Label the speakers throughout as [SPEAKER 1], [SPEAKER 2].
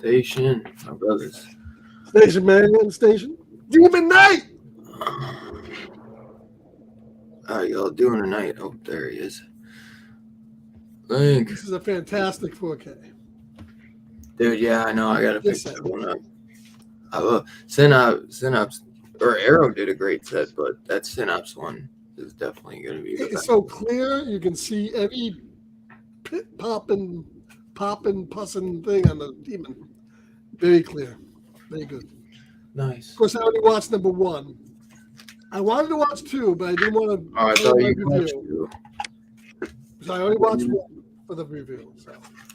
[SPEAKER 1] Station, my brothers.
[SPEAKER 2] Station, man, station. Demon Knight!
[SPEAKER 1] How y'all doing tonight? Oh, there he is. Link.
[SPEAKER 2] This is a fantastic 4K.
[SPEAKER 1] Dude, yeah, I know. I gotta pick that one up. I love Synops, or Arrow did a great set, but that Synops one is definitely gonna be.
[SPEAKER 2] It's so clear, you can see every popping, pussing thing on the demon. Very clear. Very good.
[SPEAKER 1] Nice.
[SPEAKER 2] Of course, I already watched number 1. I wanted to watch 2, but I didn't want to.
[SPEAKER 1] Oh, I thought you watched 2.
[SPEAKER 2] So I only watched 1 for the review. So.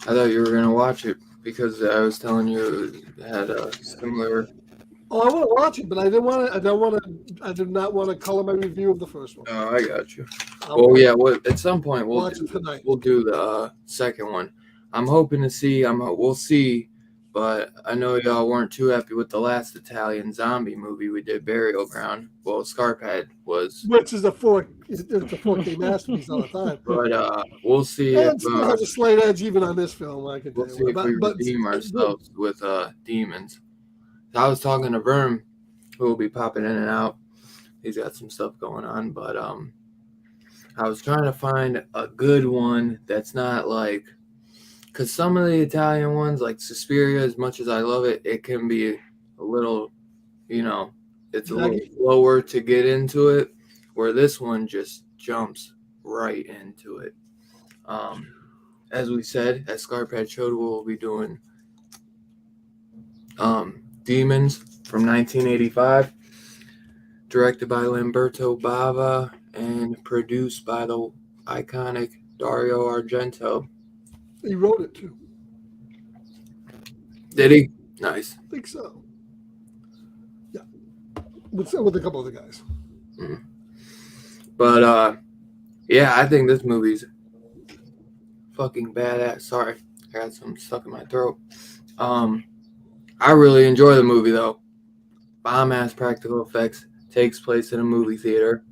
[SPEAKER 1] I thought you were gonna watch it because I was telling you it had a similar.
[SPEAKER 2] Oh, I want to watch it, but I didn't want to. I did not want to color my review of the first one.
[SPEAKER 1] Oh, I got you. At some point we'll do the second one. I'm hoping to see. We'll see. But I know y'all weren't too happy with the last Italian zombie movie we did, Burial Ground. Well, Scarphead was.
[SPEAKER 2] Which is a 4K masterpiece all the time.
[SPEAKER 1] But we'll see
[SPEAKER 2] if it has a slight edge even on this film. I can
[SPEAKER 1] we'll see if we redeem ourselves with demons. I was talking to Verm, who will be popping in and out. He's got some stuff going on, but I was trying to find a good one that's not like. Because some of the Italian ones, like Suspiria, as much as I love it, it can be a little, it's a little slower to get into it, where this one just jumps right into it. As we said, as Scarphead showed, we'll be doing Demons from 1985, directed by Lamberto Bava and produced by the iconic Dario Argento.
[SPEAKER 2] He wrote it too.
[SPEAKER 1] Did he? Nice.
[SPEAKER 2] I think so. Yeah. With a couple other guys.
[SPEAKER 1] Mm-hmm. But yeah, I think this movie's fucking badass. Sorry, I got something stuck in my throat. I really enjoy the movie though. Bomb ass practical effects, takes place in a movie theater.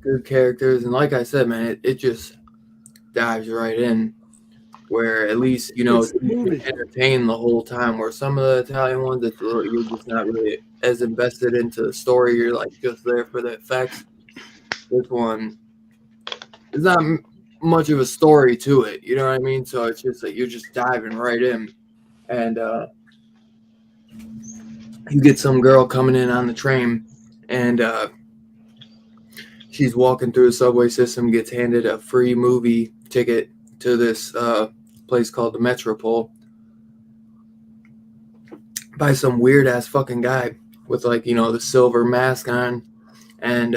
[SPEAKER 1] Good characters, and like I said, man, it just dives right in. Where at least you can entertain the whole time. Where some of the Italian ones, you're just not really as invested into the story. You're like just there for the effects. This one, there's not much of a story to it. You know what I mean? So it's just like you're just diving right in, and you get some girl coming in on the train, and she's walking through the subway system, gets handed a free movie ticket to this place called the Metropole by some weird ass fucking guy with like, you know, the silver mask on, and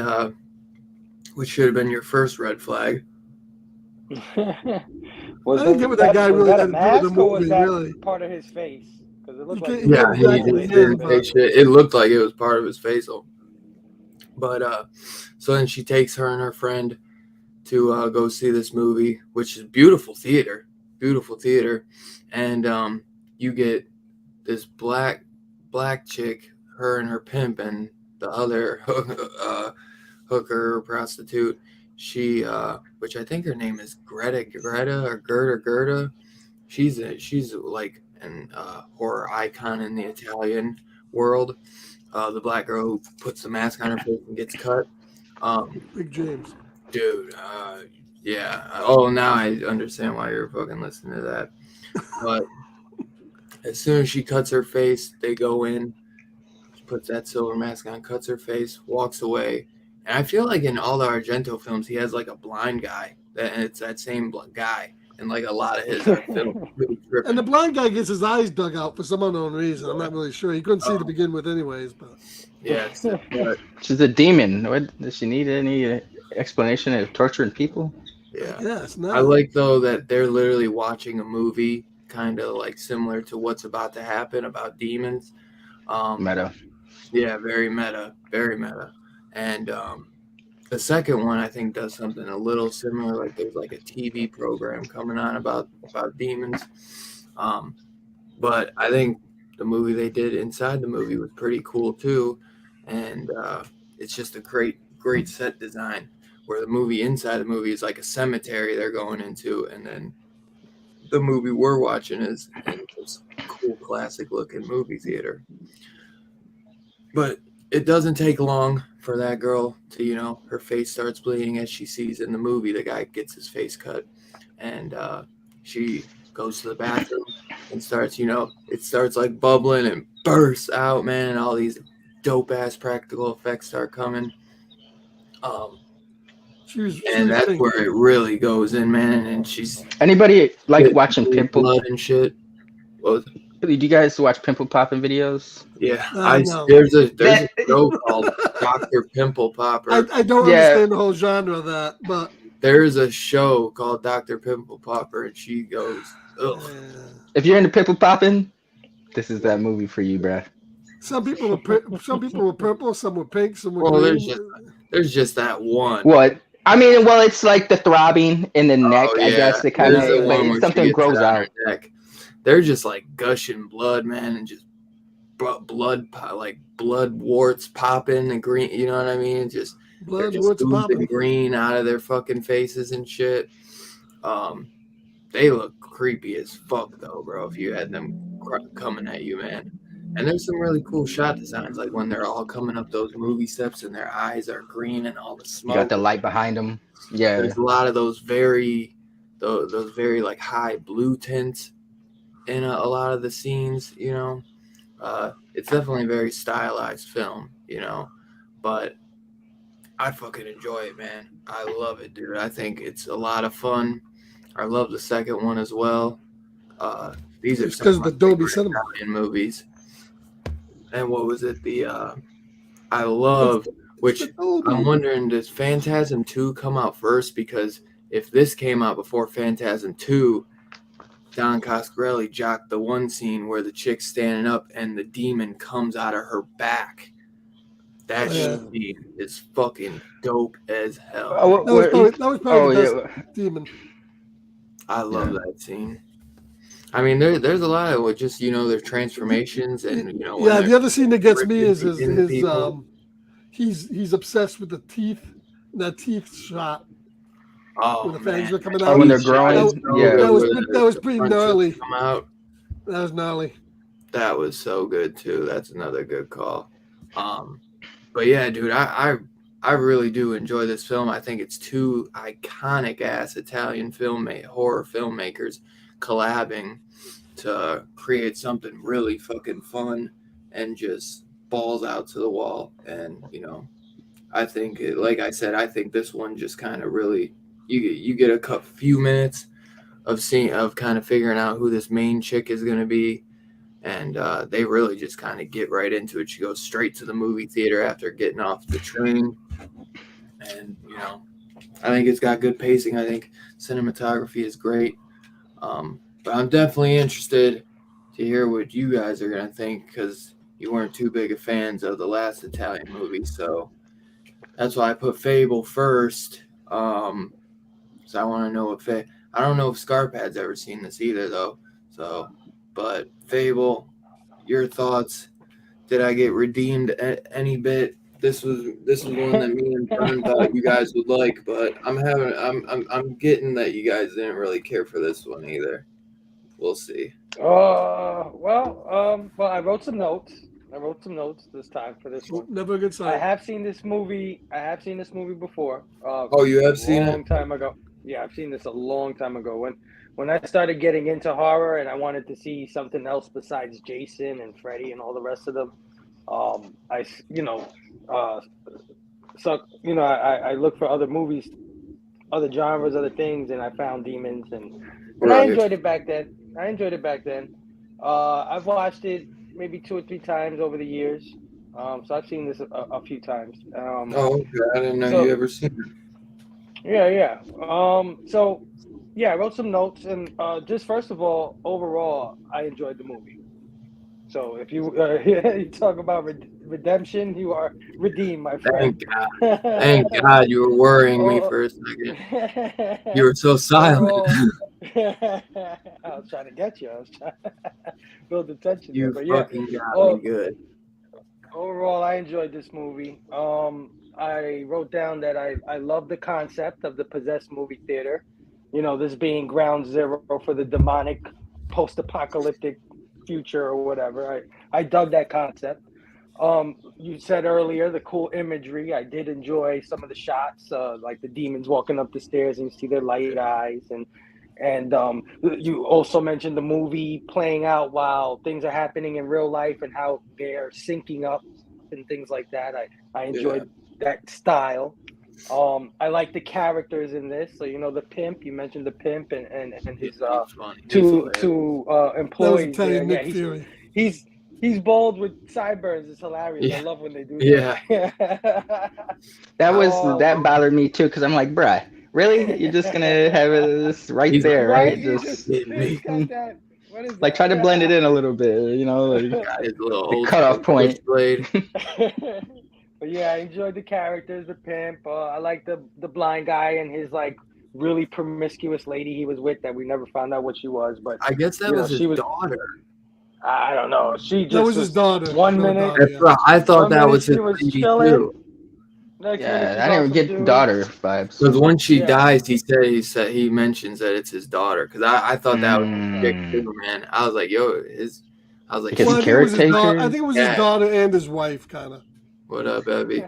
[SPEAKER 1] which should have been your first red flag.
[SPEAKER 2] I didn't get what that guy
[SPEAKER 3] was
[SPEAKER 2] really
[SPEAKER 3] that a
[SPEAKER 2] had to do with the
[SPEAKER 3] mask or was
[SPEAKER 2] movie,
[SPEAKER 3] that
[SPEAKER 2] really.
[SPEAKER 3] part of his face? Because it looked like
[SPEAKER 2] He
[SPEAKER 1] Yeah,
[SPEAKER 2] kept
[SPEAKER 1] he
[SPEAKER 2] jacking
[SPEAKER 1] just
[SPEAKER 2] his head,
[SPEAKER 1] didn't say
[SPEAKER 2] but
[SPEAKER 1] shit. It looked like it was part of his facial. But so then she takes her and her friend to go see this movie, which is beautiful theater, and you get this black chick, her and her pimp, and the other hooker or prostitute. She, which I think her name is Greta or Gerda. She's like an horror icon in the Italian world. The black girl who puts the mask on her face and gets cut.
[SPEAKER 2] Big James.
[SPEAKER 1] Dude, yeah. Oh, now I understand why you're fucking listening to that. But as soon as she cuts her face, they go in. She puts that silver mask on, cuts her face, walks away. And I feel like in all the Argento films, he has like a blind guy, and it's that same guy. And like a lot of his are filmed really tripping.
[SPEAKER 2] And the blind guy gets his eyes dug out for some unknown reason. I'm not really sure. He couldn't see to begin with, anyways. But
[SPEAKER 1] Yeah, but
[SPEAKER 4] She's a demon. What does she need any explanation of torturing people?
[SPEAKER 1] yeah.
[SPEAKER 2] yes, no.
[SPEAKER 1] I like though that they're literally watching a movie, kind of like similar to what's about to happen about demons.
[SPEAKER 4] Meta.
[SPEAKER 1] Yeah, very meta, and the second one I think does something a little similar. Like there's like a TV program coming on about demons, but I think the movie they did inside the movie was pretty cool too, and it's just a great set design. Where the movie inside the movie is like a cemetery they're going into, and then the movie we're watching is in this cool classic looking movie theater. But it doesn't take long for that girl to, you know, her face starts bleeding as she sees in the movie the guy gets his face cut, and she goes to the bathroom and starts, you know, it starts like bubbling and bursts out, man, and all these dope ass practical effects start coming. And that's
[SPEAKER 2] pink.
[SPEAKER 1] where it really goes in, man. And she's
[SPEAKER 4] Anybody like watching pimple?
[SPEAKER 1] blood and shit. Well,
[SPEAKER 4] Do you guys watch pimple popping videos?
[SPEAKER 1] yeah,
[SPEAKER 2] No.
[SPEAKER 1] there's a show called Dr. Pimple Popper.
[SPEAKER 2] I don't understand the whole genre of that, but
[SPEAKER 1] there's a show called Dr. Pimple Popper, and she goes, ugh.
[SPEAKER 4] If you're into pimple popping, this is that movie for you, bruh.
[SPEAKER 2] Some people were purple, some were pink, some were
[SPEAKER 1] Well,
[SPEAKER 2] green.
[SPEAKER 1] there's just that one.
[SPEAKER 4] What? I mean, well, it's like the throbbing in the neck.
[SPEAKER 1] Yeah.
[SPEAKER 4] I guess it kind
[SPEAKER 1] There's the one
[SPEAKER 4] of
[SPEAKER 1] where
[SPEAKER 4] something
[SPEAKER 1] she gets
[SPEAKER 4] grows
[SPEAKER 1] it on
[SPEAKER 4] out.
[SPEAKER 1] her neck. They're just like gushing blood, man, and just blood warts popping and green. You know what I mean? Just
[SPEAKER 2] Blood
[SPEAKER 1] they're
[SPEAKER 2] warts
[SPEAKER 1] just oozing
[SPEAKER 2] popping.
[SPEAKER 1] green out of their fucking faces and shit. They look creepy as fuck though, bro. If you had them coming at you, man. And there's some really cool shot designs, like when they're all coming up those movie steps and their eyes are green and all the smoke.
[SPEAKER 4] You got the light behind them. Yeah,
[SPEAKER 1] there's a lot of those very like high blue tints in a lot of the scenes. You know, it's definitely a very stylized film. You know, but I fucking enjoy it, man. I love it, dude. I think it's a lot of fun. I love the second one as well. These are
[SPEAKER 2] because of the Dolby Cinema
[SPEAKER 1] Italian movies. And what was it? I love, which I'm wondering, does Phantasm 2 come out first? Because if this came out before Phantasm 2, Don Coscarelli jocked the one scene where the chick's standing up and the demon comes out of her back. That scene is fucking dope as hell.
[SPEAKER 2] That was probably the best demon.
[SPEAKER 1] I love that scene. I mean, there's a lot of just, you know, their transformations and, you know.
[SPEAKER 2] Yeah, the other scene that gets me is he's obsessed with the teeth, that teeth shot.
[SPEAKER 1] Oh,
[SPEAKER 2] when the fangs are coming
[SPEAKER 4] Oh,
[SPEAKER 2] out.
[SPEAKER 4] when they're growing.
[SPEAKER 2] That was pretty gnarly.
[SPEAKER 1] Come out.
[SPEAKER 2] That was gnarly.
[SPEAKER 1] That was so good too. That's another good call. But yeah, dude, I really do enjoy this film. I think it's two iconic ass Italian horror filmmakers collabing to create something really fucking fun and just balls out to the wall. And, you know, I think, like I said, I think this one just kind of really you get a few minutes of kind of figuring out who this main chick is going to be, and they really just kind of get right into it. She goes straight to the movie theater after getting off the train, and I think it's got good pacing. I think cinematography is great, but I'm definitely interested to hear what you guys are going to think because you weren't too big of fans of the last Italian movie, so. That's why I put Fable first. So I want to know what I don't know if Scarpad's ever seen this either, though. So, but Fable, your thoughts? Did I get redeemed any bit? This was one that me and Vern thought you guys would like, but I'm getting that you guys didn't really care for this one either. We'll see.
[SPEAKER 3] Well, I wrote some notes. This time for this one.
[SPEAKER 2] Never a good sign.
[SPEAKER 3] I have seen this movie before.
[SPEAKER 1] Oh, you have seen it?
[SPEAKER 3] A long time ago. Yeah, I've seen this a long time ago. When I started getting into horror and I wanted to see something else besides Jason and Freddy and all the rest of them, I look for other movies, other genres, other things, and I found Demons, and I enjoyed it back then. I've watched it maybe 2 or 3 times over the years. So I've seen this a few times.
[SPEAKER 1] Okay. I didn't know you ever seen it.
[SPEAKER 3] Yeah. I wrote some notes, and just first of all, overall, I enjoyed the movie. So if you talk about redemption, you are redeemed, my friend.
[SPEAKER 1] Thank God you were worrying me for a second. You were so silent.
[SPEAKER 3] I was trying to get you. I was trying to build the tension.
[SPEAKER 1] You
[SPEAKER 3] but
[SPEAKER 1] fucking got me good.
[SPEAKER 3] Overall, I enjoyed this movie. I wrote down that I love the concept of the possessed movie theater. This being ground zero for the demonic post-apocalyptic future or whatever. I dug that concept. You said earlier the cool imagery. I did enjoy some of the shots, like the demons walking up the stairs and you see their light eyes, and you also mentioned the movie playing out while things are happening in real life and how they're syncing up and things like that. I enjoyed that style. I like the characters in this. So the pimp. You mentioned the pimp and his two employees.
[SPEAKER 2] There.
[SPEAKER 3] Yeah, he's bald with sideburns. It's hilarious.
[SPEAKER 1] Yeah.
[SPEAKER 3] I love when they do
[SPEAKER 1] that.
[SPEAKER 3] Yeah.
[SPEAKER 4] That bothered me too, because I'm like, bruh, really? You're just gonna have this right there, right?
[SPEAKER 3] Just what is
[SPEAKER 4] like
[SPEAKER 3] that?
[SPEAKER 4] try to blend it in a little bit, like the cutoff point.
[SPEAKER 3] But yeah, I enjoyed the characters, the pimp. I like the blind guy and his like really promiscuous lady he was with that we never found out what she was. But
[SPEAKER 1] I guess that was his daughter.
[SPEAKER 3] I don't know.
[SPEAKER 2] That was his daughter.
[SPEAKER 3] 1 minute.
[SPEAKER 1] I thought that was his lady too.
[SPEAKER 4] Yeah, I didn't get daughter vibes.
[SPEAKER 1] Because when she dies, he mentions that it's his daughter. Because I thought that was his chick too, man. I was like,
[SPEAKER 4] caretaker.
[SPEAKER 2] I think it was his daughter and his wife, kind of.
[SPEAKER 1] What up, Abby?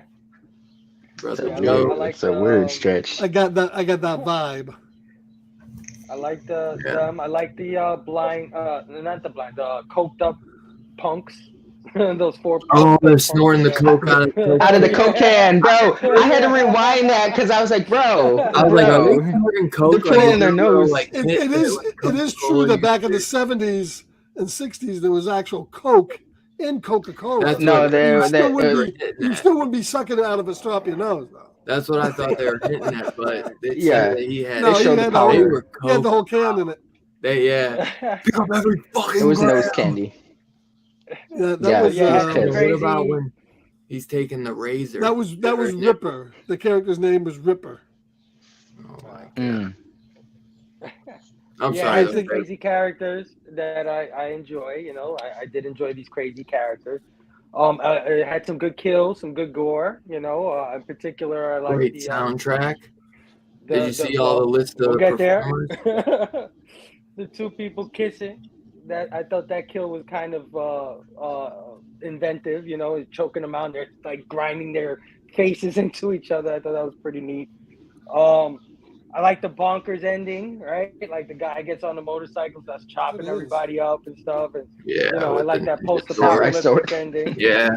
[SPEAKER 1] Brother
[SPEAKER 4] Joe. It's a weird stretch.
[SPEAKER 2] I got that vibe.
[SPEAKER 3] I like them. I like the blind, not the blind, the coked up punks. Those 4.
[SPEAKER 1] Oh, they're snorting the coke
[SPEAKER 4] out of the coke can, bro. I had to rewind that because I was like, bro.
[SPEAKER 1] I was like, are they snorting coke?
[SPEAKER 4] They're putting it in their nose.
[SPEAKER 2] It is true that back in the 70s and 60s there was actual coke in Coca-Cola. You still wouldn't be sucking it out of a strap your nose, though.
[SPEAKER 1] That's what I thought they were hitting at, but
[SPEAKER 4] he had.
[SPEAKER 2] He had the whole can in it.
[SPEAKER 1] Pick up every fucking.
[SPEAKER 4] It was nose candy.
[SPEAKER 2] That was
[SPEAKER 1] what about when he's taking the razor?
[SPEAKER 2] That was Ripper. The character's name was Ripper.
[SPEAKER 1] Oh my god. I'm sorry.
[SPEAKER 3] I think crazy characters that I enjoy. I did enjoy these crazy characters. It had some good kills, some good gore. In particular, I like
[SPEAKER 1] great
[SPEAKER 3] the
[SPEAKER 1] soundtrack. Did you see all the list of performers?
[SPEAKER 3] The 2 people kissing. That I thought that kill was kind of inventive. Choking them out. They're like grinding their faces into each other. I thought that was pretty neat. I like the bonkers ending, right? Like the guy gets on the motorcycle, starts chopping everybody up and stuff. And I like that post-apocalyptic ending.
[SPEAKER 1] Yeah.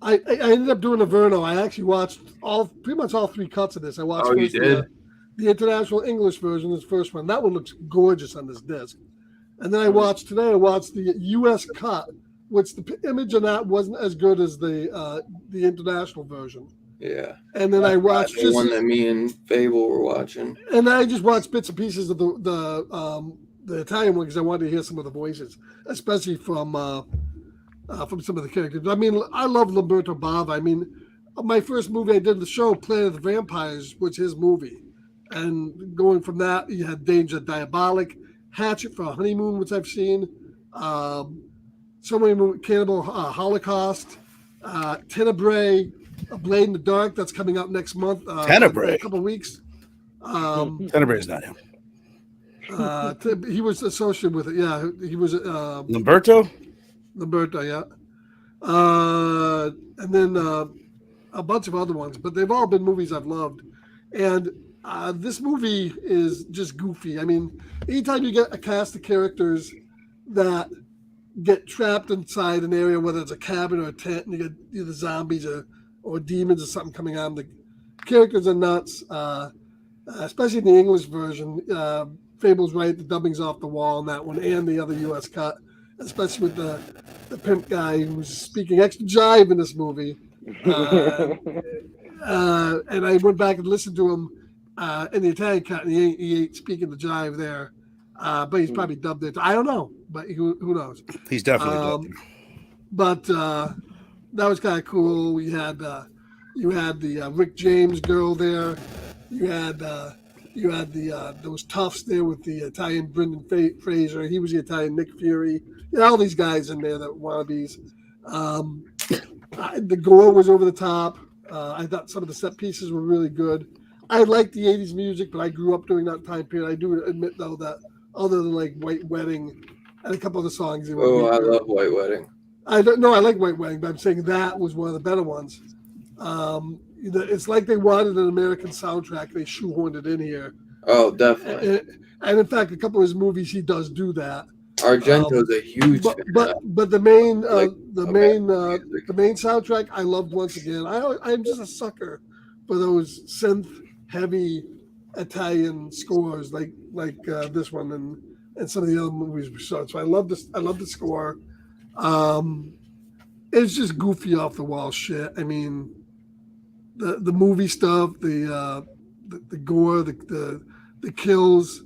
[SPEAKER 2] I ended up doing a Verno. I actually watched pretty much all 3 cuts of this. I watched first the international English version, this first one. That one looks gorgeous on this disc. And then I watched the U.S. cut, which the image on that wasn't as good as the international version.
[SPEAKER 1] Yeah.
[SPEAKER 2] And then I watched
[SPEAKER 1] the one that me and Fable were watching.
[SPEAKER 2] And I just watched bits and pieces of the Italian one because I wanted to hear some of the voices, especially from some of the characters. I mean, I love Lamberto Bava. I mean, my first movie I did the show, Planet of the Vampires, was his movie. And going from that, you had Danger Diabolic, Hatchet for a Honeymoon, which I've seen. So many movies, Cannibal Holocaust, Tenebrae, A Blade in the Dark, that's coming out next month.
[SPEAKER 5] Tenebrae?
[SPEAKER 2] In a couple of weeks.
[SPEAKER 5] Tenebrae is not him.
[SPEAKER 2] He was associated with it. Yeah, he was.
[SPEAKER 5] Lamberto,
[SPEAKER 2] yeah. And then a bunch of other ones, but they've all been movies I've loved. And this movie is just goofy. I mean, anytime you get a cast of characters that get trapped inside an area, whether it's a cabin or a tent, and you get either zombies or demons or something coming on, the characters are nuts, especially in the English version. Fable's right, the dubbing's off the wall on that one, and the other U.S. cut, especially with the pimp guy who's speaking extra jive in this movie. And I went back and listened to him in the Italian cut, and he ain't speaking the jive there. But he's probably dubbed it. I don't know, but who knows?
[SPEAKER 5] He's definitely dubbed.
[SPEAKER 2] But that was kind of cool. You had the Rick James girl there. You had those toughs there with the Italian Brendan Fraser. He was the Italian Nick Fury. You had all these guys in there that wannabes. The gore was over the top. I thought some of the set pieces were really good. I liked the 80s music, but I grew up during that time period. I do admit, though, that other than like White Wedding and a couple of the songs.
[SPEAKER 1] I love White Wedding.
[SPEAKER 2] I like White Wedding, but I'm saying that was one of the better ones. It's like they wanted an American soundtrack. They shoehorned it in here.
[SPEAKER 1] Oh, definitely.
[SPEAKER 2] And in fact, a couple of his movies, he does do that.
[SPEAKER 1] Argento's a huge fan.
[SPEAKER 2] But the main main soundtrack I loved once again. I'm just a sucker for those synth heavy Italian scores like this one and some of the other movies we saw. So I love this. I love the score. It's just goofy off the wall shit. I mean, the movie stuff, the gore, the kills,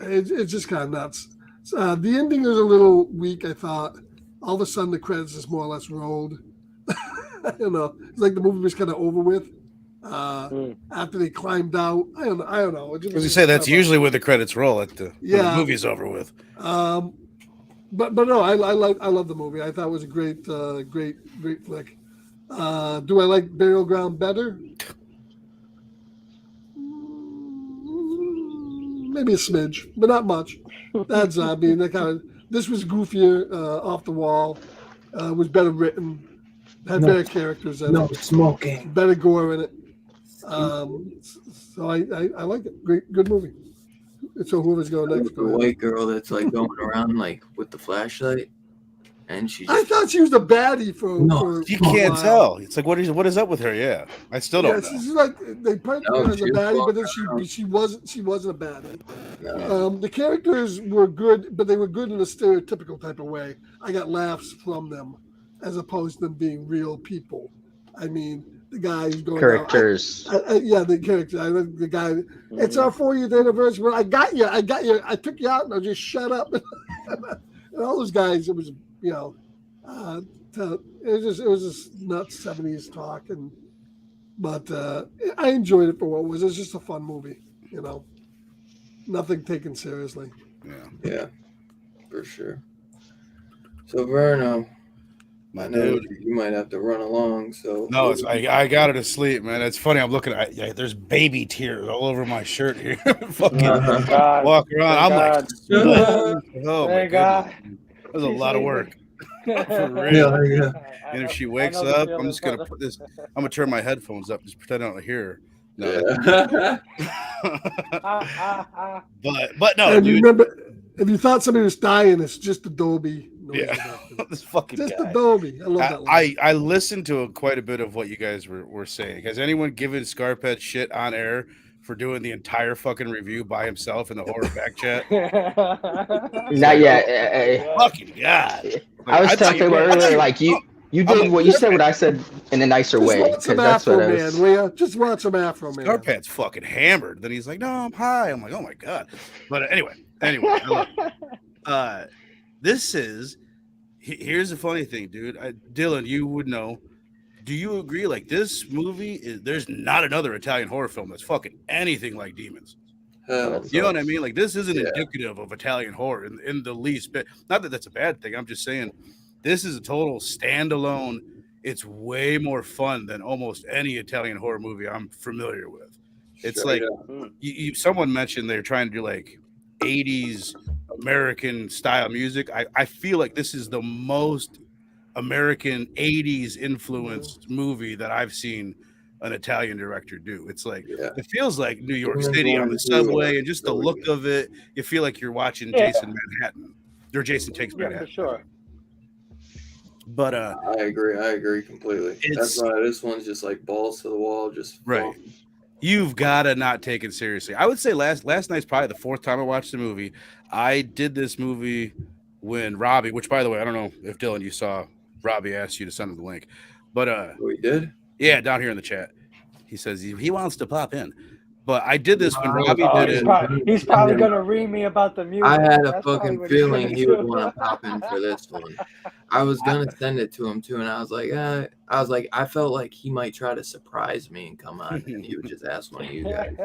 [SPEAKER 2] it's just kind of nuts. The ending is a little weak, I thought. All of a sudden, the credits just more or less rolled. I don't know. It's like the movie was kind of over with after they climbed out. I don't know.
[SPEAKER 5] As you say, that's usually where the credits roll when the movie's over with.
[SPEAKER 2] But no, I love the movie. I thought it was a great flick. Do I like Burial Ground better? Maybe a smidge, but not much. That's this was goofier, off the wall, was better written, had better characters in it.
[SPEAKER 1] Smoking.
[SPEAKER 2] Better gore in it. So I like it. Good movie. So whoever's going next.
[SPEAKER 1] The white girl that's like going around like with the flashlight, and
[SPEAKER 2] I thought she was a baddie
[SPEAKER 5] you can't tell. It's like what is up with her? Yeah, I still don't know.
[SPEAKER 2] She's like they put her as a baddie, but then she wasn't a baddie. No. The characters were good, but they were good in a stereotypical type of way. I got laughs from them, as opposed to them being real people. I mean, the guy who's going
[SPEAKER 4] characters.
[SPEAKER 2] The character. I like the guy. It's our 40th anniversary. Well, I got you. I took you out, and I just shut up. And all those guys. It was it was just nuts 70s talk, but I enjoyed it for what it was. It was just a fun movie, nothing taken seriously.
[SPEAKER 1] Yeah, for sure. So Verno,
[SPEAKER 5] my dude,
[SPEAKER 1] you might have to run along. So
[SPEAKER 5] no, I got her to sleep, man. It's funny. I'm looking at there's baby tears all over my shirt here. Fucking walk around. I'm like, oh my God. That was a lot of work. For real. Yeah. And if she wakes up, I'm just gonna put this. I'm gonna turn my headphones up, just pretend I don't hear her. No. But no.
[SPEAKER 2] And you remember, if you thought somebody was dying, it's just Adobe.
[SPEAKER 5] Yeah, this fucking
[SPEAKER 2] just
[SPEAKER 5] guy.
[SPEAKER 2] Adobe. I love that line.
[SPEAKER 5] I listened to quite a bit of what you guys were saying. Has anyone given Scarpet shit on air for doing the entire fucking review by himself in the horror back chat?
[SPEAKER 4] Not yet.
[SPEAKER 5] Fucking God.
[SPEAKER 4] I was telling people earlier, like you did what you said, what I said in a nicer way.
[SPEAKER 2] Watch some Afro Man, will ya? Just watch some Afro Man.
[SPEAKER 5] Scarpet's fucking hammered. Then he's like, "No, I'm high." I'm like, "Oh my God!" But anyway, I love it. This is. Here's the funny thing, dude. Dylan, you would know. Do you agree? Like this movie there's not another Italian horror film that's fucking anything like Demons. You know what I mean? Like this isn't indicative of Italian horror in the least bit. Not that that's a bad thing. I'm just saying this is a total standalone. It's way more fun than almost any Italian horror movie I'm familiar with. It's someone mentioned they're trying to do like 80s American style music. I feel like this is the most American 80s influenced movie that I've seen an Italian director do. It's like it feels like New York City on the subway, and just the look of it, you feel like you're watching Jason Manhattan or Jason Takes Manhattan.
[SPEAKER 3] For sure.
[SPEAKER 5] But
[SPEAKER 1] I agree completely. That's why this one's just like balls to the wall, just
[SPEAKER 5] right. You've got to not take it seriously. I would say last night's probably the fourth time I watched the movie. I did this movie when Robbie, which by the way, I don't know if Dylan, you saw Robbie asked you to send him the link, but
[SPEAKER 1] we did.
[SPEAKER 5] Yeah, down here in the chat, he says he wants to pop in. But I did this when Robbie did it.
[SPEAKER 3] He's probably gonna read me about the music.
[SPEAKER 1] I had a fucking feeling he would want to pop in for this one. I was gonna send it to him too, and I was like, I felt like he might try to surprise me and come on, and he would just ask one of you guys.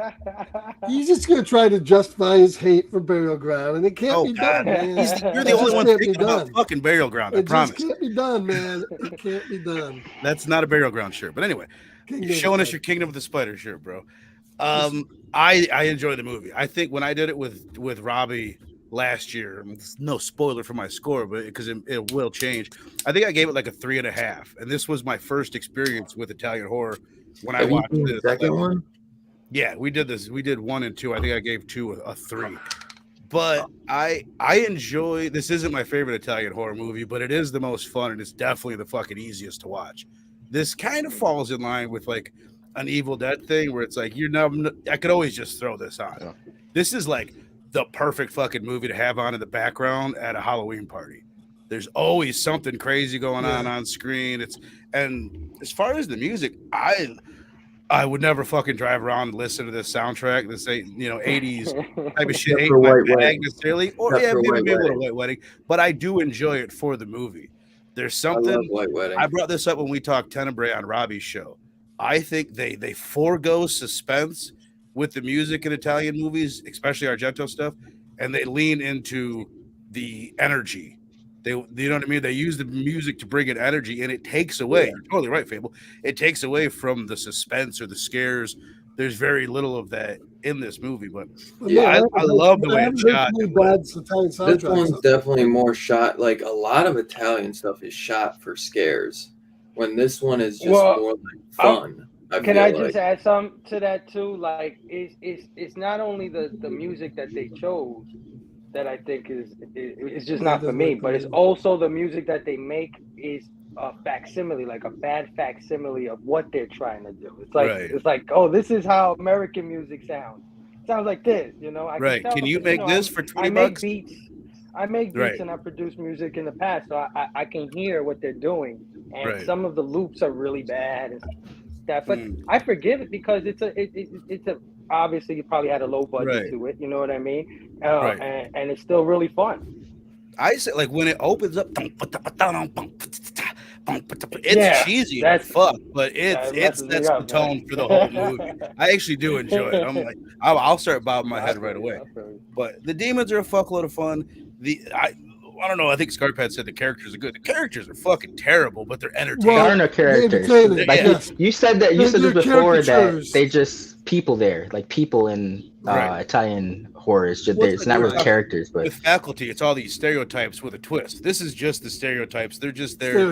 [SPEAKER 2] He's just gonna try to justify his hate for Burial Ground, and it can't be done, man.
[SPEAKER 5] You're the only one thinking about fucking Burial Ground. I promise.
[SPEAKER 2] It just can't be done, man. It can't be done.
[SPEAKER 5] That's not a Burial Ground shirt, but anyway, you're showing us your Kingdom of the Spider shirt, bro. I enjoy the movie. I think when I did it with Robbie last year, no spoiler for my score, but because it will change. I think I gave it like a 3.5, and this was my first experience with Italian horror when I watched this.
[SPEAKER 1] Second one?
[SPEAKER 5] Yeah, we did this. We did 1 and 2. I think I gave 2 a 3. But I enjoy. This isn't my favorite Italian horror movie, but it is the most fun, and it's definitely the fucking easiest to watch. This kind of falls in line with like an Evil Dead thing where it's like I could always just throw this on. Yeah. This is like the perfect fucking movie to have on in the background at a Halloween party. There's always something crazy going on screen. And as far as the music, I would never fucking drive around and listen to this soundtrack. This 80s type of shit ain't my bag necessarily. Or maybe a little White Wedding, but I do enjoy it for the movie. There's something. I brought this up when we talked Tenebrae on Robbie's show. I think they forego suspense with the music in Italian movies, especially Argento stuff, and they lean into the energy. You know what I mean? They use the music to bring in energy, and it takes away. You're totally right, Fable. It takes away from the suspense or the scares. There's very little of that in this movie, but I love the way it's shot.
[SPEAKER 1] This one's definitely more shot. Like a lot of Italian stuff is shot for scares. When this one is just more like fun.
[SPEAKER 3] Can I just add something to that too? Like, it's not only the music that they chose that I think is just not for me, but it's also the music that they make is a facsimile, like a bad facsimile of what they're trying to do. It's like it's like, oh, this is how American music sounds. It sounds like this, you know.
[SPEAKER 5] Can you make this for $20?
[SPEAKER 3] I make beats and I produce music in the past, so I can hear what they're doing. And some of the loops are really bad and stuff. But I forgive it because it's a obviously you probably had a low budget to it, you know what I mean? And it's still really fun.
[SPEAKER 5] I say like when it opens up, it's cheesy as fuck, but it sets the tone for the whole movie. I actually do enjoy it. I'm like, I'll start bobbing my head right away. But the demons are a fuckload of fun. I don't know. I think Scarpet said the characters are good. The characters are fucking terrible, but they're entertaining.
[SPEAKER 4] There are no characters. You said that. You said this before that they just people there, like people in Italian horror. It's not really characters, but
[SPEAKER 5] with faculty, it's all these stereotypes with a twist. This is just the stereotypes. They're just there.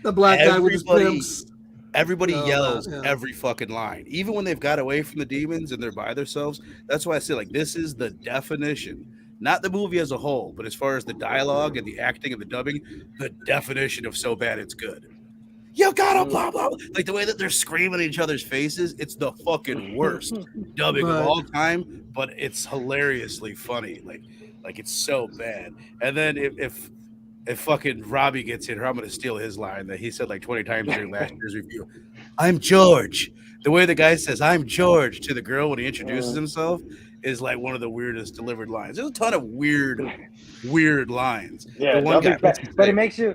[SPEAKER 2] The black guy with his pimps.
[SPEAKER 5] Everybody yells every fucking line, even when they've got away from the demons and they're by themselves. That's why I say like this is the definition. not the movie as a whole, but as far as the dialogue and the acting and the dubbing, the definition of so bad it's good. You gotta blah blah, like the way that they're screaming in each other's faces. It's the fucking worst dubbing of all time, but it's hilariously funny. Like it's so bad. And then if fucking Robbie gets hit, or I'm gonna steal his line that he said like 20 times during last year's review. I'm George. The way the guy says "I'm George" to the girl when he introduces himself is like one of the weirdest delivered lines. There's a ton of weird lines.
[SPEAKER 3] Yeah, but it makes you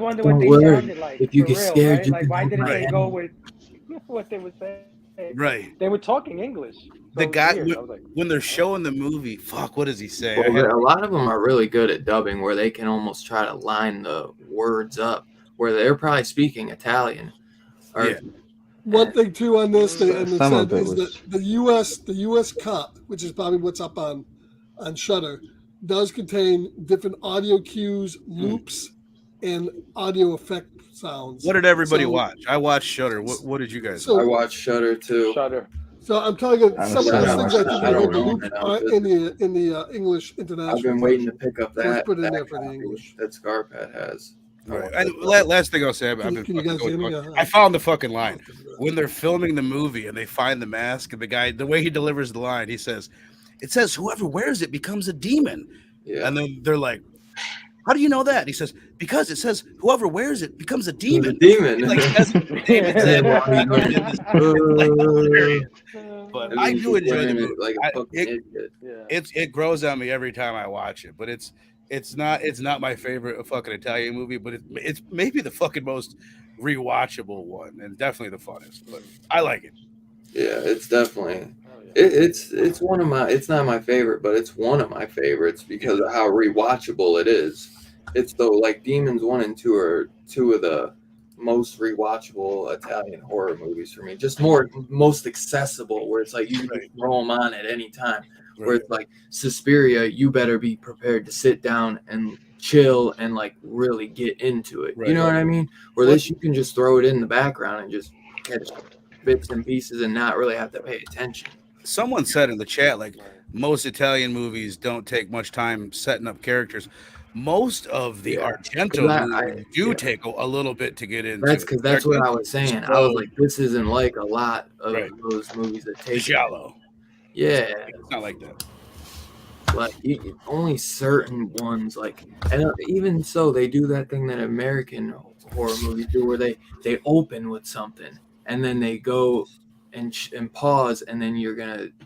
[SPEAKER 3] wonder what they sounded like.
[SPEAKER 1] If you get scared,
[SPEAKER 3] right? Like why didn't they go with what they were saying?
[SPEAKER 5] Right.
[SPEAKER 3] They were talking English. So
[SPEAKER 5] the guy when they're showing the movie, fuck, what does he say?
[SPEAKER 1] Well, a lot of them are really good at dubbing, where they can almost try to line the words up, where they're probably speaking Italian.
[SPEAKER 2] One thing too on this, they said is that the U.S. cut, which is probably what's up on Shudder, does contain different audio cues, loops, and audio effect sounds.
[SPEAKER 5] What did everybody watch? I watched Shudder. What did you guys?
[SPEAKER 1] I watched Shudder too.
[SPEAKER 2] So I'm telling you, some of those things I think are in the English international.
[SPEAKER 1] I've been waiting to pick up that.
[SPEAKER 2] Put in there for the English
[SPEAKER 1] that Scarpad has.
[SPEAKER 5] Right. Last thing I'll say, I found the fucking line when they're filming the movie and they find the mask and the guy, the way he delivers the line, he says, "It says whoever wears it becomes a demon." Yeah. And then they're like, "How do you know that?" And he says, "Because it says whoever wears it becomes a demon." Like, but I do enjoy the movie. Like it grows on me every time I watch it. But it's not my favorite fucking Italian movie, but it's maybe the fucking most rewatchable one and definitely the funnest. But I like it.
[SPEAKER 1] Yeah, it's definitely it's one of my. It's not my favorite, but it's one of my favorites because of how rewatchable it is. It's like Demons 1 and 2 are two of the most rewatchable Italian horror movies for me. Just most accessible, where it's like you can throw them on at any time. Where it's like Suspiria, you better be prepared to sit down and chill and like really get into it. You know what I mean? Where this you can just throw it in the background and just catch bits and pieces and not really have to pay attention.
[SPEAKER 5] Someone said in the chat, like, most Italian movies don't take much time setting up characters. Most of the Argento movies do take a little bit to get into.
[SPEAKER 1] That's because that's what I was saying. I was like, this isn't like a lot of those movies that take
[SPEAKER 5] Giallo.
[SPEAKER 1] Yeah,
[SPEAKER 5] it's not like that.
[SPEAKER 1] But only certain ones, like, and even so, they do that thing that American horror movies do, where they open with something and then they go and pause, and then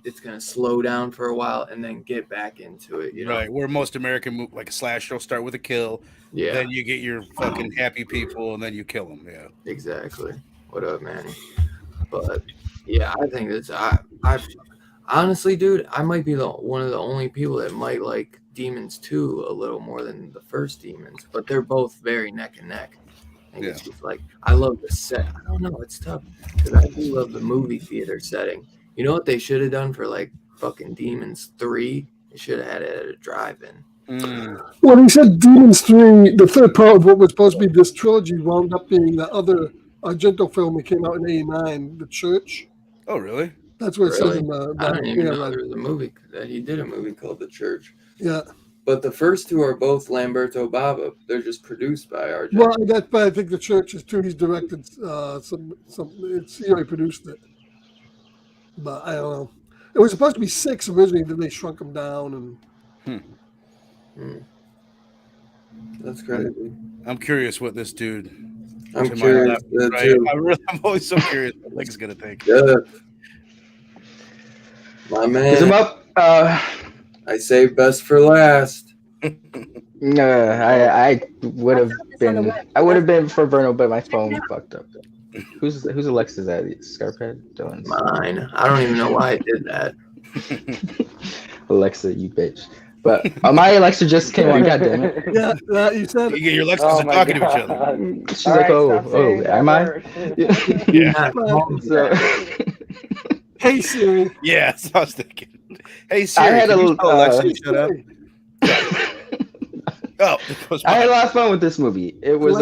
[SPEAKER 1] it's gonna slow down for a while and then get back into it. You know?
[SPEAKER 5] Right, where most American like a slasher will start with a kill, then you get your fucking happy people, and then you kill them. Yeah,
[SPEAKER 1] exactly. What up, Manny? But yeah, I think it's I honestly, dude, I might be one of the only people that might like Demons 2 a little more than the first Demons, but they're both very neck and neck. And it's just like, I love the set. I don't know, it's tough because I do love the movie theater setting. You know what they should have done for like fucking Demons 3? They should have had it at a drive-in.
[SPEAKER 2] When he said Demons 3, the third part of what was supposed to be this trilogy wound up being the other Argento film that came out in '89, The Church.
[SPEAKER 5] Oh, really?
[SPEAKER 2] That's what it says in
[SPEAKER 1] I didn't even know there was a movie that he did a movie called The Church.
[SPEAKER 2] Yeah.
[SPEAKER 1] But the first two are both Lamberto Bava. They're just produced by Argento.
[SPEAKER 2] Well, but I think The Church is too. He's directed some. He already produced it. But I don't know. It was supposed to be 6 originally, then they shrunk them down.
[SPEAKER 1] That's crazy.
[SPEAKER 5] I'm curious what this dude.
[SPEAKER 1] I'm curious.
[SPEAKER 5] I'm always so curious what Link's gonna think.
[SPEAKER 1] Yeah. My man.
[SPEAKER 4] Get him up.
[SPEAKER 1] I saved best for last.
[SPEAKER 4] No, I would have been. I would have been for Verno, but my phone fucked up. Who's Alexa's at? Scarphead? Dylan's.
[SPEAKER 1] Mine. I don't even know why I did that.
[SPEAKER 4] Alexa, you bitch. But my Alexa just came on. God damn it.
[SPEAKER 2] Yeah, you said it.
[SPEAKER 5] Your Alexas are talking to each other.
[SPEAKER 4] She's like, oh, am I?
[SPEAKER 5] Yeah.
[SPEAKER 2] So, hey Siri.
[SPEAKER 5] Yeah, so I was thinking. Hey Siri, Alexa, shut up. I had a lot of fun with this movie. It was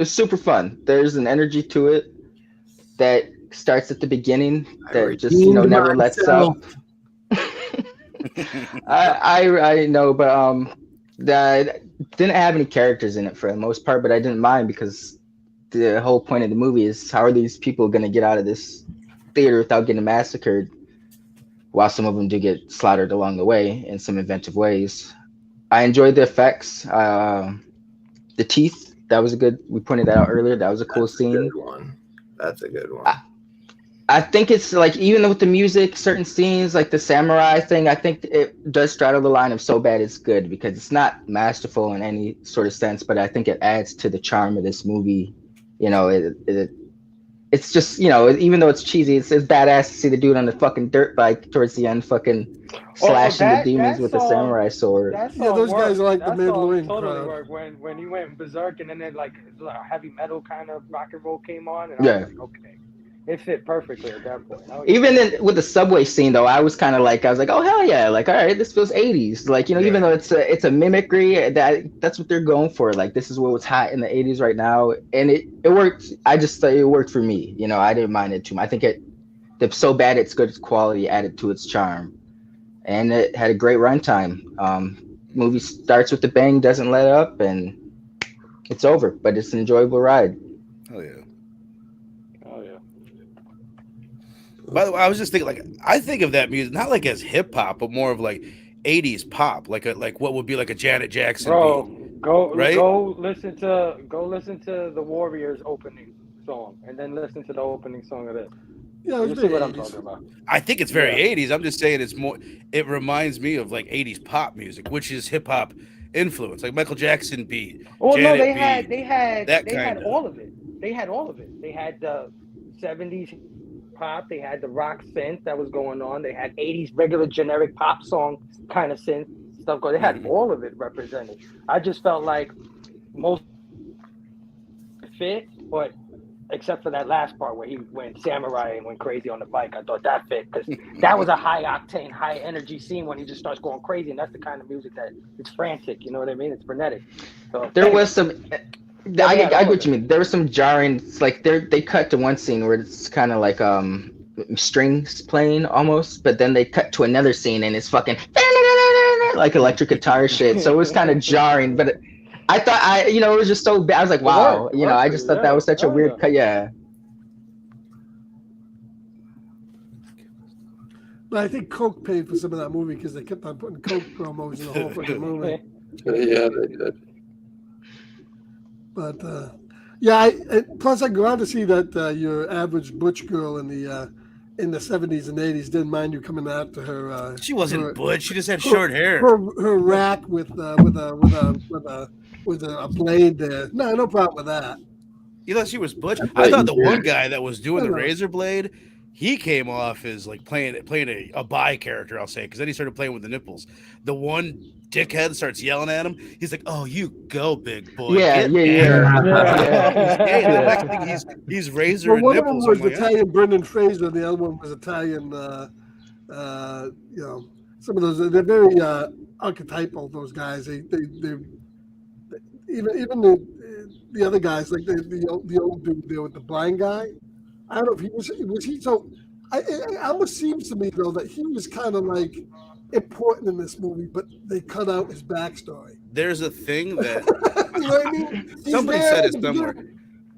[SPEAKER 5] super fun. There's an energy to it that starts at the beginning that just never lets up.
[SPEAKER 4] I know, but that didn't have any characters in it for the most part, but I didn't mind because the whole point of the movie is how are these people going to get out of this theater without getting massacred, while some of them do get slaughtered along the way in some inventive ways. I enjoyed the effects. The teeth, that was a good, we pointed that out earlier. That was a cool scene.
[SPEAKER 1] That's a good one.
[SPEAKER 4] I think it's like, even with the music, certain scenes, like the samurai thing, I think it does straddle the line of so bad it's good, because it's not masterful in any sort of sense, but I think it adds to the charm of this movie. It's just, even though it's cheesy, it's badass to see the dude on the fucking dirt bike towards the end fucking slashing the demons with the samurai sword.
[SPEAKER 2] Those guys are like the Mandalorian
[SPEAKER 3] totally
[SPEAKER 2] crowd.
[SPEAKER 3] Worked when he went berserk, and then like heavy metal kind of rock and roll came on, and I was like, okay. It fit perfectly at that point.
[SPEAKER 4] Even with the subway scene, though, I was like, oh hell yeah, like, all right, this feels 80s. Like, even though it's a mimicry, that's what they're going for. Like, this is what was hot in the 80s right now, and it worked. I just thought it worked for me. I didn't mind it too much. I think it's so bad it's good quality added to its charm, and it had a great runtime. Movie starts with the bang, doesn't let up, and it's over. But it's an enjoyable ride.
[SPEAKER 5] Oh yeah. By the way, I was just thinking, like, I think of that music not like as hip hop, but more of like 80s pop, like what would be like a Janet Jackson beat.
[SPEAKER 3] Go listen to the Warriors opening song, and then listen to the opening song of this.
[SPEAKER 2] Yeah,
[SPEAKER 3] you see what I'm talking about.
[SPEAKER 5] I think it's very 80s. I'm just saying it reminds me of like 80s pop music, which is hip hop influence, like Michael Jackson beat.
[SPEAKER 3] Well,
[SPEAKER 5] Janet
[SPEAKER 3] no, they
[SPEAKER 5] beat,
[SPEAKER 3] had all of it. They had all of it. They had the 70s pop, they had the rock synth that was going on, they had 80s regular generic pop song kind of synth stuff going. They had all of it represented. I just felt like most fit, but except for that last part where he went samurai and went crazy on the bike, I thought that fit, because that was a high octane, high energy scene when he just starts going crazy, and that's the kind of music that it's frantic, you know what I mean? It's frenetic. So
[SPEAKER 4] there was some I get what you mean. There was some jarring, like they cut to one scene where it's kind of like strings playing almost, but then they cut to another scene and it's fucking like electric guitar shit. So it was kind of jarring, but I thought it was just so bad. I was like, wow, I just thought that was such a weird cut. Yeah.
[SPEAKER 2] But I think Coke paid for some of that movie because they kept on putting Coke promos in the whole fucking movie.
[SPEAKER 1] Yeah, they did.
[SPEAKER 2] But plus I'm glad to see that your average butch girl in the 70s and 80s didn't mind you coming after her.
[SPEAKER 5] She wasn't butch. She just had short hair.
[SPEAKER 2] Her rack with a blade there. No problem with that.
[SPEAKER 5] You thought she was butch? I thought the one guy that was doing the razor blade, he came off as like playing a bi character, I'll say, because then he started playing with the nipples. The one dickhead starts yelling at him. He's like, "Oh, you go, big boy."
[SPEAKER 4] Yeah.
[SPEAKER 5] He's razor and
[SPEAKER 2] one
[SPEAKER 5] nipples.
[SPEAKER 2] One of them was Italian Brendan Fraser, the other one was Italian. Some of those they're very archetypal. Those guys, they even the other guys, like the old dude there with the blind guy. I don't know if he was he. So it almost seems to me though that he was kind of like important in this movie, but they cut out his backstory.
[SPEAKER 5] There's a thing that
[SPEAKER 2] you know what I mean?
[SPEAKER 5] Somebody said it somewhere.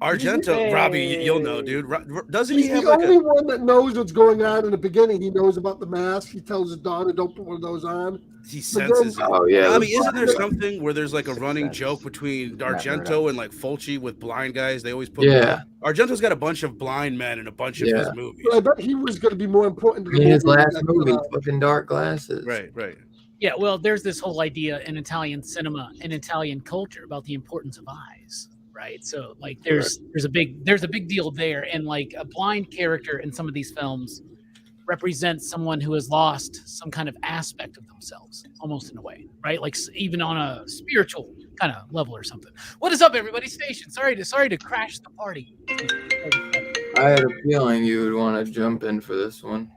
[SPEAKER 5] Argento, Robbie, you'll know, dude. Doesn't he have
[SPEAKER 2] the only one that knows what's going on in the beginning? He knows about the mask. He tells his daughter, "Don't put one of those on."
[SPEAKER 5] He senses it.
[SPEAKER 1] Oh yeah.
[SPEAKER 5] I mean, isn't there something where there's like a running joke between Argento and like Fulci with blind guys? They always put.
[SPEAKER 1] Yeah.
[SPEAKER 5] Argento's got a bunch of blind men in a bunch of his movies.
[SPEAKER 2] But I bet he was going to be more important.
[SPEAKER 1] In his last movie, fucking Dark Glasses.
[SPEAKER 5] Right.
[SPEAKER 6] Yeah, well, there's this whole idea in Italian cinema and Italian culture about the importance of eyes, right? So like there's a big deal there, and like a blind character in some of these films represents someone who has lost some kind of aspect of themselves, almost in a way, right? Like even on a spiritual kind of level or something. What is up, everybody? Station. Sorry to crash the party.
[SPEAKER 1] I had a feeling you would want to jump in for this one.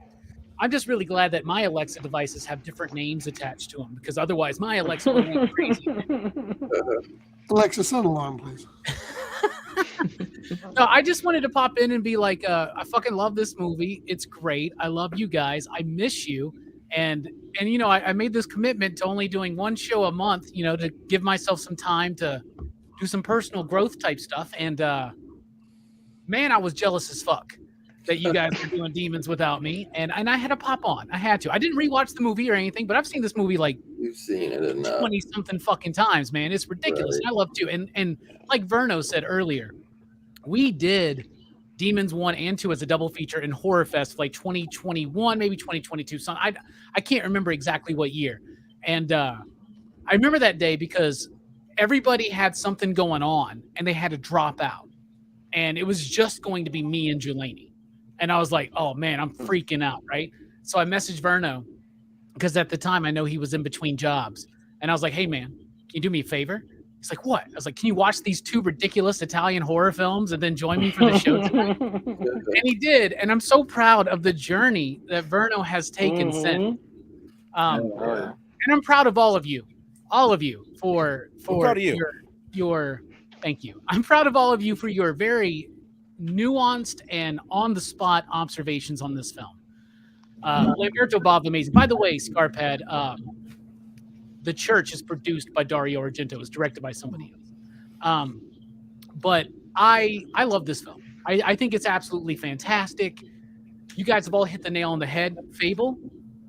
[SPEAKER 6] I'm just really glad that my Alexa devices have different names attached to them, because otherwise my Alexa would be crazy.
[SPEAKER 2] Alexa, set an alarm, please.
[SPEAKER 6] No, I just wanted to pop in and be like, I fucking love this movie. It's great. I love you guys. I miss you. And you know, I made this commitment to only doing one show a month, you know, to give myself some time to do some personal growth type stuff. And man, I was jealous as fuck that you guys were doing Demons without me. And I had to pop on. I had to. I didn't rewatch the movie or anything, but I've seen this movie like
[SPEAKER 1] You've seen it enough.
[SPEAKER 6] 20 something fucking times, man. It's ridiculous.
[SPEAKER 1] Right.
[SPEAKER 6] I love to. And like Verno said earlier, we did Demons 1 and 2 as a double feature in Horror Fest like 2021, maybe 2022. So I can't remember exactly what year. And I remember that day because everybody had something going on and they had to drop out. And it was just going to be me and Jelani. And I was like, oh man, I'm freaking out, right? So I messaged Verno because at the time I know he was in between jobs. And I was like, hey man, can you do me a favor? He's like, what? I was like, can you watch these 2 ridiculous Italian horror films and then join me for the show tonight? And he did. And I'm so proud of the journey that Verno has taken since. And I'm proud of all of you for
[SPEAKER 5] proud of you.
[SPEAKER 6] your thank you. I'm proud of all of you for your very nuanced and on the spot observations on this film. Lamberto Bob, amazing. By the way, Scarpad, The Church is produced by Dario Argento. It was directed by somebody else. But I love this film. I think it's absolutely fantastic. You guys have all hit the nail on the head. Fable,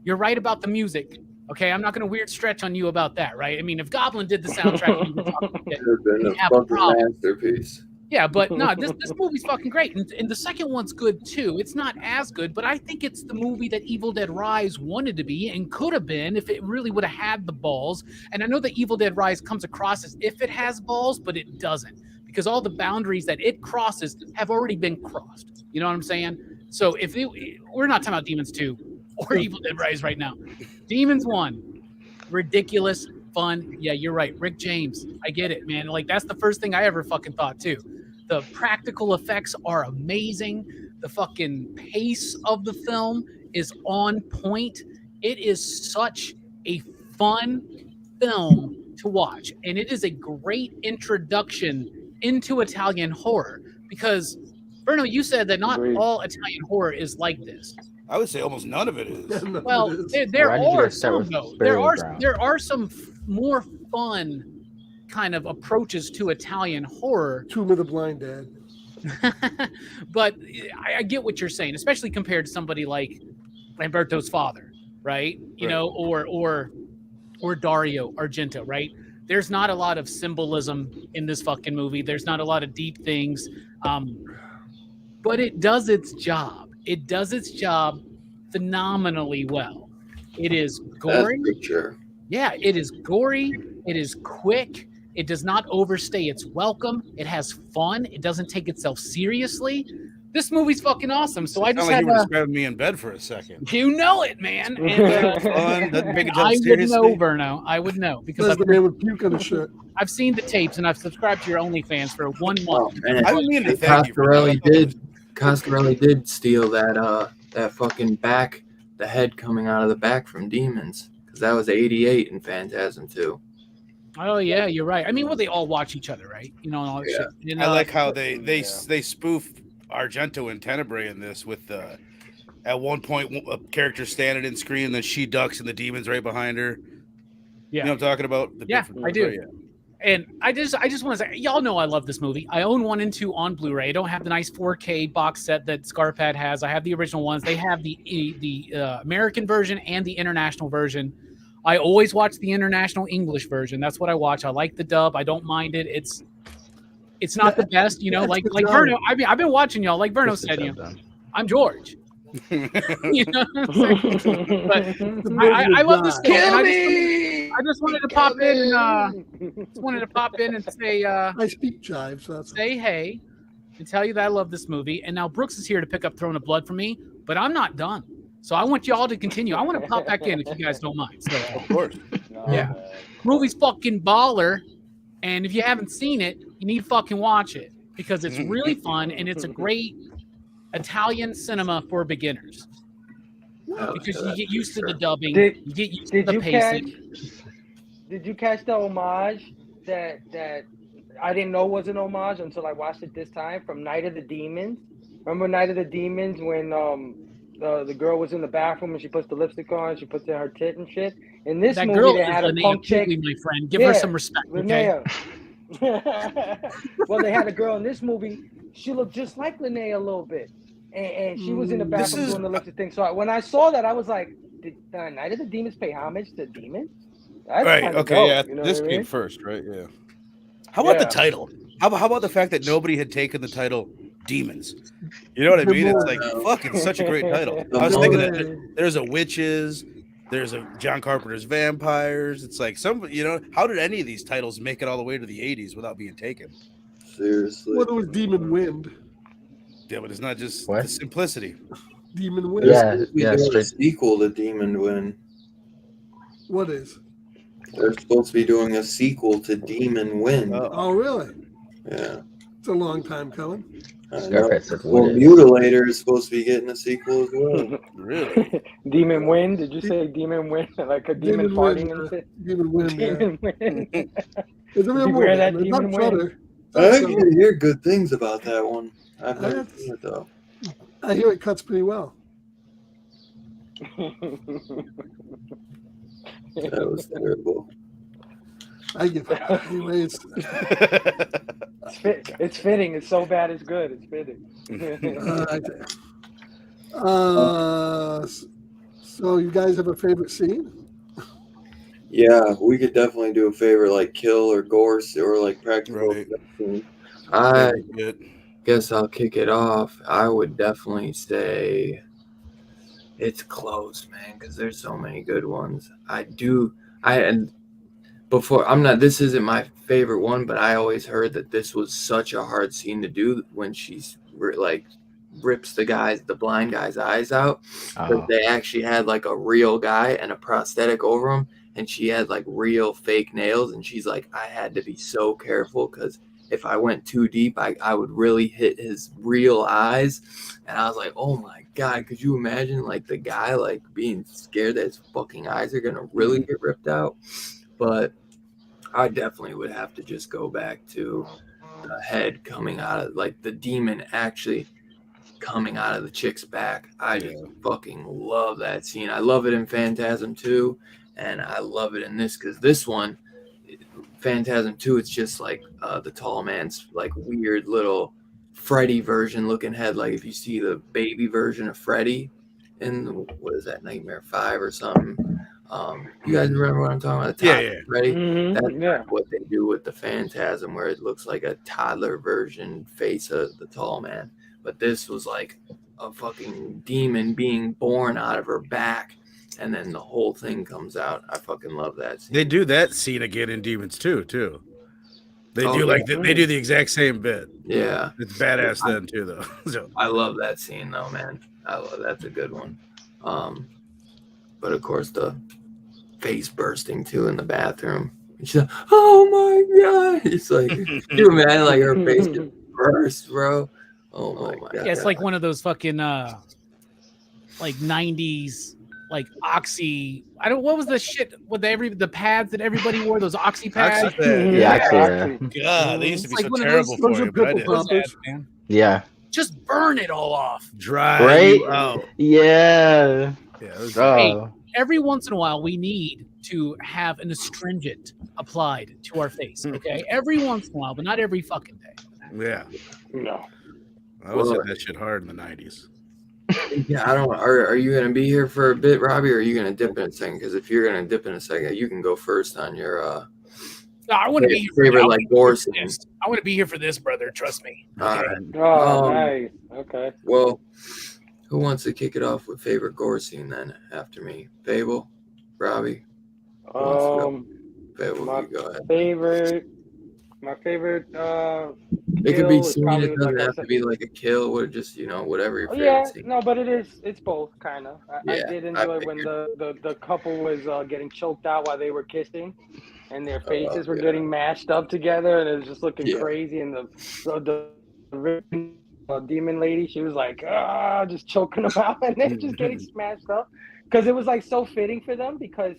[SPEAKER 6] you're right about the music. Okay, I'm not going to weird stretch on you about that, right? I mean, if Goblin did the soundtrack, you would talk about it, have a problem.
[SPEAKER 1] Masterpiece.
[SPEAKER 6] Yeah, but no, this movie's fucking great. And the second one's good too. It's not as good, but I think it's the movie that Evil Dead Rise wanted to be and could have been if it really would have had the balls. And I know that Evil Dead Rise comes across as if it has balls, but it doesn't. Because all the boundaries that it crosses have already been crossed. You know what I'm saying? So we're not talking about Demons 2 or Evil Dead Rise right now. Demons 1, ridiculous, fun. Yeah, you're right. Rick James. I get it, man. Like, that's the first thing I ever fucking thought too. The practical effects are amazing. The fucking pace of the film is on point. It is such a fun film to watch. And it is a great introduction into Italian horror. Because, Bruno, you said that not all Italian horror is like this.
[SPEAKER 5] I would say almost none of it is.
[SPEAKER 6] Well, there are some, though. There are some more fun kind of approaches to Italian horror.
[SPEAKER 2] Tomb of the Blind Dead.
[SPEAKER 6] But I get what you're saying, especially compared to somebody like Lamberto's father, right? You know, or Dario Argento, right? There's not a lot of symbolism in this fucking movie. There's not a lot of deep things. But it does its job. It does its job phenomenally well. It is gory.
[SPEAKER 1] That's for sure.
[SPEAKER 6] Yeah, it is gory. It is quick. It does not overstay its welcome. It has fun. It doesn't take itself seriously. This movie's fucking awesome. So I just had
[SPEAKER 5] you were describing me in bed for a second.
[SPEAKER 6] You know it, man. And,
[SPEAKER 5] fun. Doesn't make it
[SPEAKER 6] I
[SPEAKER 5] seriously.
[SPEAKER 6] would know, Verno. I would know because
[SPEAKER 2] That's the man with puke on the shirt.
[SPEAKER 6] I've seen the tapes and I've subscribed to your OnlyFans for 1 month.
[SPEAKER 1] And
[SPEAKER 5] I didn't mean to thank you.
[SPEAKER 1] Coscarelli did steal that fucking back, the head coming out of the back from Demons, because that was 88 in Phantasm 2.
[SPEAKER 6] Oh yeah, you're right. I mean, well, they all watch each other, right? You know, and all that shit. You know,
[SPEAKER 5] I like how they spoof Argento and Tenebrae in this with at one point a character standing in screen, and then she ducks and the demon's right behind her.
[SPEAKER 6] Yeah,
[SPEAKER 5] you know what I'm talking about?
[SPEAKER 6] I do. And I just want to say, y'all know I love this movie. I own 1 and 2 on Blu-ray. I don't have the nice 4K box set that Scarpad has. I have the original ones. They have the American version and the international version. I always watch the international English version. That's what I watch. I like the dub. I don't mind it. It's not the best, you know. Like Verno. I mean, I've been watching y'all. Like Verno said, you know, I'm George. You know what I'm saying? But I love this film. I just wanted to pop in and say
[SPEAKER 2] I speak jive, so that's
[SPEAKER 6] say hey and tell you that I love this movie. And now Brooks is here to pick up Throne of Blood for me, but I'm not done. So I want y'all to continue. I want to pop back in if you guys don't mind. So,
[SPEAKER 5] of course.
[SPEAKER 6] Yeah. Movie's fucking baller. And if you haven't seen it, you need to fucking watch it because it's really fun and it's a great Italian cinema for beginners. Because you get used to the dubbing, you get used to the pacing.
[SPEAKER 3] Did you catch the homage that I didn't know was an homage until I watched it this time from Night of the Demons? Remember Night of the Demons when the girl was in the bathroom and she puts the lipstick on, she puts it in her tit and shit. In this
[SPEAKER 6] That
[SPEAKER 3] movie,
[SPEAKER 6] girl
[SPEAKER 3] they
[SPEAKER 6] is
[SPEAKER 3] had a
[SPEAKER 6] Linnea
[SPEAKER 3] punk chick.
[SPEAKER 6] Quigley, my friend. Give her some respect, okay?
[SPEAKER 3] Linnea. Well, they had a girl in this movie. She looked just like Linnea a little bit, and she was in the bathroom doing the lipstick thing. So when I saw that, I was like, "Did Night of the Demons pay homage to Demons?" That's
[SPEAKER 5] right. Okay.
[SPEAKER 3] dope,
[SPEAKER 5] Yeah.
[SPEAKER 3] you know
[SPEAKER 5] This
[SPEAKER 3] what I
[SPEAKER 5] came
[SPEAKER 3] mean?
[SPEAKER 5] first, right? Yeah. How about the title? How about the fact that nobody had taken the title Demons? You know what I mean? It's like, fuck, it's such a great title. I was thinking that there's a witches, there's a John Carpenter's vampires. It's like how did any of these titles make it all the way to the 80s without being taken?
[SPEAKER 1] Seriously.
[SPEAKER 2] What was Demon Wind?
[SPEAKER 5] Yeah, but it's not just the simplicity.
[SPEAKER 2] Demon Wind.
[SPEAKER 4] Yeah,
[SPEAKER 1] a sequel to Demon Wind.
[SPEAKER 2] What is?
[SPEAKER 1] They're supposed to be doing a sequel to Demon Wind.
[SPEAKER 2] Oh, really?
[SPEAKER 1] Yeah.
[SPEAKER 2] It's a long time coming.
[SPEAKER 1] Mutilator is supposed to be getting a sequel as well.
[SPEAKER 5] Really?
[SPEAKER 3] Demon Wind? Did you say Demon Wind? Like a demon farting and shit?
[SPEAKER 2] Demon Wind.
[SPEAKER 3] Demon Wind.
[SPEAKER 2] Beware
[SPEAKER 3] that Demon Wind.
[SPEAKER 1] I actually hear good things about that one. I've never seen it though.
[SPEAKER 2] I hear it cuts pretty well.
[SPEAKER 1] That was terrible.
[SPEAKER 2] I give it. Anyways.
[SPEAKER 3] It's fitting. It's so bad it's good. It's fitting.
[SPEAKER 2] So you guys have a favorite scene?
[SPEAKER 1] Yeah, we could definitely do a favorite like kill or gore or like practical. Right. I guess I'll kick it off. I would definitely say it's close, man, because there's so many good ones. This isn't my favorite one, but I always heard that this was such a hard scene to do when she's like rips the blind guy's eyes out. But they actually had like a real guy and a prosthetic over him, and she had like real fake nails, and she's like, I had to be so careful because if I went too deep, I would really hit his real eyes. And I was like, oh my God, could you imagine like the guy like being scared that his fucking eyes are gonna really get ripped out? But I definitely would have to just go back to the head coming out of like the demon actually coming out of the chick's back. I just fucking love that scene. I love it in Phantasm 2, and I love it in this because this one, Phantasm 2, it's just like the tall man's like weird little Freddy version looking head. Like if you see the baby version of Freddy in what is that, Nightmare 5 or something. You guys remember what I'm talking about? Freddy?
[SPEAKER 3] Mm-hmm.
[SPEAKER 1] That's what they do with the Phantasm, where it looks like a toddler version face of the tall man. But this was like a fucking demon being born out of her back, and then the whole thing comes out. I fucking love that scene.
[SPEAKER 5] They do that scene again in Demons 2 too. They do the exact same bit.
[SPEAKER 1] Yeah,
[SPEAKER 5] it's badass then too, though. So.
[SPEAKER 1] I love that scene though, man. That's a good one. But of course the face bursting too in the bathroom. She's like, oh my God! It's like, you imagine like her face just burst, bro. Oh my God!
[SPEAKER 6] Yeah, it's like one of those fucking like 90s like oxy. What was the shit with the pads that everybody wore? Those oxy pads.
[SPEAKER 5] God, they used to be so terrible for you, but I did.
[SPEAKER 4] Yeah.
[SPEAKER 6] Just burn it all off.
[SPEAKER 5] Dry you out.
[SPEAKER 4] Yeah.
[SPEAKER 6] Hey, every once in a while, we need to have an astringent applied to our face. Okay, every once in a while, but not every fucking day.
[SPEAKER 5] Yeah.
[SPEAKER 3] No.
[SPEAKER 5] I was hitting that shit hard in the 90s.
[SPEAKER 1] Yeah, I don't. Are you gonna be here for a bit, Robbie? Or are you gonna dip in a second? Because if you're gonna dip in a second, you can go first on your.
[SPEAKER 6] No, I want to be
[SPEAKER 1] favorite like gore scene.
[SPEAKER 6] I want to be here for this, brother. Trust me.
[SPEAKER 1] All right.
[SPEAKER 3] Oh, nice. Okay.
[SPEAKER 1] Well, who wants to kick it off with favorite gore scene then? After me, Fable, Robbie.
[SPEAKER 3] Fable,
[SPEAKER 1] you go
[SPEAKER 3] ahead. My favorite.
[SPEAKER 1] It could be scene. It doesn't have to be like a kill, or just whatever your favorite scene.
[SPEAKER 3] No, but it's both kind of. I did enjoy when the couple was getting choked out while they were kissing, and their faces were getting mashed up together, and it was just looking crazy. And the demon lady, she was like, just choking them out, and they're just getting smashed up, because it was like so fitting for them, because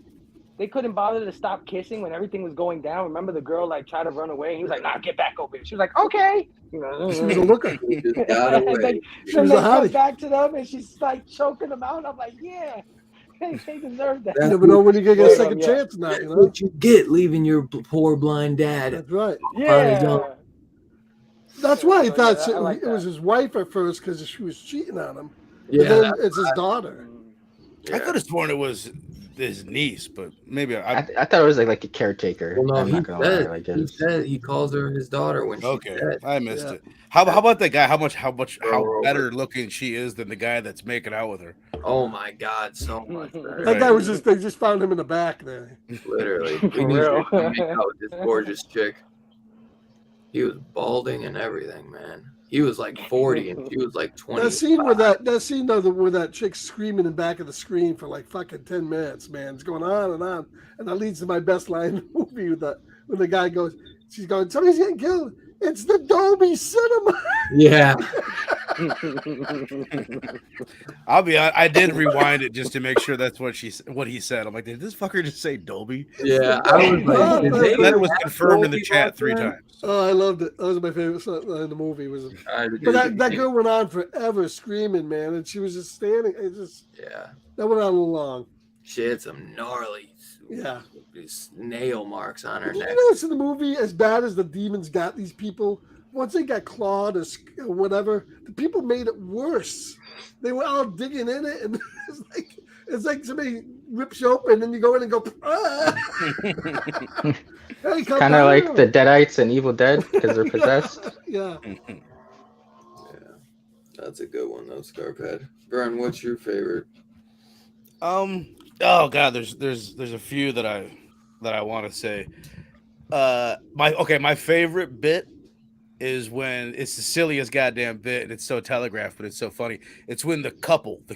[SPEAKER 3] they couldn't bother to stop kissing when everything was going down. Remember the girl like tried to run away, and he was like, "Nah, get back over here." She was like, "Okay."
[SPEAKER 2] She was a looker.
[SPEAKER 1] He just got away.
[SPEAKER 3] Then
[SPEAKER 2] She was
[SPEAKER 3] they
[SPEAKER 2] a
[SPEAKER 3] come
[SPEAKER 2] hottie.
[SPEAKER 3] back to them, and she's like choking them out. I'm like, yeah, they deserve that.
[SPEAKER 2] You never know when you're gonna get a second chance or not. You know
[SPEAKER 1] what you get leaving your poor blind dad.
[SPEAKER 2] That's right.
[SPEAKER 3] Yeah.
[SPEAKER 2] That's why he thought
[SPEAKER 3] like
[SPEAKER 2] it was his wife at first because she was cheating on him.
[SPEAKER 1] Yeah,
[SPEAKER 2] But then it's his daughter.
[SPEAKER 1] Yeah.
[SPEAKER 5] I could have sworn it was his niece, but maybe
[SPEAKER 4] I thought it was like a caretaker.
[SPEAKER 1] Well, no,
[SPEAKER 4] I'm
[SPEAKER 1] he
[SPEAKER 4] not gonna lie, I
[SPEAKER 1] said,
[SPEAKER 4] guess.
[SPEAKER 1] he said he calls her his daughter when she's
[SPEAKER 5] okay.
[SPEAKER 1] dead.
[SPEAKER 5] I missed
[SPEAKER 2] Yeah.
[SPEAKER 5] it. How about that guy? How
[SPEAKER 1] Bro,
[SPEAKER 5] better looking she is than the guy that's making out with her?
[SPEAKER 1] Oh my God, so much better.
[SPEAKER 2] That guy was they just found him in the back there.
[SPEAKER 1] Literally.
[SPEAKER 3] For
[SPEAKER 1] We need
[SPEAKER 3] real.
[SPEAKER 1] to make out with this gorgeous chick. He was balding and everything, man. He was like 40 and she was like 20.
[SPEAKER 2] That scene where that chick's screaming in the back of the screen for like fucking 10 minutes, man. It's going on. And that leads to my best line in the movie when the guy goes, she's going, somebody's getting killed. It's the Dolby Cinema.
[SPEAKER 1] Yeah.
[SPEAKER 5] I'll be honest, I did rewind it just to make sure that's what he said. I'm like, did this fucker just say Dolby?
[SPEAKER 1] Yeah. I was like,
[SPEAKER 2] And
[SPEAKER 5] then it was confirmed in the chat 3 times.
[SPEAKER 2] Oh, I loved it. That was my favorite line in the movie. But that girl went on forever screaming, man, and she was just standing. That went on a little long.
[SPEAKER 1] She had some gnarly these nail marks on her
[SPEAKER 2] Did
[SPEAKER 1] neck.
[SPEAKER 2] you notice in the movie, as bad as the demons got these people, once they got clawed or whatever, the people made it worse. They were all digging in it, and it's like somebody rips you open, and you go in and go. Ah! Hey,
[SPEAKER 4] Kind of like the Deadites and Evil Dead because they're possessed.
[SPEAKER 2] Yeah.
[SPEAKER 1] That's a good one, though, Scarphead. Vern, what's your favorite?
[SPEAKER 5] Oh God, there's a few that I want to say. My favorite bit is when it's the silliest goddamn bit, and it's so telegraphed, but it's so funny. It's when the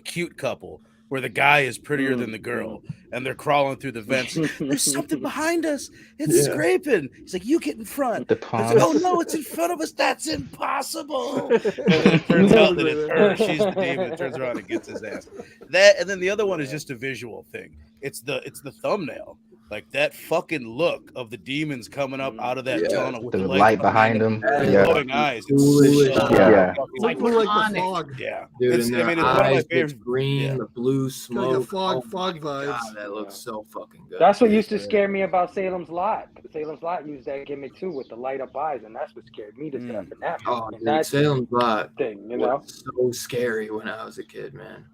[SPEAKER 5] cute couple, where the guy is prettier than the girl, and they're crawling through the vents. There's something behind us. It's scraping. He's like, "You get in front."
[SPEAKER 4] The pond.
[SPEAKER 5] Oh no, it's in front of us. That's impossible. And then it turns out that it's her. She's the demon. It turns around and gets his ass. That, and then the other one is just a visual thing. It's the thumbnail. Like that fucking look of the demons coming up out of that tunnel with
[SPEAKER 4] the light behind them.
[SPEAKER 5] glowing eyes.
[SPEAKER 4] Yeah.
[SPEAKER 2] Like the fog.
[SPEAKER 5] Yeah.
[SPEAKER 1] Dude,
[SPEAKER 5] It's
[SPEAKER 1] and
[SPEAKER 5] one
[SPEAKER 1] their
[SPEAKER 5] of my
[SPEAKER 1] eyes,
[SPEAKER 5] favorite.
[SPEAKER 1] the green, the blue smoke.
[SPEAKER 2] Like a fog
[SPEAKER 1] my
[SPEAKER 2] vibes.
[SPEAKER 1] God, that looks so fucking good.
[SPEAKER 3] That's what used to scare me about Salem's Lot. Salem's Lot used that gimmick too with the light up eyes, and that's what scared me to death. And that,
[SPEAKER 1] Oh,
[SPEAKER 3] and
[SPEAKER 1] dude,
[SPEAKER 3] that
[SPEAKER 1] Salem's Lot
[SPEAKER 3] thing, you know.
[SPEAKER 1] was so scary when I was a kid, man.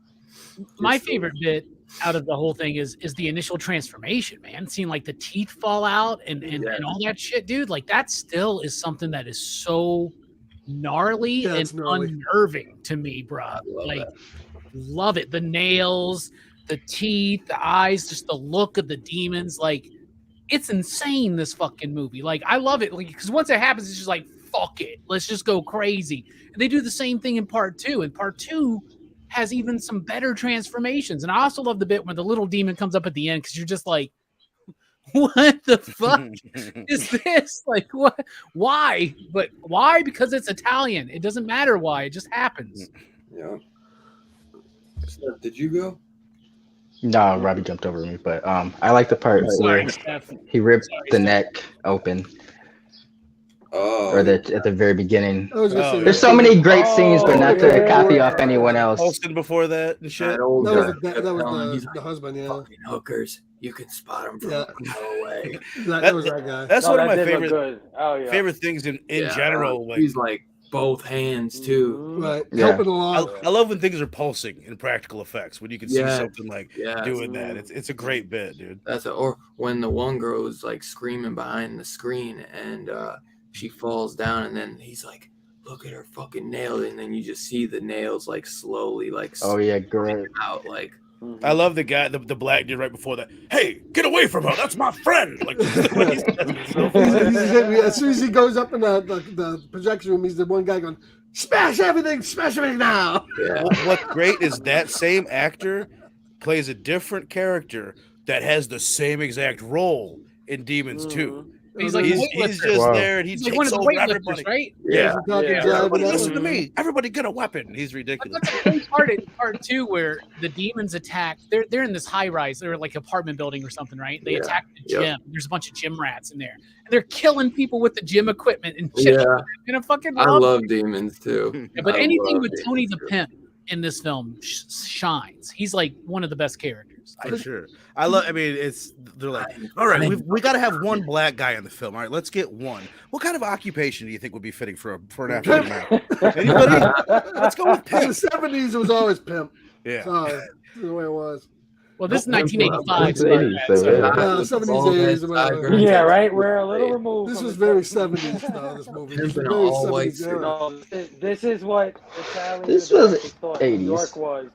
[SPEAKER 6] My favorite bit out of the whole thing is the initial transformation, man. Seeing like the teeth fall out and all that shit, dude. Like that still is something that is so gnarly and unnerving to me, bro. Like, love it. The nails, the teeth, the eyes, just the look of the demons. Like, it's insane, this fucking movie. Like, I love it. Like, because once it happens, it's just like, fuck it. Let's just go crazy. And they do the same thing in part 2. And part 2 has even some better transformations. And I also love the bit when the little demon comes up at the end, because you're just like, what the fuck is this? Like, what? Why? But why? Because it's Italian. It doesn't matter why. It just happens.
[SPEAKER 1] Yeah. Steph, did you go?
[SPEAKER 4] No, Robbie jumped over me, but I like the part where he ripped the neck open.
[SPEAKER 1] Oh,
[SPEAKER 4] or at the very beginning.
[SPEAKER 2] There's
[SPEAKER 4] so many great scenes, but not to copy off anyone else.
[SPEAKER 5] Posted before that and shit.
[SPEAKER 2] That was the husband, yeah.
[SPEAKER 1] Fucking hookers. You can spot them from a mile away.
[SPEAKER 2] That was that guy.
[SPEAKER 5] That's one of my
[SPEAKER 3] favorite
[SPEAKER 5] things in general. Like,
[SPEAKER 1] he's like both hands too.
[SPEAKER 2] Right. Helping along.
[SPEAKER 5] I love when things are pulsing in practical effects. When you can see something like doing that. It's a great bit, dude.
[SPEAKER 1] Or when the one girl is like screaming behind the screen and she falls down and then he's like, look at her fucking nails, and then you just see the nails like slowly like
[SPEAKER 4] great
[SPEAKER 1] out like.
[SPEAKER 5] I love the guy, the black dude right before that. Hey, get away from her! That's my friend. Like,
[SPEAKER 2] as soon as he goes up in the projection room, he's the one guy going, smash everything now.
[SPEAKER 1] Yeah.
[SPEAKER 5] What's great is that same actor plays a different character that has the same exact role in Demons 2.
[SPEAKER 6] He's like a
[SPEAKER 5] he's
[SPEAKER 6] weightlifter.
[SPEAKER 5] just there and he
[SPEAKER 6] He's like
[SPEAKER 5] takes
[SPEAKER 6] one of the
[SPEAKER 5] over
[SPEAKER 6] weightlifters,
[SPEAKER 5] everybody.
[SPEAKER 6] right?
[SPEAKER 1] Yeah.
[SPEAKER 5] Everybody listen to me. Everybody get a weapon. He's ridiculous.
[SPEAKER 6] That's a great part in part two where the demons attack. They're in this high rise. They're like apartment building or something, right? They attack the gym. There's a bunch of gym rats in there, and they're killing people with the gym equipment and shit.
[SPEAKER 1] Yeah.
[SPEAKER 6] Gonna fucking
[SPEAKER 1] I love demons too.
[SPEAKER 6] Yeah, but
[SPEAKER 1] I
[SPEAKER 6] anything
[SPEAKER 1] love
[SPEAKER 6] with Tony
[SPEAKER 1] demons,
[SPEAKER 6] the Pimp in this film shines. He's like one of the best characters.
[SPEAKER 5] For sure. I mean, they're like, all right, we got to have one black guy in the film. All right, let's get one. What kind of occupation do you think would be fitting for an African American? Anybody? Let's go with pimp.
[SPEAKER 2] In the 70s, it was always pimp.
[SPEAKER 5] Yeah.
[SPEAKER 2] Sorry, that's the way it was.
[SPEAKER 6] Well, this is 1985.
[SPEAKER 4] It's 80s, so yeah.
[SPEAKER 2] 70s, 80s.
[SPEAKER 3] Yeah, right. We're a little removed.
[SPEAKER 2] This
[SPEAKER 3] from
[SPEAKER 2] was
[SPEAKER 3] the
[SPEAKER 2] very
[SPEAKER 3] 70s.
[SPEAKER 2] 70s, though, this movie. It was
[SPEAKER 1] Pimping
[SPEAKER 2] very
[SPEAKER 1] all white
[SPEAKER 2] 70s era.
[SPEAKER 3] No, this is what Italian
[SPEAKER 4] This was
[SPEAKER 3] Americans thought
[SPEAKER 4] 80s.
[SPEAKER 3] New York was.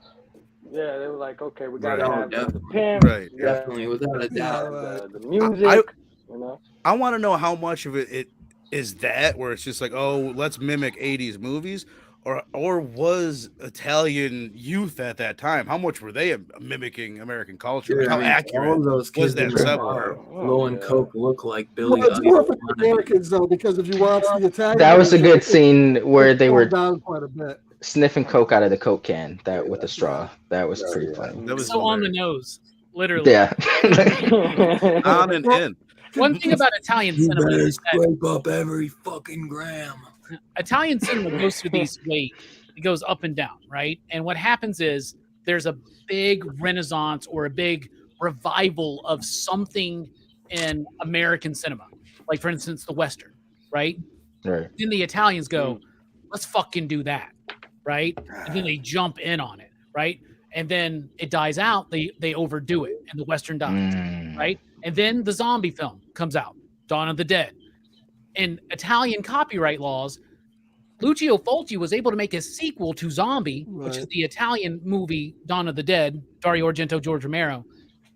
[SPEAKER 3] Yeah, they were like, okay, we gotta
[SPEAKER 5] Right.
[SPEAKER 3] have
[SPEAKER 1] Oh,
[SPEAKER 3] the pimp,
[SPEAKER 5] Right.
[SPEAKER 1] Definitely, without a doubt.
[SPEAKER 3] the music. You know,
[SPEAKER 5] I want to know how much of it is that where it's just like, oh, let's mimic 80s movies, or was Italian youth at that time, how much were they mimicking American culture?
[SPEAKER 1] Dude,
[SPEAKER 5] How
[SPEAKER 1] I mean,
[SPEAKER 5] accurate
[SPEAKER 1] all those kids
[SPEAKER 5] was that
[SPEAKER 1] in
[SPEAKER 5] subway?
[SPEAKER 1] are blowing coke look like Billy.
[SPEAKER 2] Well, it's more for the Americans, though, because if you watch the Italian,
[SPEAKER 4] That was a good
[SPEAKER 2] it
[SPEAKER 4] scene where they were
[SPEAKER 2] down quite a bit.
[SPEAKER 4] sniffing coke out of the coke can with a straw. That was pretty funny.
[SPEAKER 5] That was
[SPEAKER 6] so on the nose, literally.
[SPEAKER 4] Yeah.
[SPEAKER 5] on and in.
[SPEAKER 6] One thing about Italian
[SPEAKER 1] You
[SPEAKER 6] cinema
[SPEAKER 1] better
[SPEAKER 6] is that
[SPEAKER 1] scrape up every fucking gram.
[SPEAKER 6] Italian cinema goes through these waves. It goes up and down, right? And what happens is there's a big renaissance or a big revival of something in American cinema. Like, for instance, the Western, right?
[SPEAKER 4] Right.
[SPEAKER 6] Then the Italians go, let's fucking do that, right? And then they jump in on it, right? And then it dies out. They overdo it, and the Western dies, right? And then the zombie film comes out, Dawn of the Dead. In Italian copyright laws, Lucio Fulci was able to make a sequel to Zombie, which is the Italian movie Dawn of the Dead, Dario Argento, George Romero.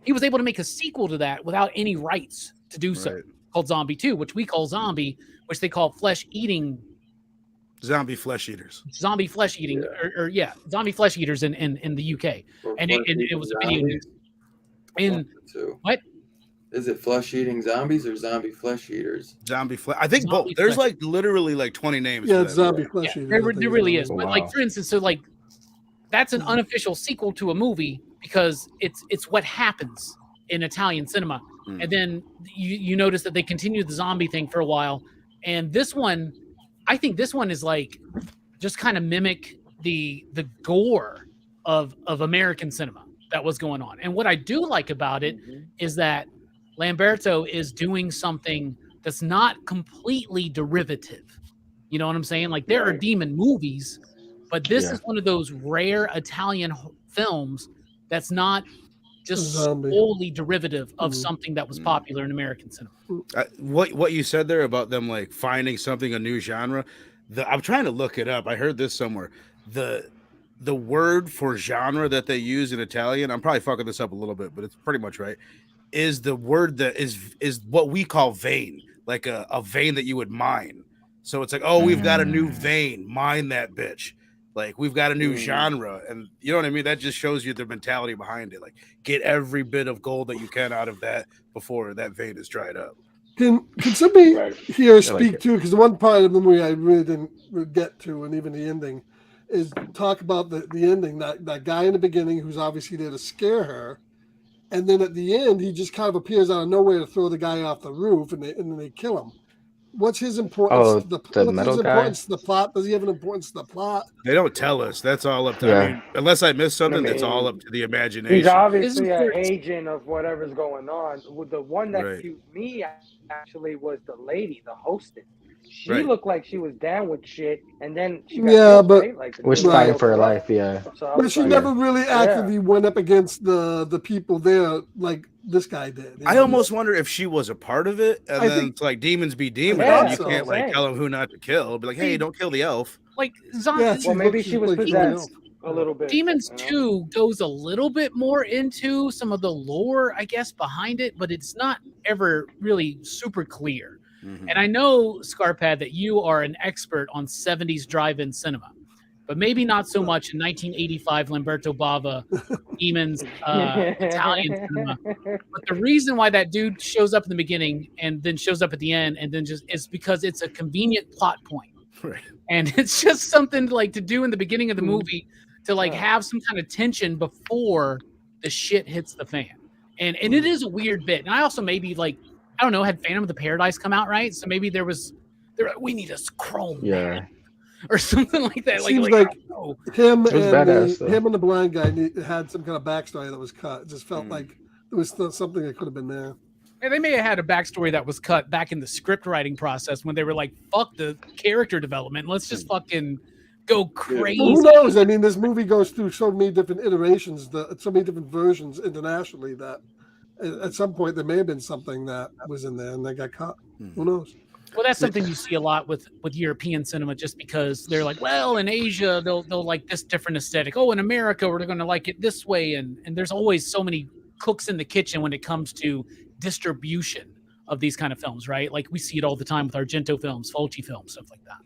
[SPEAKER 6] He was able to make a sequel to that without any rights to do so, called Zombie 2, which we call Zombie, which they call flesh-eating.
[SPEAKER 5] Zombie flesh eaters.
[SPEAKER 6] Zombie flesh eating, zombie flesh eaters in the UK. And it was a video news. And what?
[SPEAKER 1] Is it flesh eating zombies or zombie flesh eaters?
[SPEAKER 5] Zombie flesh. I think
[SPEAKER 6] Zombie
[SPEAKER 5] both. There's
[SPEAKER 6] flesh.
[SPEAKER 5] like literally like 20 names.
[SPEAKER 2] Yeah,
[SPEAKER 5] for
[SPEAKER 2] it's
[SPEAKER 5] that.
[SPEAKER 2] zombie flesh eaters.
[SPEAKER 6] There really is. But
[SPEAKER 4] Wow.
[SPEAKER 6] like, for instance, so like that's an unofficial sequel to a movie because it's what happens in Italian cinema. And then you notice that they continue the zombie thing for a while. And this one, I think this one is like just kind of mimic the gore of American cinema that was going on. And what I do like about it is that Lamberto is doing something that's not completely derivative. You know what I'm saying? Like there are demon movies, but this is one of those rare Italian films that's not just solely derivative of something that was popular in American cinema.
[SPEAKER 5] What you said there about them like finding something, a new genre, I'm trying to look it up. I heard this somewhere. The word for genre that they use in Italian, I'm probably fucking this up a little bit, but it's pretty much right, is the word that is what we call vein, like a vein that you would mine. So it's like, oh, we've got a new vein, mine that bitch. Like we've got a new genre, and you know what I mean? That just shows you the mentality behind it. Like get every bit of gold that you can out of that before that vein is dried up.
[SPEAKER 2] Can somebody here speak to, because the one part of the movie I really didn't get to, and even the ending, is talk about the ending, that guy in the beginning who's obviously there to scare her, and then at the end he just kind of appears out of nowhere to throw the guy off the roof, and then they kill him. What's his importance?
[SPEAKER 4] The metal guy?
[SPEAKER 2] Importance to the plot? Does he have an importance to the plot?
[SPEAKER 5] They don't tell us. That's all up to. I mean, unless I missed something, that's all up to the imagination.
[SPEAKER 3] He's obviously an agent of whatever's going on. The one that cute me actually was the lady, the hostess. She looked like she was down with shit, and then she got killed,
[SPEAKER 2] but
[SPEAKER 3] right? Like,
[SPEAKER 4] was fighting for her life,
[SPEAKER 3] So
[SPEAKER 2] but she never really actively went up against the people there like this guy did.
[SPEAKER 5] I almost wonder if she was a part of it, and then it's like demons be demons, and you can't like tell them who not to kill. Be like, hey, don't kill the elf.
[SPEAKER 6] Like
[SPEAKER 3] well, maybe she was possessed a little bit.
[SPEAKER 6] Demons 2 goes a little bit more into some of the lore, I guess, behind it, but it's not ever really super clear. And I know, Scarpad, that you are an expert on 70s drive-in cinema. but maybe not so much in 1985 Lamberto Bava Demons Italian cinema. But the reason why that dude shows up in the beginning and then shows up at the end and then just is because it's a convenient plot point.
[SPEAKER 5] Right.
[SPEAKER 6] And it's just something like to do in the beginning of the movie to like have some kind of tension before the shit hits the fan. And it is a weird bit. And I also maybe like, I don't know, had Phantom of the Paradise come out, right? So maybe we need a chrome man or something like that.
[SPEAKER 2] Seems like him and the blind guy had some kind of backstory that was cut. It just felt like there was something that could have been there.
[SPEAKER 6] And they may have had a backstory that was cut back in the script writing process when they were like, fuck the character development. Let's just fucking go crazy.
[SPEAKER 2] Well, who knows? I mean, this movie goes through so many different iterations, so many different versions internationally that at some point there may have been something that was in there and they got cut. Who knows?
[SPEAKER 6] Well, that's something you see a lot with European cinema, just because they're like, well, in Asia they'll like this different aesthetic. Oh, in America we're going to like it this way, and there's always so many cooks in the kitchen when it comes to distribution of these kind of films, right? Like we see it all the time with Argento films, Fulci films, stuff like that.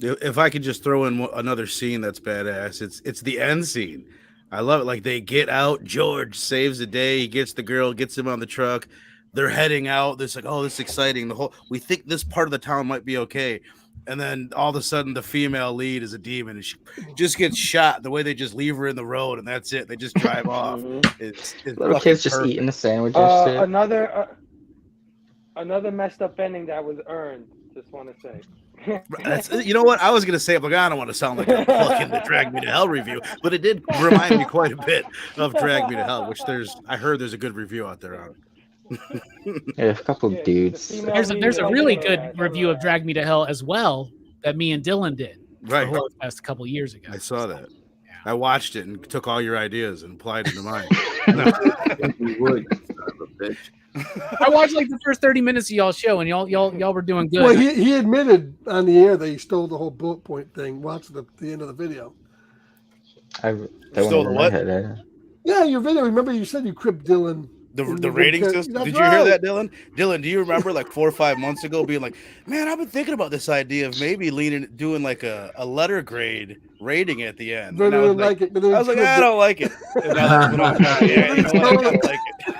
[SPEAKER 5] Yeah. If I could just throw in another scene that's badass, it's the end scene. I love it. Like they get out, George saves the day, he gets the girl, gets him on the truck. They're heading out. This like, oh, this is exciting. We think this part of the town might be okay. And then all of a sudden the female lead is a demon and she just gets shot the way they just leave her in the road and that's it. They just drive off. It's
[SPEAKER 4] little kids just eating the sandwiches.
[SPEAKER 3] Another messed up ending that was earned. Just want to say.
[SPEAKER 5] You know what? I was going to say, like, I don't want to sound like a fucking the Drag Me to Hell review, but it did remind me quite a bit of Drag Me to Hell, which I heard there's a good review out there on.
[SPEAKER 4] A couple dudes.
[SPEAKER 6] There's a really good review of Drag Me to Hell as well that me and Dylan did.
[SPEAKER 5] Right.
[SPEAKER 6] A couple of years ago.
[SPEAKER 5] I saw that. Yeah. I watched it and took all your ideas and applied it to mine.
[SPEAKER 6] I watched like the first 30 minutes of y'all's show and y'all were doing good.
[SPEAKER 2] Well, he admitted on the air that he stole the whole bullet point thing. Watch the end of the video.
[SPEAKER 5] Stole the what?
[SPEAKER 2] Yeah, your video. Remember you said you cribbed Dylan.
[SPEAKER 5] The rating system. Did you hear that, Dylan? Dylan, do you remember like 4 or 5 months ago being like, man, I've been thinking about this idea of maybe doing like a letter grade rating at the end.
[SPEAKER 2] But I was like,
[SPEAKER 5] I don't like it. And now that's what I'm like, I don't like
[SPEAKER 6] it.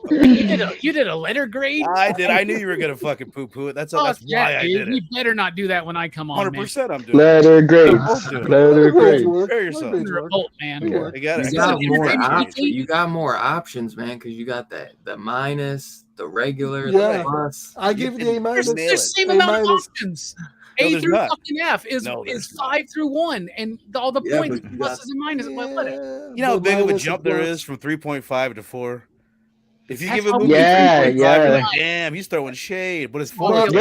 [SPEAKER 6] You did a letter grade?
[SPEAKER 5] I did. I knew you were gonna fucking poo-poo it. That's why I did it.
[SPEAKER 6] You better not do that when I come on.
[SPEAKER 5] 100% I'm doing
[SPEAKER 4] letter grade. Letter grade.
[SPEAKER 5] Prepare yourself.
[SPEAKER 6] Man.
[SPEAKER 1] You got more options, man, because you got the minus, the regular, the plus.
[SPEAKER 2] I give you the A-.
[SPEAKER 6] There's the same amount of options. A through fucking F is 5 through 1, and all the points, pluses and minuses.
[SPEAKER 5] You know how big of a jump there is from 3.5 to 4? If you give a movie 3.5, you're like, damn, he's throwing shade, but it's 4. It's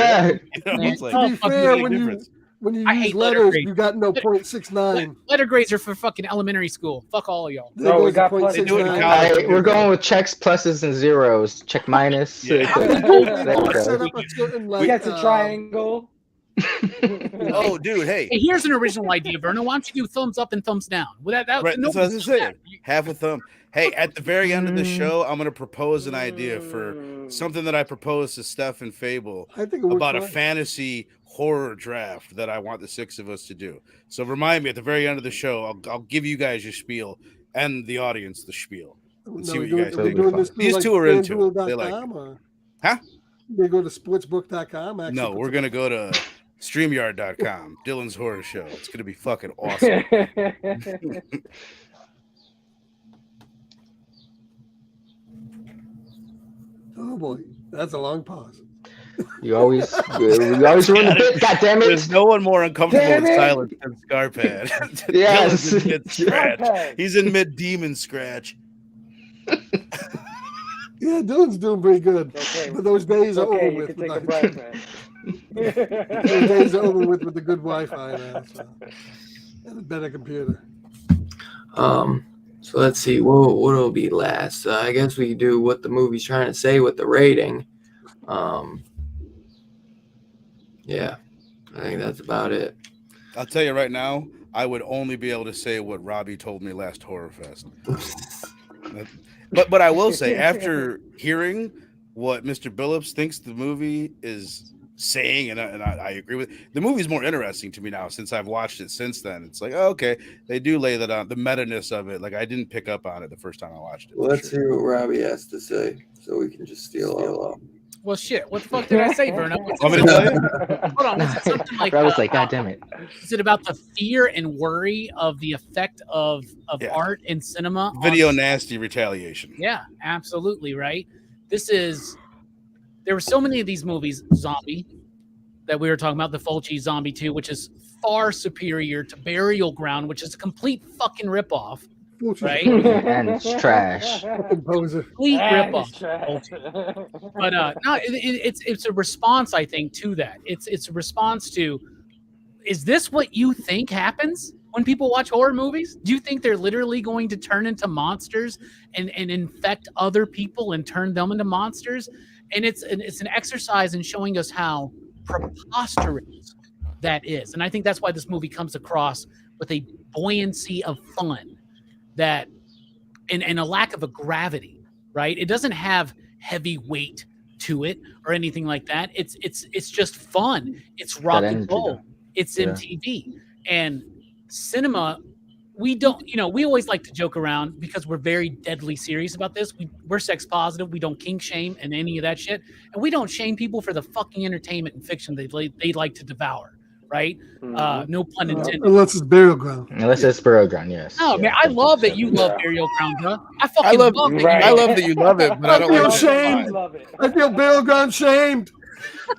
[SPEAKER 5] like,
[SPEAKER 2] to be fair, when you use letters, you got no 0.69.
[SPEAKER 6] Letter grades are for fucking elementary school. Fuck all of y'all.
[SPEAKER 3] No, we got 0.69.
[SPEAKER 4] We're going with checks, pluses, and zeros. Check minus.
[SPEAKER 3] We got a triangle.
[SPEAKER 5] Oh, dude, hey.
[SPEAKER 6] Here's an original idea, Verno. Why don't you do thumbs up and thumbs down?
[SPEAKER 5] Right, that's what I was saying. Half a thumb. Hey, at the very end of the show, I'm going to propose an idea for something that I proposed to Steph and Fable about a fantasy horror draft that I want the 6 of us to do. So remind me at the very end of the show, I'll give you guys your spiel and the audience the spiel. See what you guys think. These two are into it. They like it. Huh?
[SPEAKER 2] They go to sportsbook.com. Actually.
[SPEAKER 5] No, we're going to go to StreamYard.com. Dylan's Horror Show. It's going to be fucking awesome.
[SPEAKER 2] Oh boy, that's a long pause.
[SPEAKER 4] You always ruin the bit. God damn it!
[SPEAKER 5] There's no one more uncomfortable in silence than Scarpad.
[SPEAKER 4] Yes,
[SPEAKER 5] he's in mid demon scratch.
[SPEAKER 2] Yeah, Dylan's doing pretty good.
[SPEAKER 3] Okay.
[SPEAKER 2] But those days are over with.
[SPEAKER 3] Take a breath, man.
[SPEAKER 2] Those days are over with the good Wi-Fi now. So. And a better computer.
[SPEAKER 1] So let's see, what'll be last? I guess we do what the movie's trying to say with the rating. Yeah, I think that's about it.
[SPEAKER 5] I'll tell you right now, I would only be able to say what Robbie told me last Horror Fest. But I will say, after hearing what Mr. Billups thinks the movie is saying, and I agree with the movie's more interesting to me now since I've watched it since then. It's like, oh, okay, they do lay that on the meta-ness of it. Like I didn't pick up on it the first time I watched it.
[SPEAKER 1] Let's hear what Robbie has to say, so we can just steal all.
[SPEAKER 6] Well, shit. What the fuck did I say, Verno?
[SPEAKER 5] Want me to tell you?
[SPEAKER 6] Hold on. Was it something like?
[SPEAKER 4] I was like, God damn it!
[SPEAKER 6] Is it about the fear and worry of the effect of art and cinema?
[SPEAKER 5] Video nasty retaliation.
[SPEAKER 6] Yeah, absolutely right. There were so many of these movies, Zombie, that we were talking about, the Fulci Zombie 2, which is far superior to Burial Ground, which is a complete fucking ripoff, right?
[SPEAKER 4] And it's trash.
[SPEAKER 6] Complete ripoff. But no, it's a response, I think, to that. It's a response to, is this what you think happens when people watch horror movies? Do you think they're literally going to turn into monsters and infect other people and turn them into monsters? And it's an exercise in showing us how preposterous that is. And I think that's why this movie comes across with a buoyancy of fun that and a lack of a gravity, right? It doesn't have heavy weight to it or anything like that. It's just fun. It's rock and roll. It's MTV. And cinema, we don't, we always like to joke around because we're very deadly serious about this. We're sex positive. We don't kink shame and any of that shit. And we don't shame people for the fucking entertainment and fiction they like to devour, right? No pun intended.
[SPEAKER 2] Unless it's Burial Ground.
[SPEAKER 4] Unless it's Burial Ground, yes.
[SPEAKER 6] No, man, I love that you love Burial Ground, bro. I love it.
[SPEAKER 5] I love that you love it, but I don't
[SPEAKER 2] feel
[SPEAKER 5] like
[SPEAKER 2] shamed. I feel Burial Ground shamed.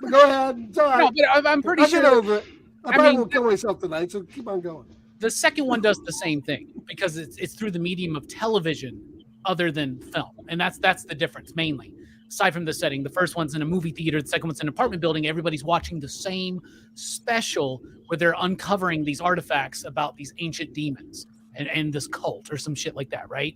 [SPEAKER 2] But go ahead. It's all right.
[SPEAKER 6] No, but I'm pretty sure.
[SPEAKER 2] Get over it. I probably won't kill myself tonight, so keep on going.
[SPEAKER 6] The second one does the same thing because it's through the medium of television other than film. And that's the difference mainly. Aside from the setting, the first one's in a movie theater, the second one's in an apartment building. Everybody's watching the same special where they're uncovering these artifacts about these ancient demons and this cult or some shit like that, right?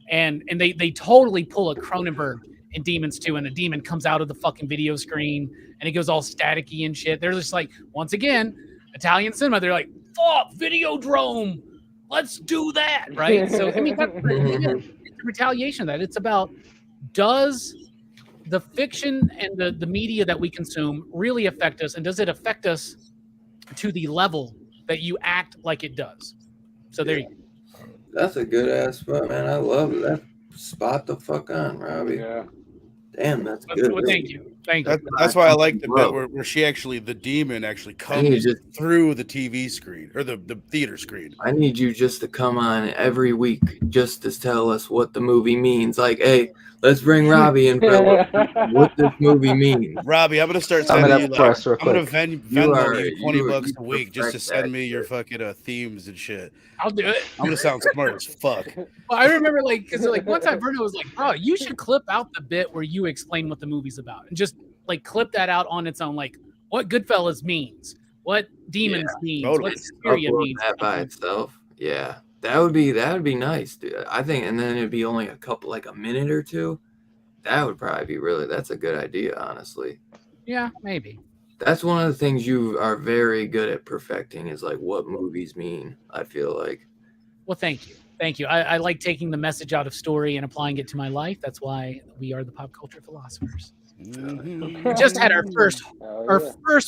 [SPEAKER 6] And they totally pull a Cronenberg in Demons 2, and a demon comes out of the fucking video screen and it goes all staticky and shit. They're just like, once again, Italian cinema, they're like, fuck, Videodrome, let's do that, right? So I mean, it's a retaliation of that. It's about, does the fiction and the media that we consume really affect us, and does it affect us to the level that you act like it does? So there you go.
[SPEAKER 1] That's a good ass spot, man. I love that. Spot the fuck on, Robbie.
[SPEAKER 3] Yeah.
[SPEAKER 1] Damn, that's good.
[SPEAKER 6] Well, thank you.
[SPEAKER 5] That's why I like the bit where she actually, the demon actually comes through the TV screen or the theater screen.
[SPEAKER 1] I need you just to come on every week just to tell us what the movie means. Like, hey, let's bring Robbie in for what this movie means.
[SPEAKER 5] Robbie, I'm gonna start sending you. I'm gonna Venmo you $20 a week just to send me your fucking themes and shit.
[SPEAKER 6] I'll do it.
[SPEAKER 5] I'm gonna sound smart as fuck.
[SPEAKER 6] Well, I remember because one time Bruno was like, "Bro, you should clip out the bit where you explain what the movie's about and just like clip that out on its own, like what Goodfellas means, what Demons means,
[SPEAKER 5] totally.
[SPEAKER 6] what Suspiria means."
[SPEAKER 1] That by itself, yeah, that would be nice, dude. I think, and then it'd be only a minute or two. That would probably be that's a good idea, honestly.
[SPEAKER 6] Yeah, maybe.
[SPEAKER 1] That's one of the things you are very good at perfecting is like what movies mean, I feel like.
[SPEAKER 6] Well, thank you. Thank you. I like taking the message out of story and applying it to my life. That's why we are the Pop Culture Philosophers.
[SPEAKER 5] Mm-hmm.
[SPEAKER 6] We just had our first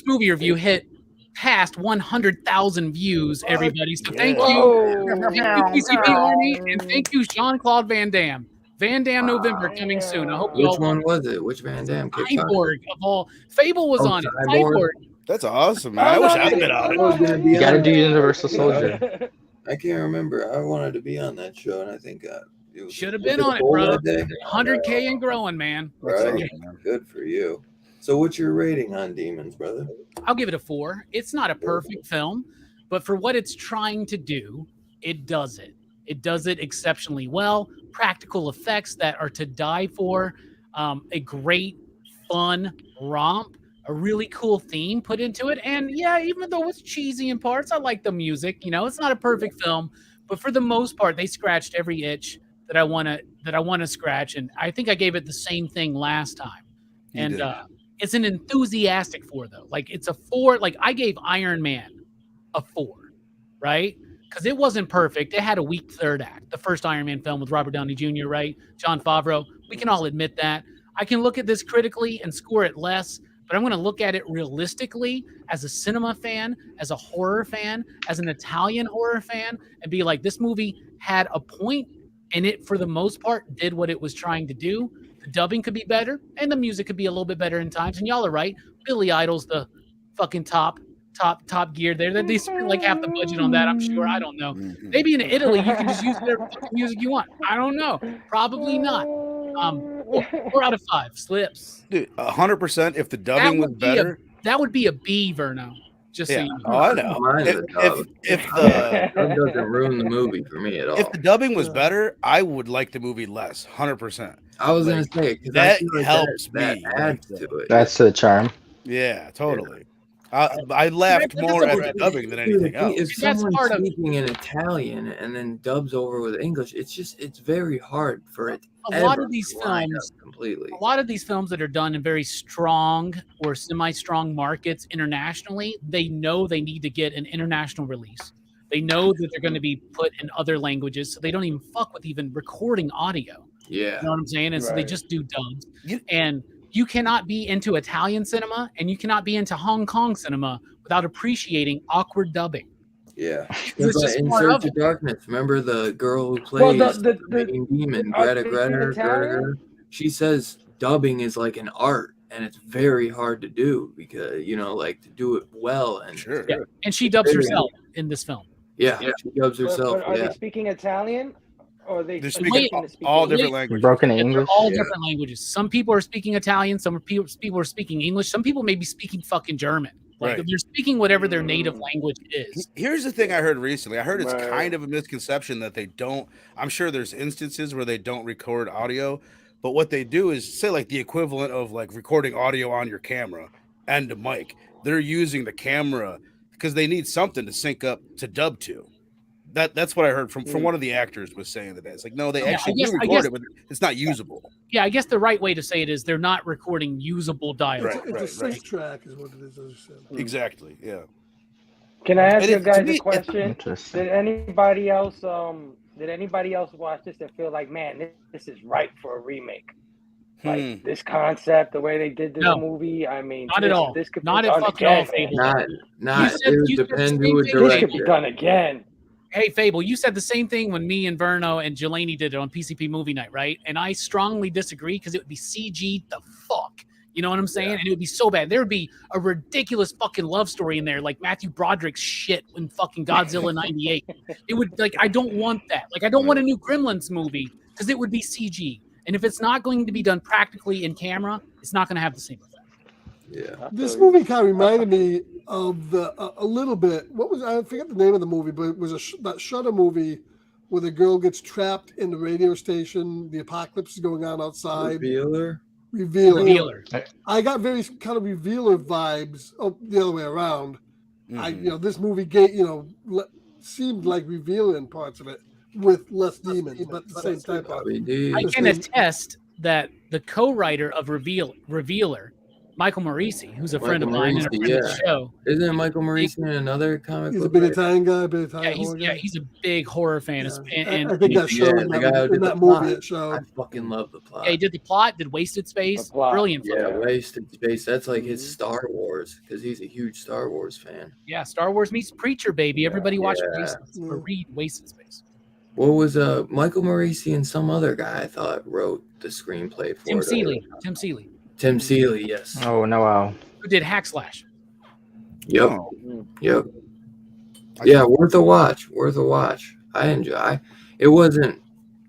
[SPEAKER 6] movie review hit past 100,000 views, everybody. So thank you. Thank you, PCP Army, and thank you, Jean-Claude Van Damme. Van Damme November coming soon. I hope.
[SPEAKER 1] Which one was it? Which Van Damme?
[SPEAKER 6] Cyborg of all. Fable was on it. Cyborg.
[SPEAKER 5] That's awesome, man. I wish I'd been on it.
[SPEAKER 4] You gotta do Universal Soldier.
[SPEAKER 1] I can't remember. I wanted to be on that show, and I think it
[SPEAKER 6] should have been on it, bro. 100K and growing, man.
[SPEAKER 1] Right. Good for you. So, what's your rating on Demons, brother?
[SPEAKER 6] I'll give it a 4. It's not a perfect film, but for what it's trying to do, it does it. It does it exceptionally well. Practical effects that are to die for. A great, fun romp. A really cool theme put into it. And yeah, even though it's cheesy in parts, I like the music. It's not a perfect film, but for the most part, they scratched every itch that I want to scratch. And I think I gave it the same thing last time. It's an enthusiastic 4 though. Like it's a 4. Like I gave Iron Man a 4, right? Because it wasn't perfect. It had a weak third act. The first Iron Man film with Robert Downey Jr., right? Jon Favreau. We can all admit that. I can look at this critically and score it less, but I'm going to look at it realistically as a cinema fan, as a horror fan, as an Italian horror fan, and be like, this movie had a point, and it, for the most part, did what it was trying to do. The dubbing could be better, and the music could be a little bit better in times. And y'all are right. Billy Idol's the fucking top gear there. They spent like half the budget on that, I'm sure. I don't know. Maybe in Italy you can just use whatever fucking music you want. I don't know. Probably not. 4 out of 5 slips.
[SPEAKER 5] Dude, 100%. If the dubbing was better,
[SPEAKER 6] that would be a B, Verno. Just so you know.
[SPEAKER 5] Oh, I know. If
[SPEAKER 1] that doesn't ruin the movie for me at all.
[SPEAKER 5] If the dubbing was better, I would like the movie less. 100%.
[SPEAKER 1] I was gonna say
[SPEAKER 5] that helps me.
[SPEAKER 1] That adds to it.
[SPEAKER 4] That's the charm.
[SPEAKER 5] Yeah, totally. I laughed more at the dubbing than anything else.
[SPEAKER 1] If someone's speaking in Italian and then dubs over with English, it's very hard for it.
[SPEAKER 6] A lot of these films that are done in very strong or semi-strong markets internationally, they know they need to get an international release. They know that they're going to be put in other languages, so they don't even fuck with even recording audio.
[SPEAKER 1] Yeah,
[SPEAKER 6] you know what I'm saying? And so they just do dubs. And you cannot be into Italian cinema and you cannot be into Hong Kong cinema without appreciating awkward dubbing.
[SPEAKER 1] Yeah. In Search of Darkness, remember the girl who plays the main demon, Greta? She says dubbing is like an art and it's very hard to do because, like to do it well. And
[SPEAKER 5] sure.
[SPEAKER 6] Yeah. And she dubs herself in this film.
[SPEAKER 1] Yeah, she dubs herself.
[SPEAKER 3] But are they speaking Italian? Or they're
[SPEAKER 5] speaking all different languages.
[SPEAKER 4] Broken English.
[SPEAKER 6] All different languages. Some people are speaking Italian. Some people are speaking English. Some people may be speaking fucking German. Like they're speaking whatever their native language is.
[SPEAKER 5] Here's the thing I heard recently. I heard it's kind of a misconception that they don't. I'm sure there's instances where they don't record audio, but what they do is say like the equivalent of like recording audio on your camera and a mic. They're using the camera because they need something to sync up to dub to. That's what I heard from one of the actors was saying that it's like, no, they actually do record it, but it's not usable.
[SPEAKER 6] Yeah, I guess the right way to say it is they're not recording usable dialogue.
[SPEAKER 2] It's a sync track is what it is.
[SPEAKER 5] Exactly, yeah.
[SPEAKER 3] Can I ask you guys a question? Did anybody else watch this and feel like, man, this is ripe for a remake? Like this concept, the way they did this movie. I mean,
[SPEAKER 6] not at all.
[SPEAKER 3] This could
[SPEAKER 6] not
[SPEAKER 3] be
[SPEAKER 6] at
[SPEAKER 3] done
[SPEAKER 6] fucking
[SPEAKER 3] again,
[SPEAKER 6] all, Fable.
[SPEAKER 1] Not. It depends who would direct.
[SPEAKER 3] This could be done again.
[SPEAKER 6] Hey, Fable, you said the same thing when me and Verno and Jelani did it on PCP Movie Night, right? And I strongly disagree because it would be CG the fuck. You know what I'm saying? Yeah. And it would be so bad. There would be a ridiculous fucking love story in there, like Matthew Broderick's shit in fucking Godzilla 98. It would, like, I don't want that. Like, I don't want a new Gremlins movie because it would be CG. And if it's not going to be done practically in camera, it's not going to have the same effect.
[SPEAKER 1] Yeah.
[SPEAKER 2] This movie kind of reminded me of a little bit. I forget the name of the movie, but it was that Shudder movie where the girl gets trapped in the radio station. The apocalypse is going on outside. Revealer. I got very kind of Revealer vibes. The other way around. This movie seemed like Revealer in parts of it with less demons, but the same type of.
[SPEAKER 6] I can attest that the co-writer of Revealer, Michael Morisi, who's a friend of mine and a friend of the show.
[SPEAKER 1] Isn't it Michael Morisi in another comic?
[SPEAKER 2] He's a big Italian guy.
[SPEAKER 6] He's a big horror fan.
[SPEAKER 2] Yeah. And I think that show in that movie it showed.
[SPEAKER 1] I fucking love the plot.
[SPEAKER 6] Yeah, he did the plot, did Wasted Space. Brilliant.
[SPEAKER 1] Yeah, Wasted Space. That's like his Star Wars because he's a huge Star Wars fan.
[SPEAKER 6] Yeah, Star Wars meets Preacher, baby. Everybody watch read Wasted Space.
[SPEAKER 1] What was Michael Morisi and some other guy I thought wrote the screenplay for
[SPEAKER 6] Tim Seeley, yes.
[SPEAKER 4] Oh, no, wow.
[SPEAKER 6] Who did Hack Slash.
[SPEAKER 1] Yep. Yeah, worth a watch. I enjoy. It wasn't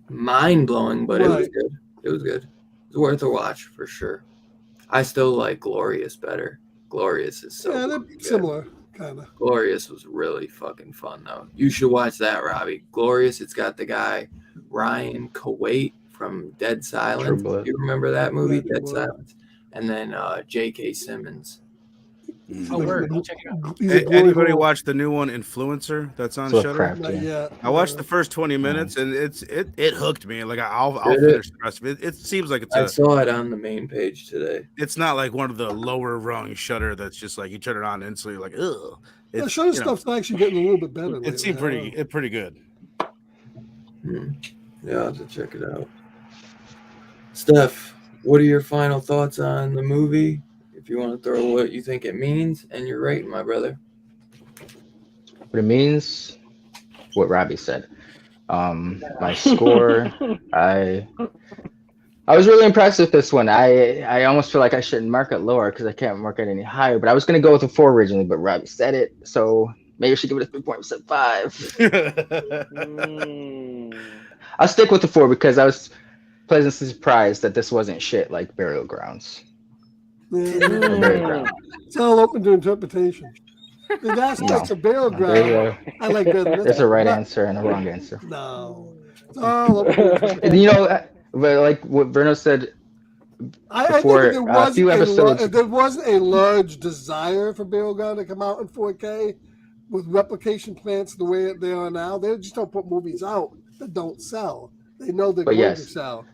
[SPEAKER 1] mind-blowing, but it was good. It's worth a watch for sure. I still like Glorious better. Glorious is so
[SPEAKER 2] they're similar, kind of.
[SPEAKER 1] Glorious was really fucking fun, though. You should watch that, Robbie. Glorious, it's got the guy Ryan Kuwait from Dead Silence. Do you remember that movie, Dead Silence? And then J.K. Simmons.
[SPEAKER 6] Word. I'll check it out.
[SPEAKER 5] Anybody watch the new one, Influencer? That's on Shudder.
[SPEAKER 2] Yeah.
[SPEAKER 5] I watched the first 20 minutes, and it hooked me. Like I'll finish the rest of it. It seems like I
[SPEAKER 1] saw it on the main page today.
[SPEAKER 5] It's not like one of the lower rung Shudder that's just like you turn it on and instantly you're like, ugh.
[SPEAKER 2] Shudder stuff's actually getting a little bit better.
[SPEAKER 5] It seemed pretty good.
[SPEAKER 1] Yeah, I'll have to check it out. Steph, what are your final thoughts on the movie? if you want to throw what you think it means and your rating, my brother.
[SPEAKER 4] What it means, what Robbie said. My score, I was really impressed with this one. I almost feel like I shouldn't mark it lower because I can't mark it any higher. But I was gonna go with a 4 originally, but Robbie said it, so maybe I should give it a 3.75. I'll stick with the 4 because I was pleasantly surprised that this wasn't shit like Burial Grounds.
[SPEAKER 2] It's all open to interpretation. The aspects of Burial Ground, I like better than this.
[SPEAKER 4] There's a right answer and a wrong answer.
[SPEAKER 2] No. It's all open to interpretation.
[SPEAKER 4] You know, but like what Verno said before,
[SPEAKER 2] I think
[SPEAKER 4] a few episodes.
[SPEAKER 2] there was a large desire for Burial Ground to come out in 4K with replication plants the way they are now. They just don't put movies out that don't sell. They know they're going to sell.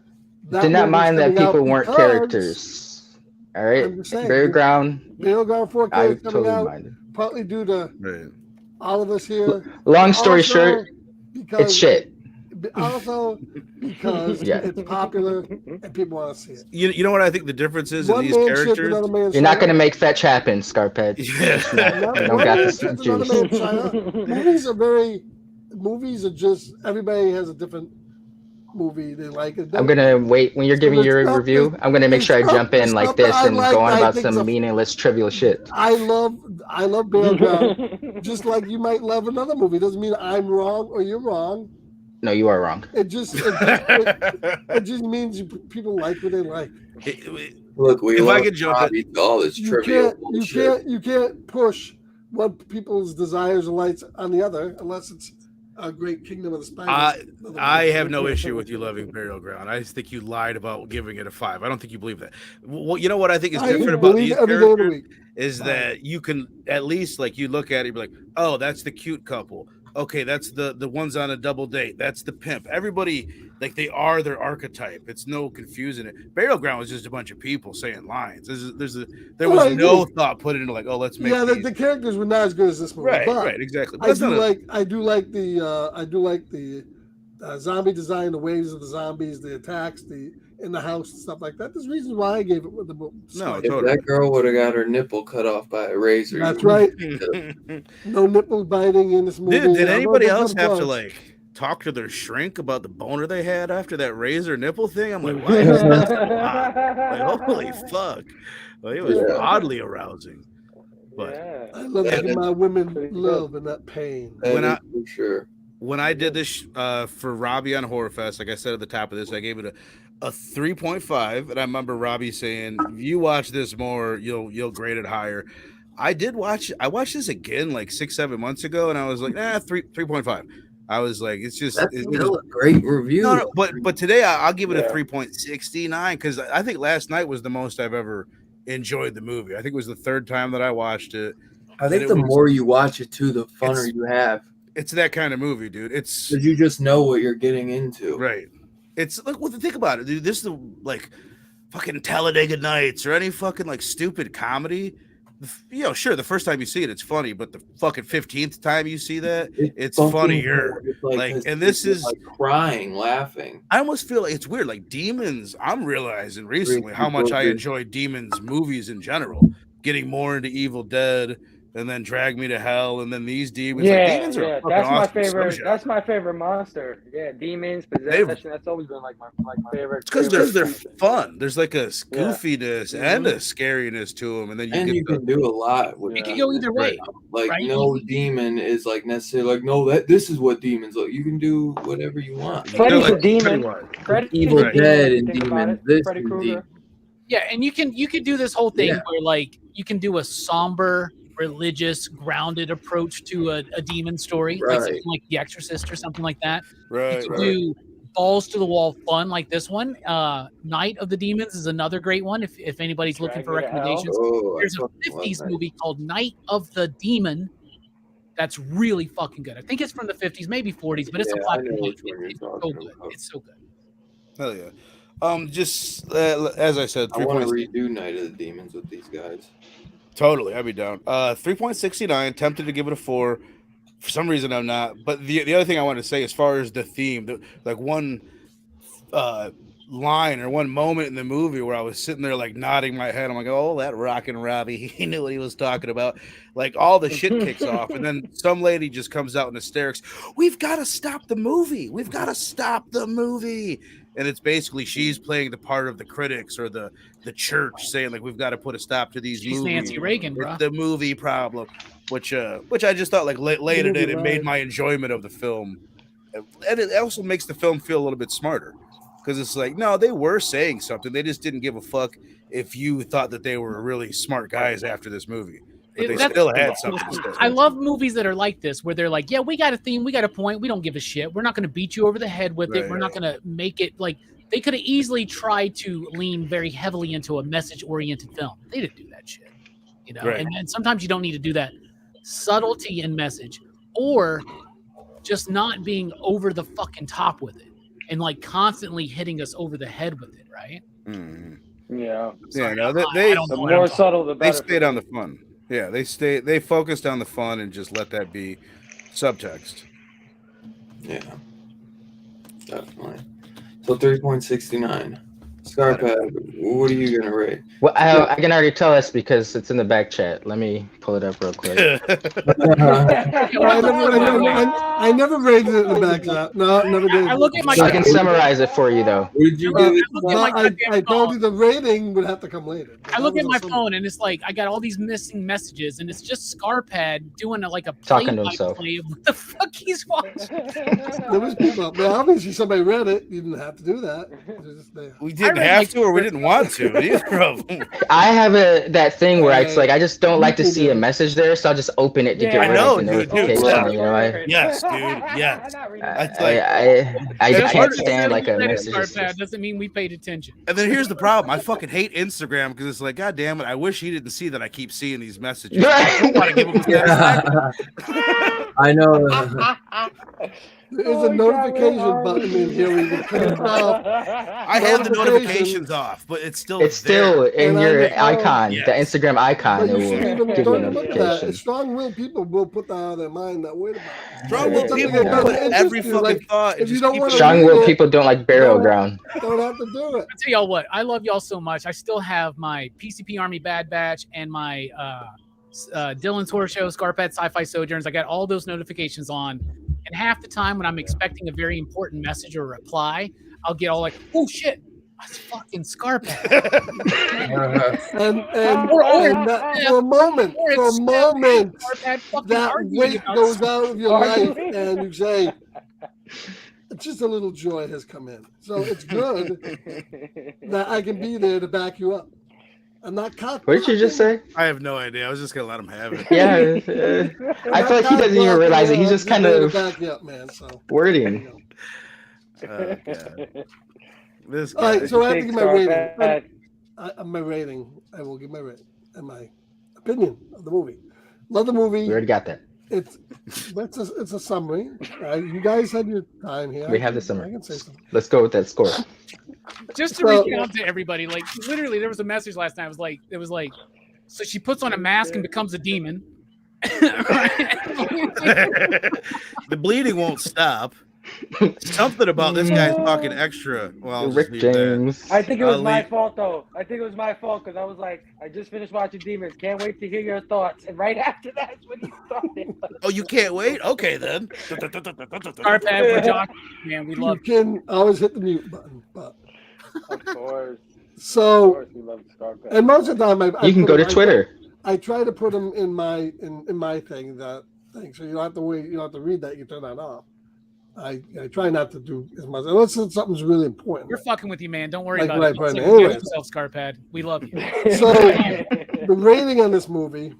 [SPEAKER 4] Did not mind that people weren't characters. All right, Burial Ground
[SPEAKER 2] 4K
[SPEAKER 4] I
[SPEAKER 2] coming
[SPEAKER 4] totally
[SPEAKER 2] out,
[SPEAKER 4] minded.
[SPEAKER 2] partly due to all of us here.
[SPEAKER 4] Long story short, it's shit.
[SPEAKER 2] Also, because it's popular and people want to see it.
[SPEAKER 5] You know what I think the difference is in these characters?
[SPEAKER 4] You're not going to make fetch happen, Scarphead.
[SPEAKER 5] Yeah.
[SPEAKER 4] You don't got the juice.
[SPEAKER 2] Movies are just, everybody has a different movie they like.
[SPEAKER 4] I'm going to wait. When you're giving your review, I'm going to make sure I jump in like this and go on about some meaningless, trivial shit.
[SPEAKER 2] I love Burial Ground, just like you might love another movie. Doesn't mean I'm wrong or you're wrong.
[SPEAKER 4] No, you are wrong.
[SPEAKER 2] It just means people like what they like.
[SPEAKER 1] Look, if I could jump at all this trivial bullshit.
[SPEAKER 2] You can't push one people's desires and lights on the other unless it's a great Kingdom of the Spiders.
[SPEAKER 5] I have no issue with you loving Burial Ground. I just think you lied about giving it a 5. I don't think you believe that. Well, you know what I think is different about these characters is that you can at least like you look at it and be like, oh, that's the cute couple. Okay, that's the ones on a double date. That's the pimp. Everybody, like they are their archetype. It's no confusing it. Burial Ground was just a bunch of people saying lines. There was no thought put into like, oh, let's make.
[SPEAKER 2] Yeah, the characters were not as good as this movie.
[SPEAKER 5] Right, exactly.
[SPEAKER 2] I do like the zombie design, the waves of the zombies, the attacks, in the house and stuff like that. There's reasons why I gave it with the book.
[SPEAKER 5] No,
[SPEAKER 1] if that girl would have got her nipple cut off by a razor.
[SPEAKER 2] That's right. No nipple biting in this movie.
[SPEAKER 5] Did anybody else have to like talk to their shrink about the boner they had after that razor nipple thing? I'm like, why is that so hot? Like, holy fuck. Like, it was oddly arousing. But
[SPEAKER 2] I love to my women love and not pain.
[SPEAKER 5] When I did this for Robbie on Horror Fest, like I said at the top of this, I gave it a 3.5, and I remember Robbie saying, if you watch this more, you'll grade it higher. I watched this again like 6-7 months ago, and I was like, 3.5. I was like, it's just
[SPEAKER 1] a great review.
[SPEAKER 5] No, but today I'll give it a 3.69 because I think last night was the most I've ever enjoyed the movie. I think it was the 3rd time that I watched it.
[SPEAKER 1] I think the more you watch it too, the funner you have.
[SPEAKER 5] It's that kind of movie, dude. It's
[SPEAKER 1] because you just know what you're getting into.
[SPEAKER 5] Right. It's like, well, think about it, dude. This is the like fucking Talladega Nights or any fucking like stupid comedy. Sure, the first time you see it, it's funny, but the fucking 15th time you see that, it's funnier. Like, and this is
[SPEAKER 1] like crying, laughing.
[SPEAKER 5] I almost feel like it's weird. Like Demons, I'm realizing recently how much I enjoy Demons movies in general. Getting more into Evil Dead. And then Drag Me to Hell, and then these demons. Demons are
[SPEAKER 3] that's my
[SPEAKER 5] awesome
[SPEAKER 3] favorite.
[SPEAKER 5] subject.
[SPEAKER 3] That's my favorite monster. Yeah, demons, possession. That's always been like my favorite.
[SPEAKER 5] It's because they're fun. There's like a goofiness and a scariness to them, and then
[SPEAKER 1] you can do a lot with.
[SPEAKER 6] It can go either way.
[SPEAKER 1] Like no demon is like necessarily like no this is what demons look. You can do whatever you want.
[SPEAKER 3] Freddy's a demon.
[SPEAKER 1] Evil Dead and demons. This is demon.
[SPEAKER 6] Yeah, and you can do this whole thing where like you can do a somber, religious, grounded approach to a demon story, like something like The Exorcist or something like that.
[SPEAKER 5] Right.
[SPEAKER 6] You can do balls to the wall fun like this one. Night of the Demons is another great one. If anybody's looking for recommendations, there's a 50s movie called Night of the Demon. That's really fucking good. I think it's from the 50s, maybe 40s, but it's a black and white. It's so good. It's so good.
[SPEAKER 5] Hell yeah. Just as I said,
[SPEAKER 1] I want to redo Night of the Demons with these guys.
[SPEAKER 5] Totally, I'd be down. 3.69. Tempted to give it a 4. For some reason, I'm not. But the other thing I want to say, as far as the theme, like one line or one moment in the movie where I was sitting there like nodding my head. I'm like, oh, that rockin' Robbie, he knew what he was talking about. Like all the shit kicks off, and then some lady just comes out in hysterics. We've got to stop the movie. We've got to stop the movie. And it's basically she's playing the part of the critics or the church, saying like we've got to put a stop to these movies.
[SPEAKER 6] Nancy Reagan, bro.
[SPEAKER 5] It's the movie problem, which I just thought like laid it in and made my enjoyment of the film, and it also makes the film feel a little bit smarter. Because it's like, no, they were saying something. They just didn't give a fuck if you thought that they were really smart guys after this movie. But they still had something to say.
[SPEAKER 6] I love movies that are like this, where they're like, yeah, we got a theme, we got a point, we don't give a shit. We're not going to beat you over the head with it. We're not going to make it like they could have easily tried to lean very heavily into a message-oriented film. They didn't do that shit, you know.
[SPEAKER 5] Right.
[SPEAKER 6] And sometimes you don't need to do that. Subtlety in message, or just not being over the fucking top with it. And like constantly hitting us over the head with it, right?
[SPEAKER 5] Mm-hmm.
[SPEAKER 3] Yeah.
[SPEAKER 5] Yeah, no,
[SPEAKER 3] the more subtle, the better.
[SPEAKER 5] They stayed on the fun. Yeah, they focused on the fun and just let that be subtext.
[SPEAKER 1] Yeah, definitely. So 3.69. Scarpad, what are you gonna rate?
[SPEAKER 4] Well, I can already tell us because it's in the back chat. Let me pull it up real quick.
[SPEAKER 2] I never rated it in the back chat. No, never did.
[SPEAKER 4] I can summarize it for you though.
[SPEAKER 1] What did you give it?
[SPEAKER 2] I told you the rating would have to come later.
[SPEAKER 6] I look at my phone and it's like I got all these missing messages, and it's just Scarpad doing a
[SPEAKER 4] talking to himself.
[SPEAKER 6] Play of what the fuck he's watching.
[SPEAKER 2] There was people. But obviously, somebody read it. You didn't have to do that.
[SPEAKER 5] We didn't have to, or we didn't want to. Either of them.
[SPEAKER 4] I have that thing where it's like I just don't like to see a message there, so I'll just open it to get rid of the notification. You know,
[SPEAKER 5] yes, dude. Yes.
[SPEAKER 4] I can't stand like a message.
[SPEAKER 6] Doesn't mean we paid attention.
[SPEAKER 5] And then here's the problem: I fucking hate Instagram because it's like, God damn it! I wish he didn't see that I keep seeing these messages. I don't want to give him
[SPEAKER 1] I know.
[SPEAKER 2] There's a notification button in here where you can turn it off.
[SPEAKER 5] I have the notifications off, but it's still
[SPEAKER 4] in your icon, the Instagram icon. It will give you a notification.
[SPEAKER 2] Strong-willed people will put that out of their mind. That wait about it.
[SPEAKER 5] Strong-willed people put every fucking thought.
[SPEAKER 2] If you don't want
[SPEAKER 4] strong-willed people don't like burial ground.
[SPEAKER 2] Don't have to do it.
[SPEAKER 6] I tell y'all what, I love y'all so much. I still have my PCP Army Bad Batch and my Dylan's Horror Show, Scarpad Sci-Fi Sojourns. I got all those notifications on. And half the time when I'm expecting a very important message or reply, I'll get all like, oh shit, that's fucking Scarpad.
[SPEAKER 2] and for a moment, that weight goes out of your life and you say, it's just a little joy has come in. So it's good that I can be there to back you up. I'm not cocky.
[SPEAKER 4] What did you just say?
[SPEAKER 5] I have no idea. I was just gonna let him have it.
[SPEAKER 4] Yeah, I feel like he doesn't even realize it. He's just kind of
[SPEAKER 2] back you up, man. So
[SPEAKER 4] wording.
[SPEAKER 5] This
[SPEAKER 2] guy. All right, so I have to give my rating. My rating. I will give my rating and my opinion of the movie. Love the movie.
[SPEAKER 4] We already got that.
[SPEAKER 2] It's a summary. You guys had your time here.
[SPEAKER 4] We have the summary.
[SPEAKER 2] I can say something.
[SPEAKER 4] Let's go with that score.
[SPEAKER 6] Just to recount to everybody, like literally, there was a message last night. It was like, so she puts on a mask and becomes a demon.
[SPEAKER 5] The bleeding won't stop. Something about this guy's talking extra. Well,
[SPEAKER 4] Rick James.
[SPEAKER 3] I think it was my fault though. I think it was my fault because I was like, I just finished watching Demons. Can't wait to hear your thoughts. And right after that's when he started.
[SPEAKER 5] Oh, you can't wait? Okay then.
[SPEAKER 6] Scarpad, we're talking, man. We love.
[SPEAKER 2] You can always hit the mute button, but
[SPEAKER 3] of course.
[SPEAKER 2] So,
[SPEAKER 3] of course we love Scarpad.
[SPEAKER 2] And most of the time,
[SPEAKER 4] you can go to Twitter.
[SPEAKER 2] I try to put them in my thing, so you don't have to wait. You don't have to read that. You turn that off. I try not to do as much unless something's really important.
[SPEAKER 6] We're fucking with you, man. Don't worry
[SPEAKER 2] like
[SPEAKER 6] about it.
[SPEAKER 2] Anyway.
[SPEAKER 6] Yourself, Scarpad. We love you.
[SPEAKER 2] So the rating on this movie,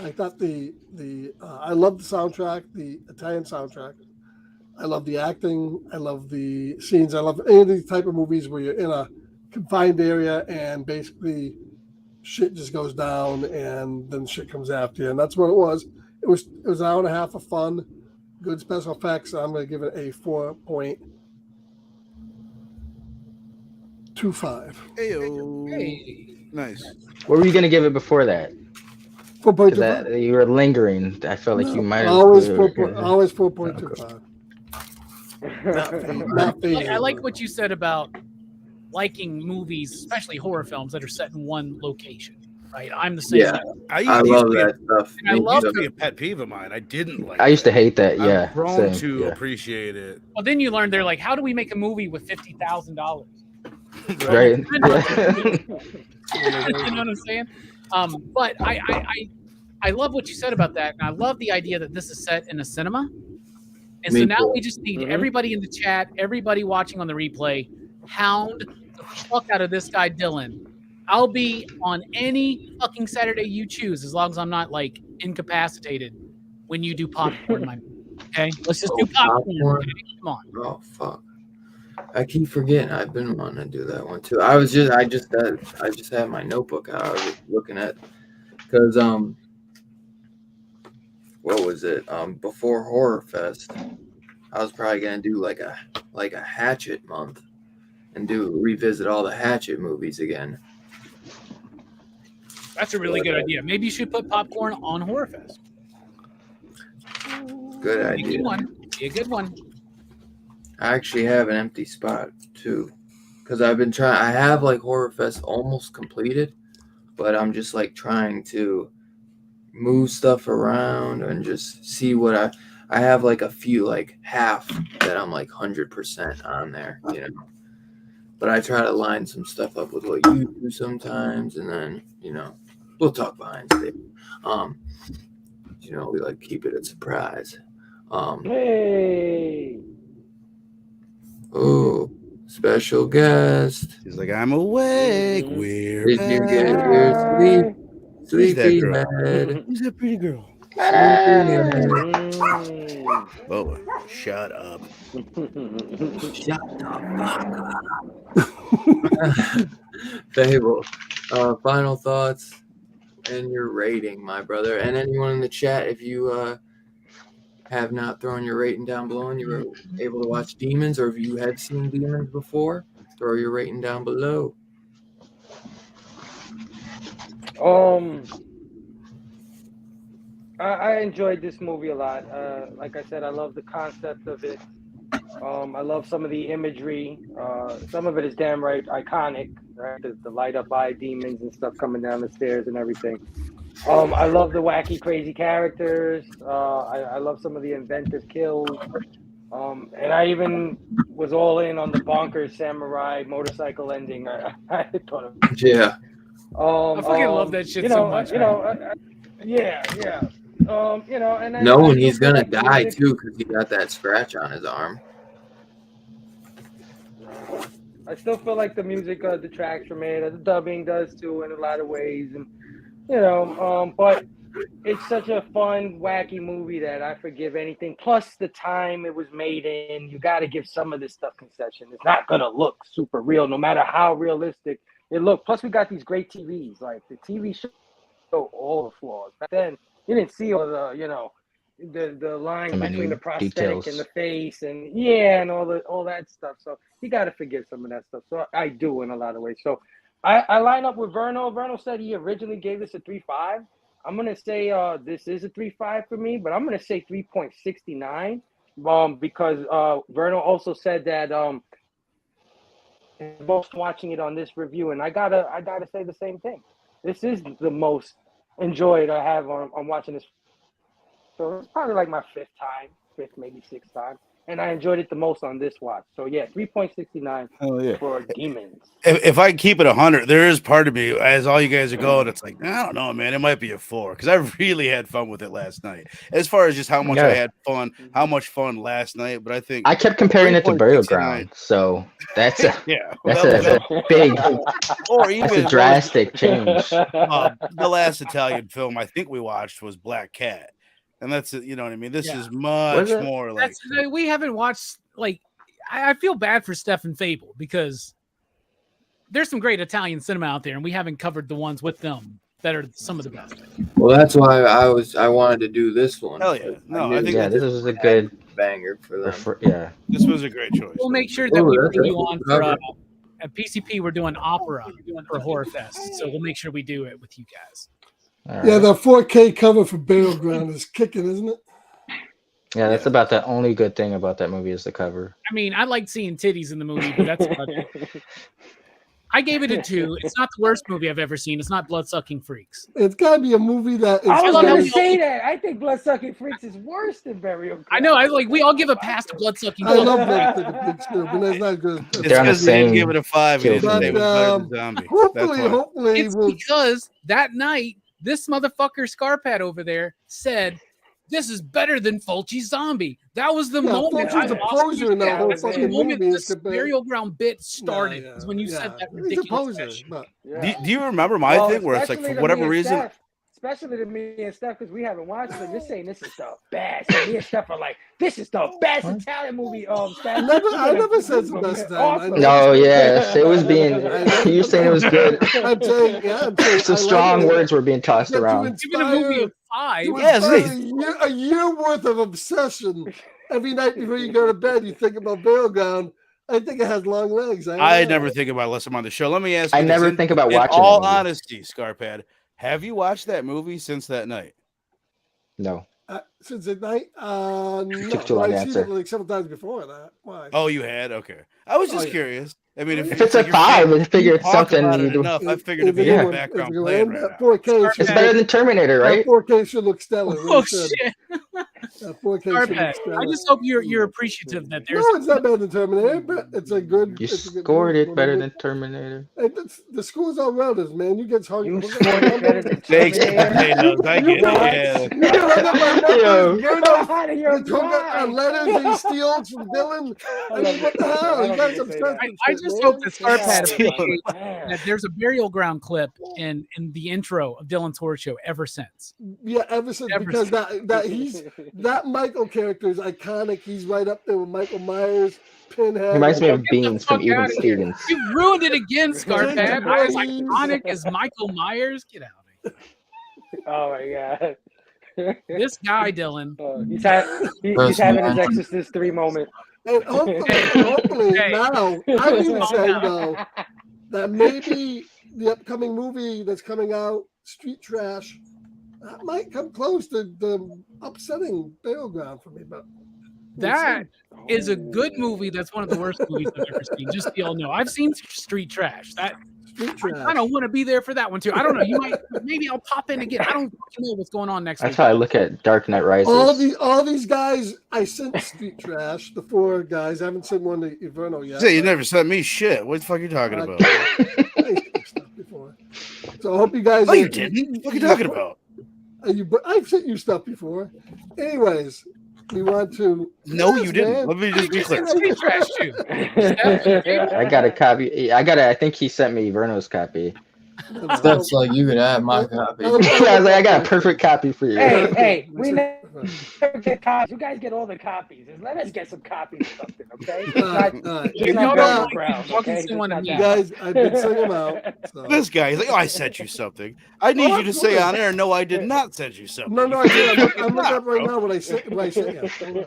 [SPEAKER 2] I thought I love the soundtrack, the Italian soundtrack. I love the acting. I love the scenes. I love any of these type of movies where you're in a confined area and basically shit just goes down and then shit comes after you. And that's what it was. It was an hour and a half of fun. Good special effects. I'm going to give it a 4.25.
[SPEAKER 5] Hey, nice.
[SPEAKER 4] What were you going to give it before that?
[SPEAKER 2] 4.25.
[SPEAKER 4] You were lingering. I felt like you might have.
[SPEAKER 2] Always 4.25.
[SPEAKER 6] I like what you said about liking movies, especially horror films that are set in one location. Right, I'm the same.
[SPEAKER 1] Yeah, I love that stuff.
[SPEAKER 6] I love
[SPEAKER 5] to be a pet peeve of mine. I didn't like.
[SPEAKER 4] I used to hate that. Yeah,
[SPEAKER 5] I've grown to appreciate it.
[SPEAKER 6] Well, then you learn they're like, how do we make a movie with $50,000?
[SPEAKER 4] Right.
[SPEAKER 6] You know what I'm saying? But I love what you said about that, and I love the idea that this is set in a cinema. And so now we just need everybody in the chat, everybody watching on the replay, hound the fuck out of this guy Dylan. I'll be on any fucking Saturday you choose, as long as I'm not like incapacitated when you do popcorn. Okay, let's just do popcorn. Okay? Come on.
[SPEAKER 1] Oh fuck! I keep forgetting. I've been wanting to do that one too. I just had my notebook out. I was looking at because what was it? Before Horror Fest, I was probably gonna do like a Hatchet month and revisit all the Hatchet movies again.
[SPEAKER 6] That's a really good idea. Maybe you should put popcorn on Horror Fest.
[SPEAKER 1] Good idea.
[SPEAKER 6] Be a good one.
[SPEAKER 1] I actually have an empty spot too, because I've been trying. I have like Horror Fest almost completed, but I'm just like trying to move stuff around and just see what I have like a few like half that I'm like 100% on there, you know. But I try to line some stuff up with what you do sometimes, and then we'll talk behind stage. We like keep it a surprise.
[SPEAKER 3] Hey.
[SPEAKER 1] Oh, special guest.
[SPEAKER 5] He's like, I'm awake. Where
[SPEAKER 1] did you get your sleepy head?
[SPEAKER 5] Who's that pretty girl? Oh, shut up.
[SPEAKER 1] Shut the fuck up. Fable, final thoughts and your rating, my brother. And anyone in the chat, if you have not thrown your rating down below and you were able to watch Demons, or if you have seen Demons before, throw your rating down below.
[SPEAKER 3] I enjoyed this movie a lot. Like I said, I love the concept of it. I love some of the imagery. Some of it is damn right iconic, right? The light up eye demons and stuff coming down the stairs and everything. I love the wacky, crazy characters. I love some of the inventive kills. And I even was all in on the bonkers samurai motorcycle ending. I thought of it.
[SPEAKER 1] Yeah.
[SPEAKER 6] I fucking love that shit so much.
[SPEAKER 3] Yeah. And
[SPEAKER 1] knowing he's gonna die too because he got that scratch on his arm.
[SPEAKER 3] I still feel like the music detracts from it. The dubbing does too in a lot of ways, and but it's such a fun, wacky movie that I forgive anything. Plus, the time it was made in, you got to give some of this stuff concession. It's not gonna look super real, no matter how realistic it looked. Plus, we got these great TVs. Like the TV show, all the flaws. Back then, you didn't see all the line between the prosthetic details and the face, and and all that stuff. So you got to forgive some of that stuff. So I do in a lot of ways. So I line up with Verno. Verno said he originally gave this a 3.5. I'm gonna say this is a 3.5 for me, but I'm gonna say 3.69 because Verno also said that most watching it on this review, and I gotta say the same thing. This is the most enjoyed I have on watching this. So it's probably like my fifth, maybe sixth time. And I enjoyed it the most on this watch. So yeah, 3.69 for Demons.
[SPEAKER 5] If I keep it 100, there is part of me, as all you guys are going, it's like, I don't know, man, it might be a 4 because I really had fun with it last night. As far as just how much I had fun, how much fun last night, but I think
[SPEAKER 4] I kept comparing it to Burial Ground, so that's a big, or even that's a drastic change.
[SPEAKER 5] The last Italian film I think we watched was Black Cat. And that's, you know what I mean? This is much more like...
[SPEAKER 6] we haven't watched, like... I feel bad for Stefan Fable because there's some great Italian cinema out there, and we haven't covered the ones with them that are some of the best.
[SPEAKER 1] Well, that's why I wanted to do this one.
[SPEAKER 5] Hell yeah. No, I think
[SPEAKER 4] this was a good...
[SPEAKER 1] banger for them.
[SPEAKER 5] This was a great choice.
[SPEAKER 6] We'll make sure that we bring you on for... At PCP, we're doing opera for Horror Fest, so we'll make sure we do it with you guys.
[SPEAKER 2] Yeah, the 4K cover for Burial Ground is kicking, isn't it?
[SPEAKER 4] Yeah, that's about the only good thing about that movie is the cover.
[SPEAKER 6] I mean, I like seeing titties in the movie, but that's about it. I gave it a 2. It's not the worst movie I've ever seen. It's not Bloodsucking Freaks.
[SPEAKER 2] It's got to be a movie that is.
[SPEAKER 3] I was
[SPEAKER 6] love
[SPEAKER 3] going to
[SPEAKER 6] how
[SPEAKER 3] say that. I think Bloodsucking Freaks is worse than Burial Ground.
[SPEAKER 6] I know. I like. We all give a pass to Bloodsucking.
[SPEAKER 2] I love Bloodsucking Freaks too, but that's not good.
[SPEAKER 5] It's because we didn't give it a 5. We didn't
[SPEAKER 2] But,
[SPEAKER 5] say it was better than Zombie.
[SPEAKER 2] hopefully,
[SPEAKER 6] it's because that night this motherfucker Scarpad over there said, "This is better than Fulci's Zombie." That was the moment.
[SPEAKER 2] Fulci's a poser in that whole fucking
[SPEAKER 6] moment
[SPEAKER 2] movie.
[SPEAKER 6] This Burial Ground bit started is when you said that ridiculous.
[SPEAKER 2] He's a poser.
[SPEAKER 5] Do you remember my thing where it's like, for whatever reason?
[SPEAKER 3] Especially to me and Steph, because we haven't watched it. You're saying this is the best. And me and Steph are like, this is the best Italian movie.
[SPEAKER 2] I never said the best time.
[SPEAKER 3] Awesome.
[SPEAKER 4] No, yes, it was being. You're saying it was good.
[SPEAKER 2] I'm saying,
[SPEAKER 4] Some strong words were being tossed around.
[SPEAKER 6] Even a movie of 5.
[SPEAKER 2] A year worth of obsession. Every night before you go to bed, you think about Burial Ground. I think it has long legs.
[SPEAKER 5] I never think about it unless I'm on the show. Let me ask you.
[SPEAKER 4] I never think about watching.
[SPEAKER 5] In all honesty, Scarpad, have you watched that movie since that night?
[SPEAKER 4] No.
[SPEAKER 2] Since that night? No.
[SPEAKER 4] Took too long to answer.
[SPEAKER 2] It like several times before that. Why?
[SPEAKER 5] Oh, you had? Okay. I was just curious. I mean, if
[SPEAKER 4] it's a 5, I figured it's something you do.
[SPEAKER 5] Enough. I figured it'd be in the background playing right now.
[SPEAKER 2] 4K
[SPEAKER 4] it's better than Terminator, right?
[SPEAKER 2] 4K should look stellar.
[SPEAKER 6] Oh shit!
[SPEAKER 2] 4K
[SPEAKER 6] I just hope you're appreciative that there's.
[SPEAKER 2] No, it's not better than Terminator, but it's a good.
[SPEAKER 4] You scored it better than Terminator.
[SPEAKER 2] The school's all relatives, man. You get hard.
[SPEAKER 3] You scored it better than
[SPEAKER 5] Thanks,
[SPEAKER 3] Terminator.
[SPEAKER 5] I get it.
[SPEAKER 2] On letters he steals from Dylan. I mean, what the hell? You guys upset.
[SPEAKER 6] I just hope that Scarpad appreciates that there's a Burial Ground clip in the intro of Dylan's Horror Show ever since.
[SPEAKER 2] Yeah, ever since because that Michael character is iconic. He's right up there with Michael Myers, Pinhead.
[SPEAKER 4] Reminds me of Beans from Even Stevens.
[SPEAKER 6] You ruined it again, Scarpad. Not as iconic as Michael Myers. Get out of here.
[SPEAKER 3] Oh my god.
[SPEAKER 6] This guy, Dylan.
[SPEAKER 3] He's having his Exorcist 3 moment.
[SPEAKER 2] And hopefully now, I'm even saying though that maybe the upcoming movie that's coming out, Street Trash, that might come close to the upsetting Burial Ground for me. But
[SPEAKER 6] that is a good movie. That's one of the worst movies I've ever seen. Just so y'all know, I've seen Street Trash. I don't want to be there for that one too. I don't know. Maybe I'll pop in again. I don't know what's going on next week.
[SPEAKER 4] That's how I look at Dark Knight Rises.
[SPEAKER 2] All these guys, I sent Street Trash. The 4 guys, I haven't sent one to Inferno yet.
[SPEAKER 5] Say you never sent me shit. What the fuck are you talking about?
[SPEAKER 2] So I hope you guys.
[SPEAKER 5] No, you didn't. What are you talking about?
[SPEAKER 2] I've sent you stuff before. Anyways, we want to.
[SPEAKER 5] No, you didn't. Man. Let me just be clear.
[SPEAKER 6] Street Trash too.
[SPEAKER 4] I got a copy. I think he sent me Verno's copy.
[SPEAKER 1] That's like you could have my copy.
[SPEAKER 4] I was like, I got a perfect copy for you.
[SPEAKER 3] Hey, we never get copies. You guys get all the copies. Let us get some copies of something, okay?
[SPEAKER 2] You guys, I've been sending them out. So.
[SPEAKER 5] This guy, he's like, I sent you something. I need you to say on air, no, I did not send you something.
[SPEAKER 2] No, I did. I'm looking up right now what I sent you.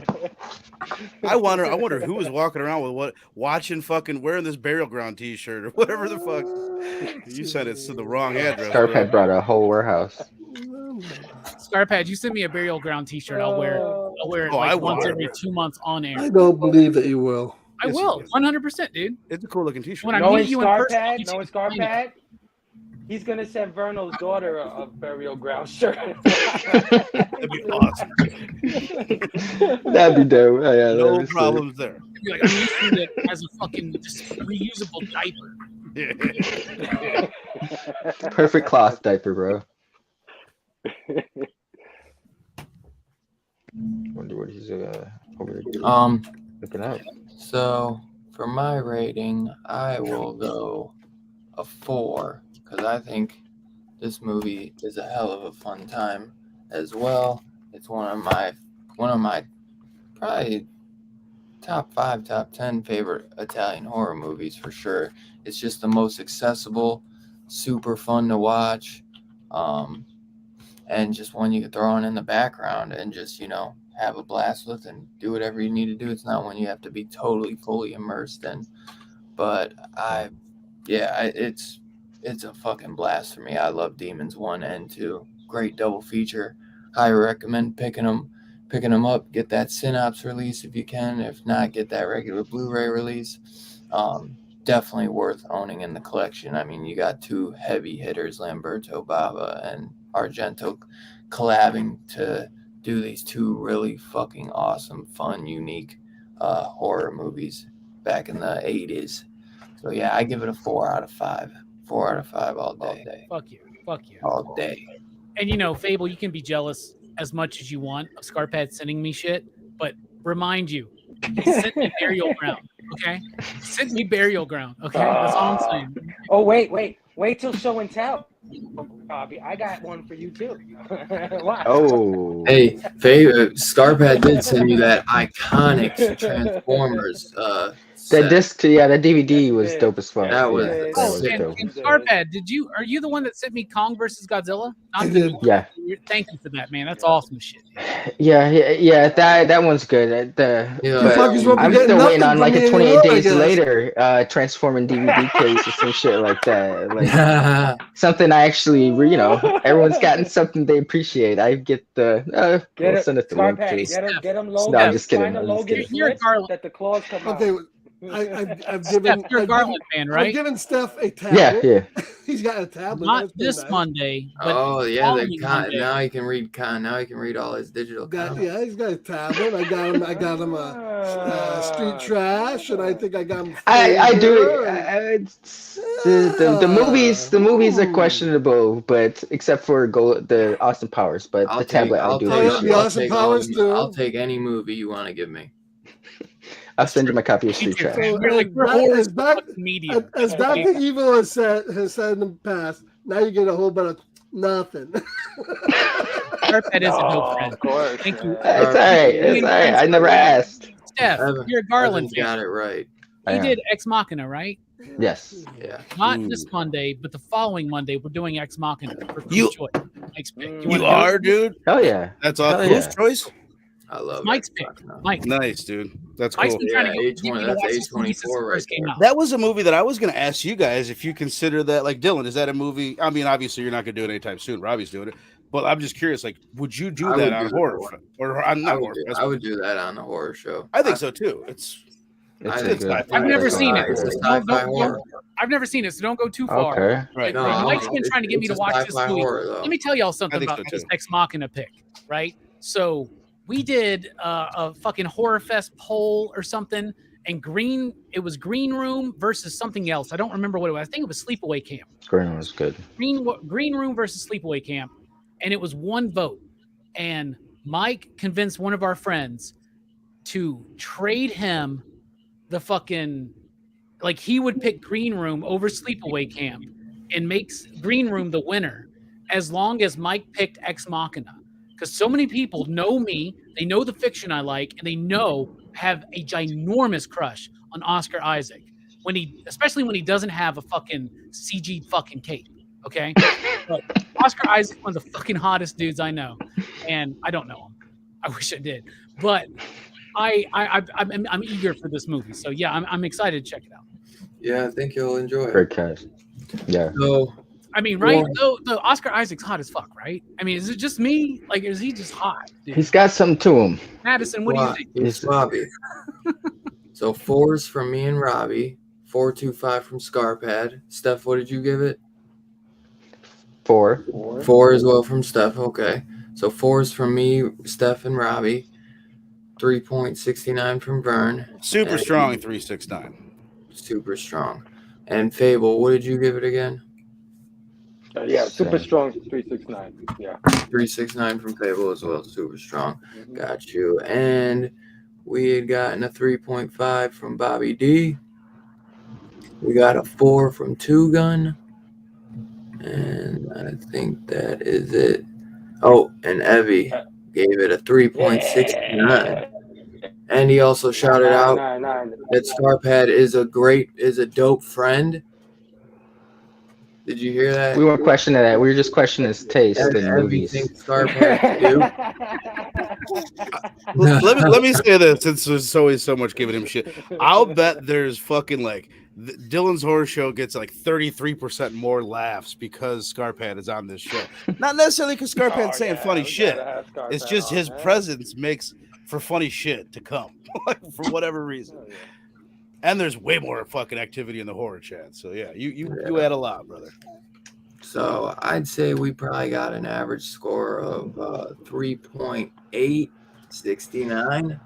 [SPEAKER 5] I wonder who was walking around with watching fucking wearing this Burial Ground t-shirt or whatever the fuck. You said it's to the wrong address.
[SPEAKER 4] Scarpad brought a whole warehouse.
[SPEAKER 6] Scarpad, you send me a Burial Ground t-shirt. I'll wear it once every 2 months on air.
[SPEAKER 2] I don't believe that you will.
[SPEAKER 6] I will, 100%, dude.
[SPEAKER 5] It's a cool looking t-shirt.
[SPEAKER 6] When I meet you in person,
[SPEAKER 3] Scarpad, he's gonna send Vernal's daughter a Burial Ground shirt.
[SPEAKER 5] That'd be awesome.
[SPEAKER 4] That'd be dope. Yeah,
[SPEAKER 5] no problems there.
[SPEAKER 6] Be like, I'm using it as a fucking reusable diaper.
[SPEAKER 4] Perfect cloth diaper, bro. Wonder what he's over there doing. Looking up.
[SPEAKER 1] So for my rating, I will go a 4 because I think this movie is a hell of a fun time as well. It's one of my probably top 5, top 10 favorite Italian horror movies for sure. It's just the most accessible, super fun to watch, and just one you can throw on in the background and just, have a blast with and do whatever you need to do. It's not one you have to be totally, fully immersed in. But it's a fucking blast for me. I love Demons 1 and 2. Great double feature. I recommend picking them up. Get that Synops release if you can. If not, get that regular Blu-ray release. definitely worth owning in the collection. I mean, you got two heavy hitters, Lamberto Bava and Argento, collabing to do these two really fucking awesome, fun, unique horror movies back in the 80s. So yeah, I give it a 4 out of 5. 4 out of 5 all day.
[SPEAKER 6] Fuck you.
[SPEAKER 1] All day.
[SPEAKER 6] And Fable, you can be jealous as much as you want of Scarpad sending me shit, but remind you, he sent me Burial Ground. Okay, sent me Burial Ground. Okay, that's all I'm saying.
[SPEAKER 3] Oh wait till show and tell, Robbie. I got one for you too. Wow.
[SPEAKER 4] Oh,
[SPEAKER 1] hey, Scarpad did send you that iconic Transformers.
[SPEAKER 4] that disc, that DVD was dope as fuck.
[SPEAKER 1] That was
[SPEAKER 6] and Scarpad, are you the one that sent me Kong versus Godzilla?
[SPEAKER 2] I did.
[SPEAKER 4] Yeah.
[SPEAKER 6] Thank you for that, man. That's awesome shit.
[SPEAKER 4] Yeah. That one's good. I'm still waiting on like a 28 Days Later transforming DVD case or some shit like that. Like something I actually, everyone's gotten something they appreciate. I get the send it to link, please.
[SPEAKER 3] Get him Logan.
[SPEAKER 4] No, I'm just kidding.
[SPEAKER 6] You're Garland.
[SPEAKER 3] That the claws come out.
[SPEAKER 2] Okay, I've given.
[SPEAKER 6] You're a Garland fan, right?
[SPEAKER 2] I've given Steph a tablet.
[SPEAKER 4] Yeah.
[SPEAKER 2] He's got a tablet.
[SPEAKER 6] Not this Monday. But
[SPEAKER 1] now he can read Now he can read all his digital.
[SPEAKER 2] He's got a tablet. I got him a Street Trash, and I think I got him.
[SPEAKER 4] I do. The movies are questionable, but except for the Austin Powers, but the tablet I do.
[SPEAKER 2] The Austin Powers too.
[SPEAKER 1] I'll take any movie you want to give me.
[SPEAKER 4] I'll send you my copy of Street Trash.
[SPEAKER 2] As Back to Evil has said in the past, now you get a whole bunch of nothing.
[SPEAKER 6] Scarpad is a dope friend. Of course. Thank you.
[SPEAKER 4] It's all right. I never asked.
[SPEAKER 6] Steph, you're a Garland fan.
[SPEAKER 1] Got it right.
[SPEAKER 6] He did Ex Machina, right?
[SPEAKER 4] Yes.
[SPEAKER 1] Yeah.
[SPEAKER 6] Not this Monday, but the following Monday, we're doing Ex Machina for choice. Mike's pick.
[SPEAKER 5] You are, dude?
[SPEAKER 4] Hell yeah.
[SPEAKER 5] That's awesome. Whose choice?
[SPEAKER 1] I love
[SPEAKER 6] Mike's pick. Mike.
[SPEAKER 5] Nice, dude. That's
[SPEAKER 6] Mike's
[SPEAKER 5] cool.
[SPEAKER 6] been trying to get me to watch this movie since it first came out.
[SPEAKER 5] That was a movie that I was going to ask you guys if you consider that, like, Dylan, is that a movie? I mean, obviously you're not going to do it anytime soon. Robbie's doing it. But I'm just curious, like, would you do that on horror? Or I'm not horror.
[SPEAKER 1] I would do that on a horror show.
[SPEAKER 5] I think so too. It's
[SPEAKER 6] I've never seen it.
[SPEAKER 1] It's a sci-fi horror.
[SPEAKER 6] I've never seen it, so don't go too far.
[SPEAKER 4] Okay.
[SPEAKER 5] Right.
[SPEAKER 6] Mike's been trying to get me to watch this movie. Let me tell y'all something about this Ex Machina pick, right? So we did a fucking horror fest poll or something, and it was Green Room versus something else. I don't remember what it was. I think it was Sleepaway Camp.
[SPEAKER 4] Green Room was good.
[SPEAKER 6] Green Room versus Sleepaway Camp, and it was one vote. And Mike convinced one of our friends to trade him the fucking, like, he would pick Green Room over Sleepaway Camp and makes Green Room the winner as long as Mike picked Ex Machina. Because so many people know me, they know the fiction I like, and they have a ginormous crush on Oscar Isaac. Especially when he doesn't have a fucking CG fucking cape. Okay? But Oscar Isaac's one of the fucking hottest dudes I know. And I don't know him. I wish I did. But I'm eager for this movie. So yeah, I'm excited to check it out.
[SPEAKER 1] Yeah, I think you'll enjoy it.
[SPEAKER 4] Great cast. Yeah.
[SPEAKER 1] So,
[SPEAKER 6] I mean, right? The Oscar Isaac's hot as fuck, right? I mean, is it just me? Like, is he just hot? Dude?
[SPEAKER 4] He's got something to him.
[SPEAKER 6] Madison, what do you think?
[SPEAKER 1] It's Robbie. So 4s from me and Robbie. 4.25 from Scarpad. Steph, what did you give it?
[SPEAKER 4] 4.
[SPEAKER 1] 4 as well from Steph. Okay. So 4s from me, Steph, and Robbie. 3.69 from Vern.
[SPEAKER 5] Super strong 369.
[SPEAKER 1] Super strong. And Fable, what did you give it again?
[SPEAKER 3] Super strong 369. Yeah.
[SPEAKER 1] 369 from Fable as well. Super strong. Mm-hmm. Got you. And we had gotten a 3.5 from Bobby D. We got a 4 from Two Gun. And I think that is it. Oh, and Evie gave it a 3.69. And he also shouted out that Scarpad is a dope friend. Did you hear that?
[SPEAKER 4] We weren't questioning that. We were just questioning his taste in movies.
[SPEAKER 1] Scarpad do.
[SPEAKER 5] let me say this, since there's always so much giving him shit. I'll bet there's fucking like Dylan's Horror Show gets like 33% more laughs because Scarpad is on this show. Not necessarily because Scarpad's saying funny shit. It's just his presence makes for funny shit to come, for whatever reason. And there's way more fucking activity in the horror chat. So yeah, you add a lot, brother.
[SPEAKER 1] So I'd say we probably got an average score of 3.869.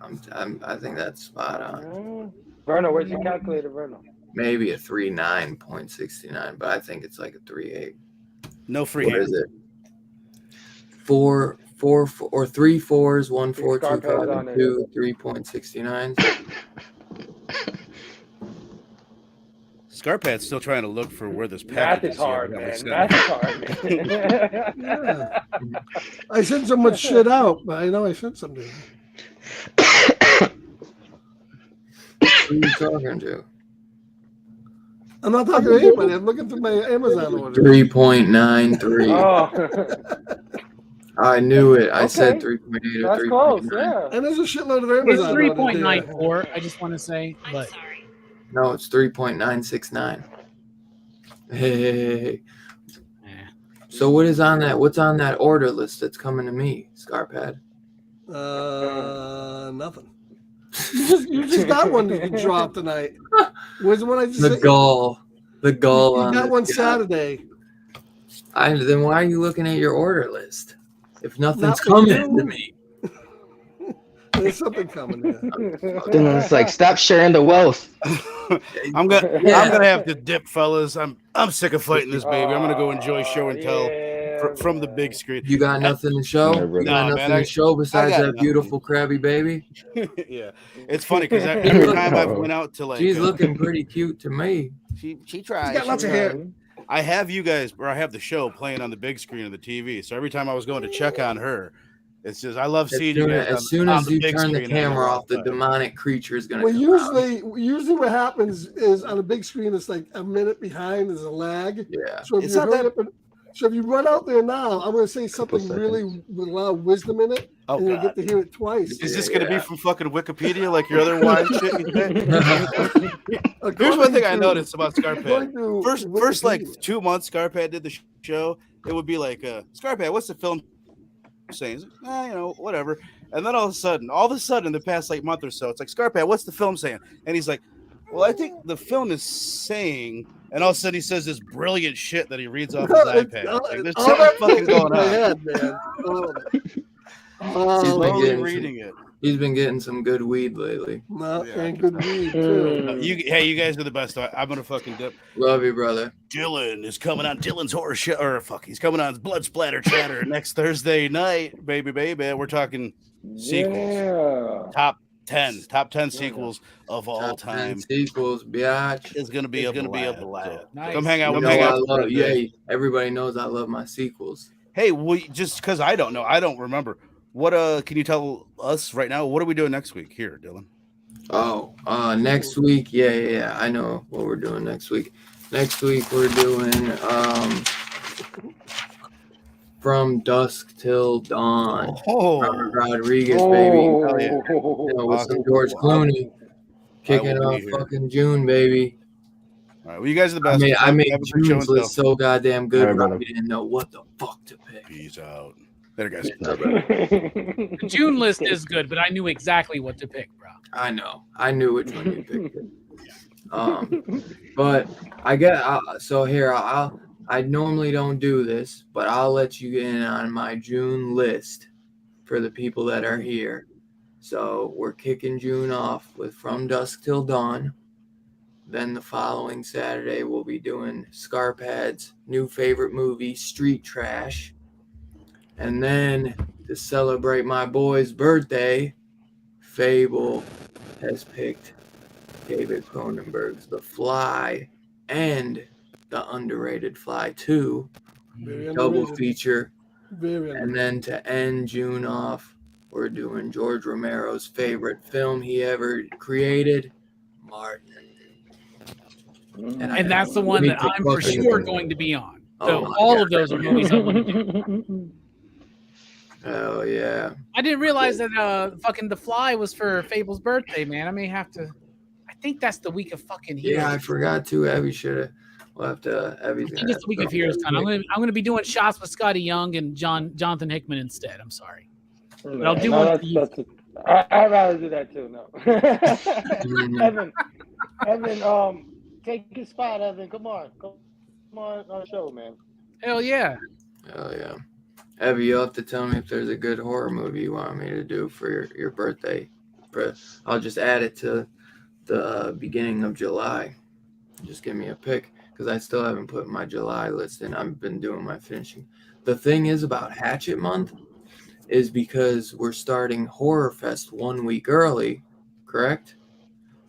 [SPEAKER 1] I think that's spot on.
[SPEAKER 3] Verno, where's your calculator, Verno?
[SPEAKER 1] Maybe a 39.69, but I think it's like a 3.8.
[SPEAKER 5] No free
[SPEAKER 1] What
[SPEAKER 5] hand.
[SPEAKER 1] is it? 4 or 3 4s, 1 4 2 5 and 2 3.69.
[SPEAKER 5] Scarpad's still trying to look for where this
[SPEAKER 3] Math
[SPEAKER 5] package
[SPEAKER 3] is hard,
[SPEAKER 5] here.
[SPEAKER 3] man. Math is hard.
[SPEAKER 2] Yeah. I sent so much shit out, but I know I sent something.
[SPEAKER 1] Who are you talking to?
[SPEAKER 2] I'm not talking to anybody. I'm looking through my Amazon order.
[SPEAKER 1] 3.93.
[SPEAKER 3] Oh.
[SPEAKER 1] I knew it. I said
[SPEAKER 3] Okay.
[SPEAKER 1] 3.8 or 3.9.
[SPEAKER 3] That's close, yeah.
[SPEAKER 2] And there's a shitload of
[SPEAKER 6] It's
[SPEAKER 2] Amazon
[SPEAKER 6] 3.94. I just want to say, but
[SPEAKER 1] No, it's 3.969. Hey. So what is on that? What's on that order list that's coming to me, Scarpad?
[SPEAKER 2] Nothing. You just got one that you dropped tonight. Where's the one I just
[SPEAKER 1] The
[SPEAKER 2] sent
[SPEAKER 1] gull. The gull.
[SPEAKER 2] You
[SPEAKER 1] on
[SPEAKER 2] got
[SPEAKER 1] it.
[SPEAKER 2] one Saturday.
[SPEAKER 1] Then why are you looking at your order list? If nothing's
[SPEAKER 2] Not for
[SPEAKER 1] coming
[SPEAKER 2] you.
[SPEAKER 1] to me.
[SPEAKER 2] There's something coming there.
[SPEAKER 4] Then it's like, stop sharing the wealth.
[SPEAKER 5] I'm gonna have to dip, fellas. I'm sick of fighting this baby. I'm gonna go enjoy show and tell from the big screen.
[SPEAKER 1] You got nothing to show? You got nothing to show besides that beautiful crabby baby?
[SPEAKER 5] Yeah, it's funny because every time I've went out to like,
[SPEAKER 1] she's looking pretty cute to me.
[SPEAKER 5] She tries.
[SPEAKER 2] She's got lots of hair.
[SPEAKER 5] I have you guys, or I have the show playing on the big screen of the TV. So every time I was going to check on her, it's just I love seeing you guys.
[SPEAKER 1] As soon as you turn the camera off, the demonic creature is gonna.
[SPEAKER 2] Well, usually what happens is on a big screen, it's like a minute behind. There's a lag.
[SPEAKER 1] Yeah.
[SPEAKER 2] So if you run out there now, I'm going to say something really with a lot of wisdom in it, and you'll get to hear it twice.
[SPEAKER 5] Is this going to be from fucking Wikipedia like your other wine shit? Here's one thing I noticed about Scarpad. First like 2 months Scarpad did the show, it would be like, Scarpad, what's the film saying? Whatever. And then all of a sudden, the past like month or so, it's like, Scarpad, what's the film saying? And he's like, well, I think the film is saying, and all of a sudden he says this brilliant shit that he reads off his iPad. Like, there's something fucking going on.
[SPEAKER 1] He's been getting some good weed lately.
[SPEAKER 2] And good weed too.
[SPEAKER 5] You guys are the best. I'm gonna fucking dip.
[SPEAKER 1] Love you, brother.
[SPEAKER 5] Dylan is coming on Dylan's horror show, he's coming on Blood Splatter Chatter next Thursday night, baby. We're talking sequels. Top 10 sequels of all time.
[SPEAKER 1] Sequels, biatch.
[SPEAKER 5] It's gonna be a blast.
[SPEAKER 6] Nice.
[SPEAKER 5] Come hang out with me.
[SPEAKER 1] Yeah, everybody knows I love my sequels.
[SPEAKER 5] Hey, just because I don't know, I don't remember. What can you tell us right now? What are we doing next week here, Dylan?
[SPEAKER 1] Oh, next week, yeah, I know what we're doing next week. Next week we're doing From Dusk Till Dawn. Robert Rodriguez, baby. With some George Clooney. Kicking off fucking June, baby.
[SPEAKER 5] All right, well, you guys are the best.
[SPEAKER 1] I made June's list so goddamn good, but we didn't know what the fuck to pick.
[SPEAKER 5] Peace out. Later, guys.
[SPEAKER 6] The June list is good, but I knew exactly what to pick, bro.
[SPEAKER 1] I know. I knew which one you picked. But I get so here. I normally don't do this, but I'll let you in on my June list for the people that are here. So we're kicking June off with From Dusk Till Dawn. Then the following Saturday we'll be doing Scarpad's new favorite movie, Street Trash. And then to celebrate my boy's birthday, Fable has picked David Cronenberg's The Fly and the underrated Fly 2 double feature. And then to end June off, we're doing George Romero's favorite film he ever created, Martin.
[SPEAKER 6] And that's the one that I'm for sure going to be on. So all of those are movies I want to do.
[SPEAKER 1] Oh yeah.
[SPEAKER 6] I didn't realize that fucking The Fly was for Fable's birthday, man. I may have to. I think that's the week of fucking Heroes.
[SPEAKER 1] Yeah, I forgot to. Abby should have. We'll have to. Abby's.
[SPEAKER 6] I think it's the week of Heroes Con. I'm gonna be doing shots with Scotty Young and Jonathan Hickman instead. I'm sorry, but I'll do one.
[SPEAKER 3] I'd rather do that too. No, Evan, Evan, take your spot, Evan. Come on on the show, man.
[SPEAKER 6] Hell yeah.
[SPEAKER 1] Oh yeah. Evie, you'll have to tell me if there's a good horror movie you want me to do for your birthday. I'll just add it to the beginning of July. Just give me a pick, because I still haven't put my July list in. I've been doing my finishing. The thing is about Hatchet Month is because we're starting Horror Fest 1 week early, correct?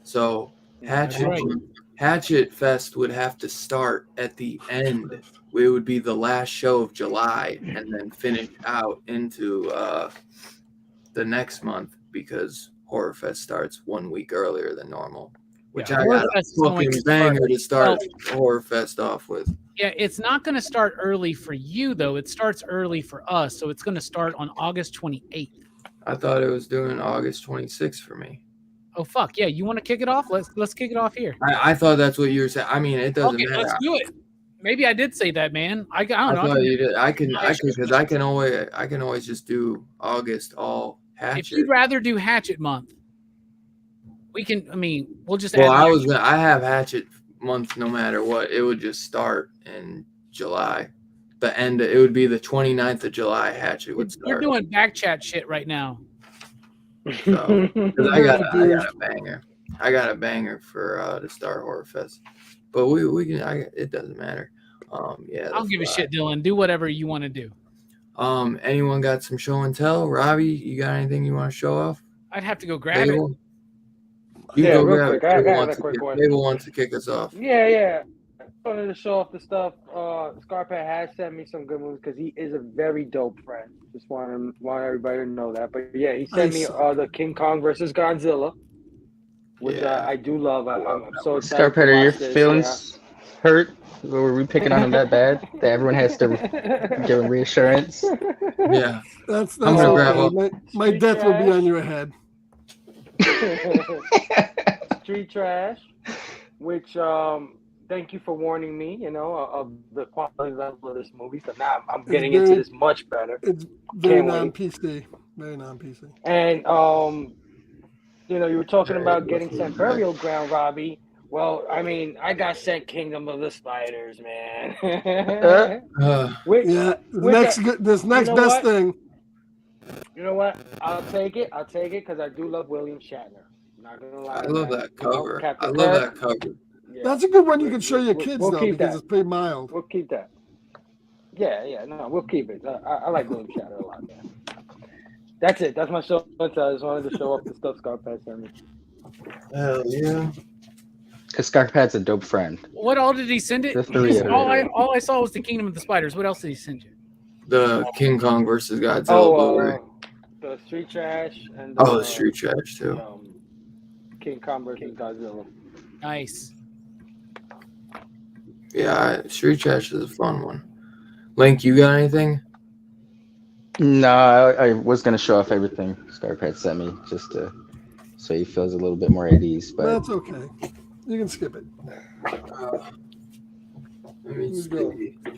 [SPEAKER 1] So Hatchet Fest would have to start at the end. It would be the last show of July and then finish out into the next month, because Horror Fest starts 1 week earlier than normal. Which I got a fucking banger to start Horror Fest off with.
[SPEAKER 6] Yeah, it's not going to start early for you, though. It starts early for us, so it's going to start on August 28th.
[SPEAKER 1] I thought it was doing August 26th for me.
[SPEAKER 6] Oh, fuck. Yeah, you want to kick it off? Let's kick it off here.
[SPEAKER 1] I thought that's what you were saying. I mean, it doesn't matter.
[SPEAKER 6] Let's do it. Maybe I did say that, man. I don't know.
[SPEAKER 1] Thought you did. I can because I can always just do August all Hatchet.
[SPEAKER 6] If you'd rather do Hatchet Month, we can. I mean, we'll just.
[SPEAKER 1] Well, I have Hatchet Month no matter what. It would just start in July. It would be the 29th of July. Hatchet would start.
[SPEAKER 6] We're doing back chat shit right now.
[SPEAKER 1] So, I got a banger. I got a banger for the Star Horror Fest. But we can. It doesn't matter. Yeah.
[SPEAKER 6] I don't give a shit, Dylan. Do whatever you want to do.
[SPEAKER 1] Anyone got some show and tell? Robbie, you got anything you want to show off?
[SPEAKER 6] I'd have to go grab it.
[SPEAKER 1] You
[SPEAKER 3] go
[SPEAKER 1] grab it.
[SPEAKER 3] I got a quick one.
[SPEAKER 1] Mabel wants to kick us off.
[SPEAKER 3] Yeah. I wanted to show off the stuff. Scarpet has sent me some good movies because he is a very dope friend. Just want everybody to know that. But yeah, he sent me the King Kong versus Godzilla, which I do love. I'm so excited.
[SPEAKER 4] Scarpet, are your feelings hurt? Were we picking on him that bad that everyone has to give him reassurance?
[SPEAKER 1] Yeah,
[SPEAKER 2] that's
[SPEAKER 1] I'm gonna grab up.
[SPEAKER 2] My death will be on your head.
[SPEAKER 3] Street Trash, which thank you for warning me, of the quality level of this movie. So now I'm getting into this much better.
[SPEAKER 2] It's very non-PC. Very non-PC.
[SPEAKER 3] And you were talking about getting sent Burial Ground, Robbie. Well, I mean, I got sent Kingdom of the Spiders, man.
[SPEAKER 2] This next best thing.
[SPEAKER 3] You know what? I'll take it because I do love William Shatner. I'm not gonna lie.
[SPEAKER 1] I love that cover. That cover.
[SPEAKER 2] Yeah. That's a good one you can show your kids, though, because it's pretty mild.
[SPEAKER 3] We'll keep that. Yeah, no, we'll keep it. I like William Shatner a lot, man. That's it. That's my show. I just wanted to show off the stuff Scarpet sent me.
[SPEAKER 1] Hell yeah.
[SPEAKER 4] Because Scarpet's a dope friend.
[SPEAKER 6] What all did he send it? All I saw was the Kingdom of the Spiders. What else did he send you?
[SPEAKER 1] The King Kong versus Godzilla.
[SPEAKER 3] The Street Trash and
[SPEAKER 1] the Street Trash too.
[SPEAKER 3] King Kong versus Godzilla.
[SPEAKER 6] Nice.
[SPEAKER 1] Yeah, Street Trash is a fun one. Link, you got anything?
[SPEAKER 4] No, I was gonna show off everything Scarpet sent me just so he feels a little bit more at ease. But
[SPEAKER 2] that's okay. You can skip it.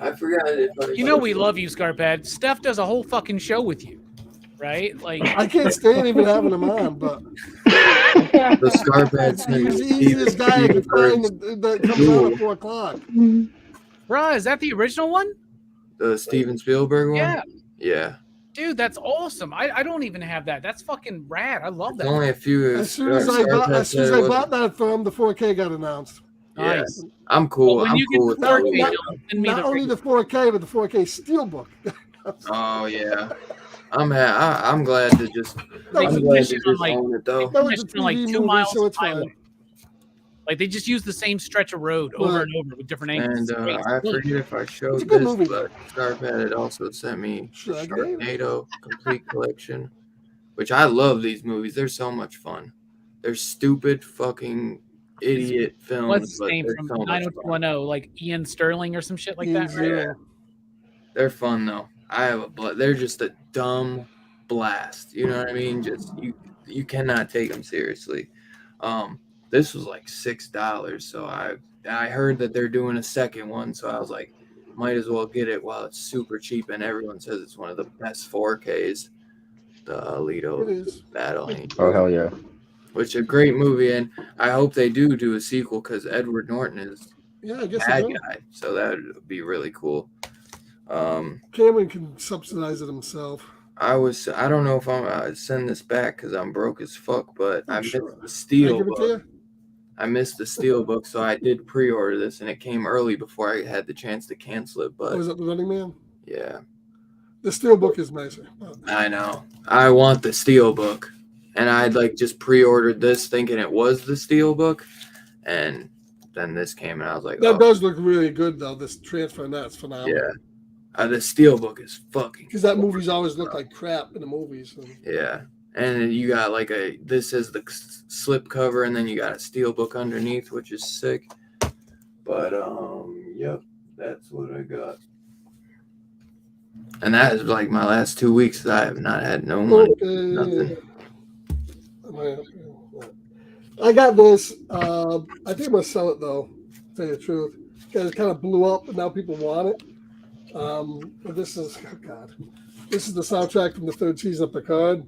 [SPEAKER 1] I forgot it.
[SPEAKER 6] We love you, Scarpet. Steph does a whole fucking show with you, right? Like
[SPEAKER 2] I can't stand even having him on, but
[SPEAKER 1] the Scarpet's
[SPEAKER 2] he's the easiest guy I can find that comes on at 4 o'clock.
[SPEAKER 6] Bruh, is that the original one?
[SPEAKER 1] The Steven Spielberg one?
[SPEAKER 6] Yeah.
[SPEAKER 1] Yeah.
[SPEAKER 6] Dude, that's awesome. I don't even have that. That's fucking rad. I love that.
[SPEAKER 1] Only a few.
[SPEAKER 2] As soon as I bought that film, the 4K got announced.
[SPEAKER 6] Nice.
[SPEAKER 1] Yeah. I'm cool.
[SPEAKER 6] Well,
[SPEAKER 1] I'm cool with that.
[SPEAKER 2] Not only the 4K, but the 4K Steelbook.
[SPEAKER 1] Oh yeah. I'm glad to just. I'm glad to just own it though.
[SPEAKER 2] That was a TV
[SPEAKER 6] like 2
[SPEAKER 2] movie,
[SPEAKER 6] miles
[SPEAKER 2] so it's
[SPEAKER 6] highway.
[SPEAKER 2] fine.
[SPEAKER 6] Like they just use the same stretch of road over and over with different angles.
[SPEAKER 1] And I forget if I showed this, but Scarpet had also sent me Sharknado Complete Collection, which I love these movies. They're so much fun. They're stupid fucking idiot films.
[SPEAKER 6] What's his name from 90210? Like Ian Sterling or some shit like that? Right?
[SPEAKER 1] Yeah. They're fun though. They're just a dumb blast. You know what I mean? Just you cannot take them seriously. This was like $6, so I heard that they're doing a second one, so I was like, might as well get it while it's super cheap, and everyone says it's one of the best 4Ks. The Alito battle.
[SPEAKER 4] Oh hell yeah!
[SPEAKER 1] which is a great movie, and I hope they do a sequel because Edward Norton is
[SPEAKER 2] Yeah, I guess
[SPEAKER 1] bad
[SPEAKER 2] they will.
[SPEAKER 1] guy, so that would be really cool.
[SPEAKER 2] Cameron can subsidize it himself.
[SPEAKER 1] I don't know if I'm send this back because I'm broke as fuck, but I missed
[SPEAKER 2] Sure.
[SPEAKER 1] the Steel
[SPEAKER 2] Give it to
[SPEAKER 1] book. I missed the Steel book, so I did pre-order this, and it came early before I had the chance to cancel it. But
[SPEAKER 2] Was it The Running Man?
[SPEAKER 1] yeah,
[SPEAKER 2] The Steel book is nicer.
[SPEAKER 1] I know. I want the Steel book, and I'd like just pre-ordered this thinking it was the Steel book, and then this came, and I was like,
[SPEAKER 2] That does look really good, though. This transfer and that's phenomenal.
[SPEAKER 1] yeah. The Steel book is fucking.
[SPEAKER 2] Because that movie's always looked like crap in the movies. So.
[SPEAKER 1] Yeah, and you got like this is the slip cover, and then you got a Steel book underneath, which is sick. But yep, that's what I got. And that is like my last 2 weeks that I have not had no money, nothing.
[SPEAKER 2] I got this. I think I'm gonna sell it though. To tell you the truth, because it kind of blew up, and now people want it. But this is this is the soundtrack from the 3rd season of Picard,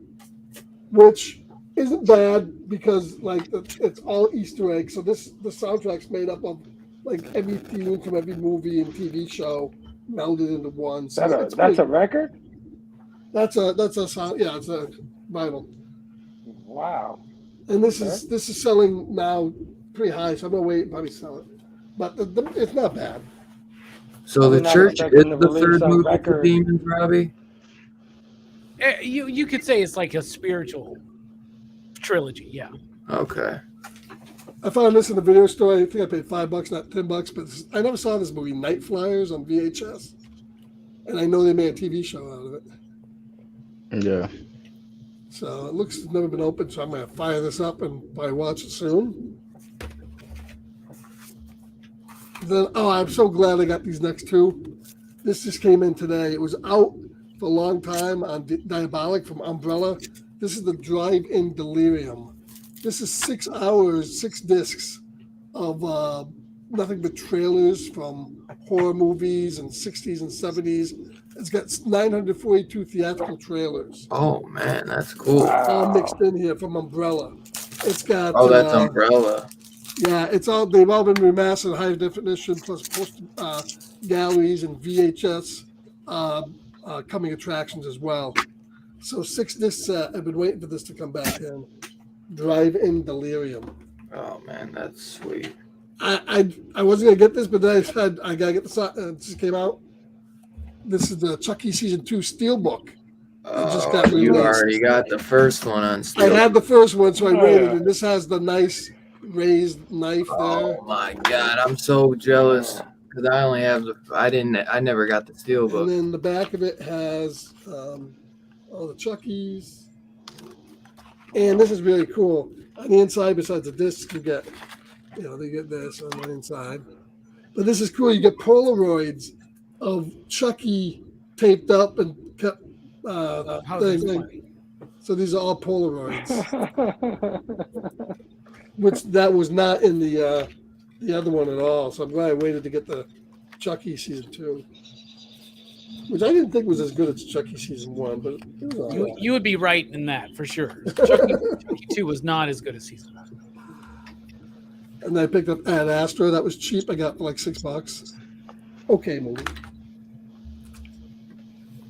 [SPEAKER 2] which isn't bad because like it's all Easter eggs. So the soundtrack's made up of like every theme from every movie and TV show melded into one. So
[SPEAKER 3] that's a record.
[SPEAKER 2] That's a sound. Yeah, it's a vinyl.
[SPEAKER 3] Wow.
[SPEAKER 2] And this is selling now pretty high, so I'm gonna wait and probably sell it. But it's not bad.
[SPEAKER 1] So the church is the 3rd movie for Demons, Robbie?
[SPEAKER 6] You could say it's like a spiritual trilogy, yeah.
[SPEAKER 1] Okay.
[SPEAKER 2] I found this in the video store. I think I paid $5, not $10. But I never saw this movie, Night Flyers, on VHS, and I know they made a TV show out of it.
[SPEAKER 4] Yeah.
[SPEAKER 2] So it looks it's never been opened. So I'm gonna fire this up and probably watch it soon. Then I'm so glad I got these next two. This just came in today. It was out for a long time on Diabolic from Umbrella. This is the Drive-In Delirium. This is 6 hours, 6 discs of nothing but trailers from horror movies and 60s and 70s. It's got 942 theatrical trailers.
[SPEAKER 1] Oh man, that's cool.
[SPEAKER 2] All mixed in here from Umbrella. It's got
[SPEAKER 1] that's Umbrella.
[SPEAKER 2] Yeah, they've all been remastered high definition plus post galleries and VHS coming attractions as well. So 6 disc set. I've been waiting for this to come back in. Drive-In Delirium.
[SPEAKER 1] Oh man, that's sweet.
[SPEAKER 2] I wasn't gonna get this, but then I said I gotta get this. It just came out. This is the Chucky season 2 Steelbook.
[SPEAKER 1] You already got the first one on Steelbook.
[SPEAKER 2] I had the first one, so I waited, and this has the nice raised knife there.
[SPEAKER 1] Oh my god, I'm so jealous because I only have I never got the Steelbook.
[SPEAKER 2] And then the back of it has all the Chuckies, and this is really cool. On the inside, besides the discs, you get, they get this on the inside. But this is cool. You get Polaroids of Chucky taped up and kept. So these are all Polaroids, which that was not in the other one at all. So I'm glad I waited to get the Chucky season 2, which I didn't think was as good as Chucky season 1, but it was all right.
[SPEAKER 6] You would be right in that for sure. Chucky 2 was not as good as season 1.
[SPEAKER 2] And then I picked up Ad Astra. That was cheap. I got for like $6. Okay, movie.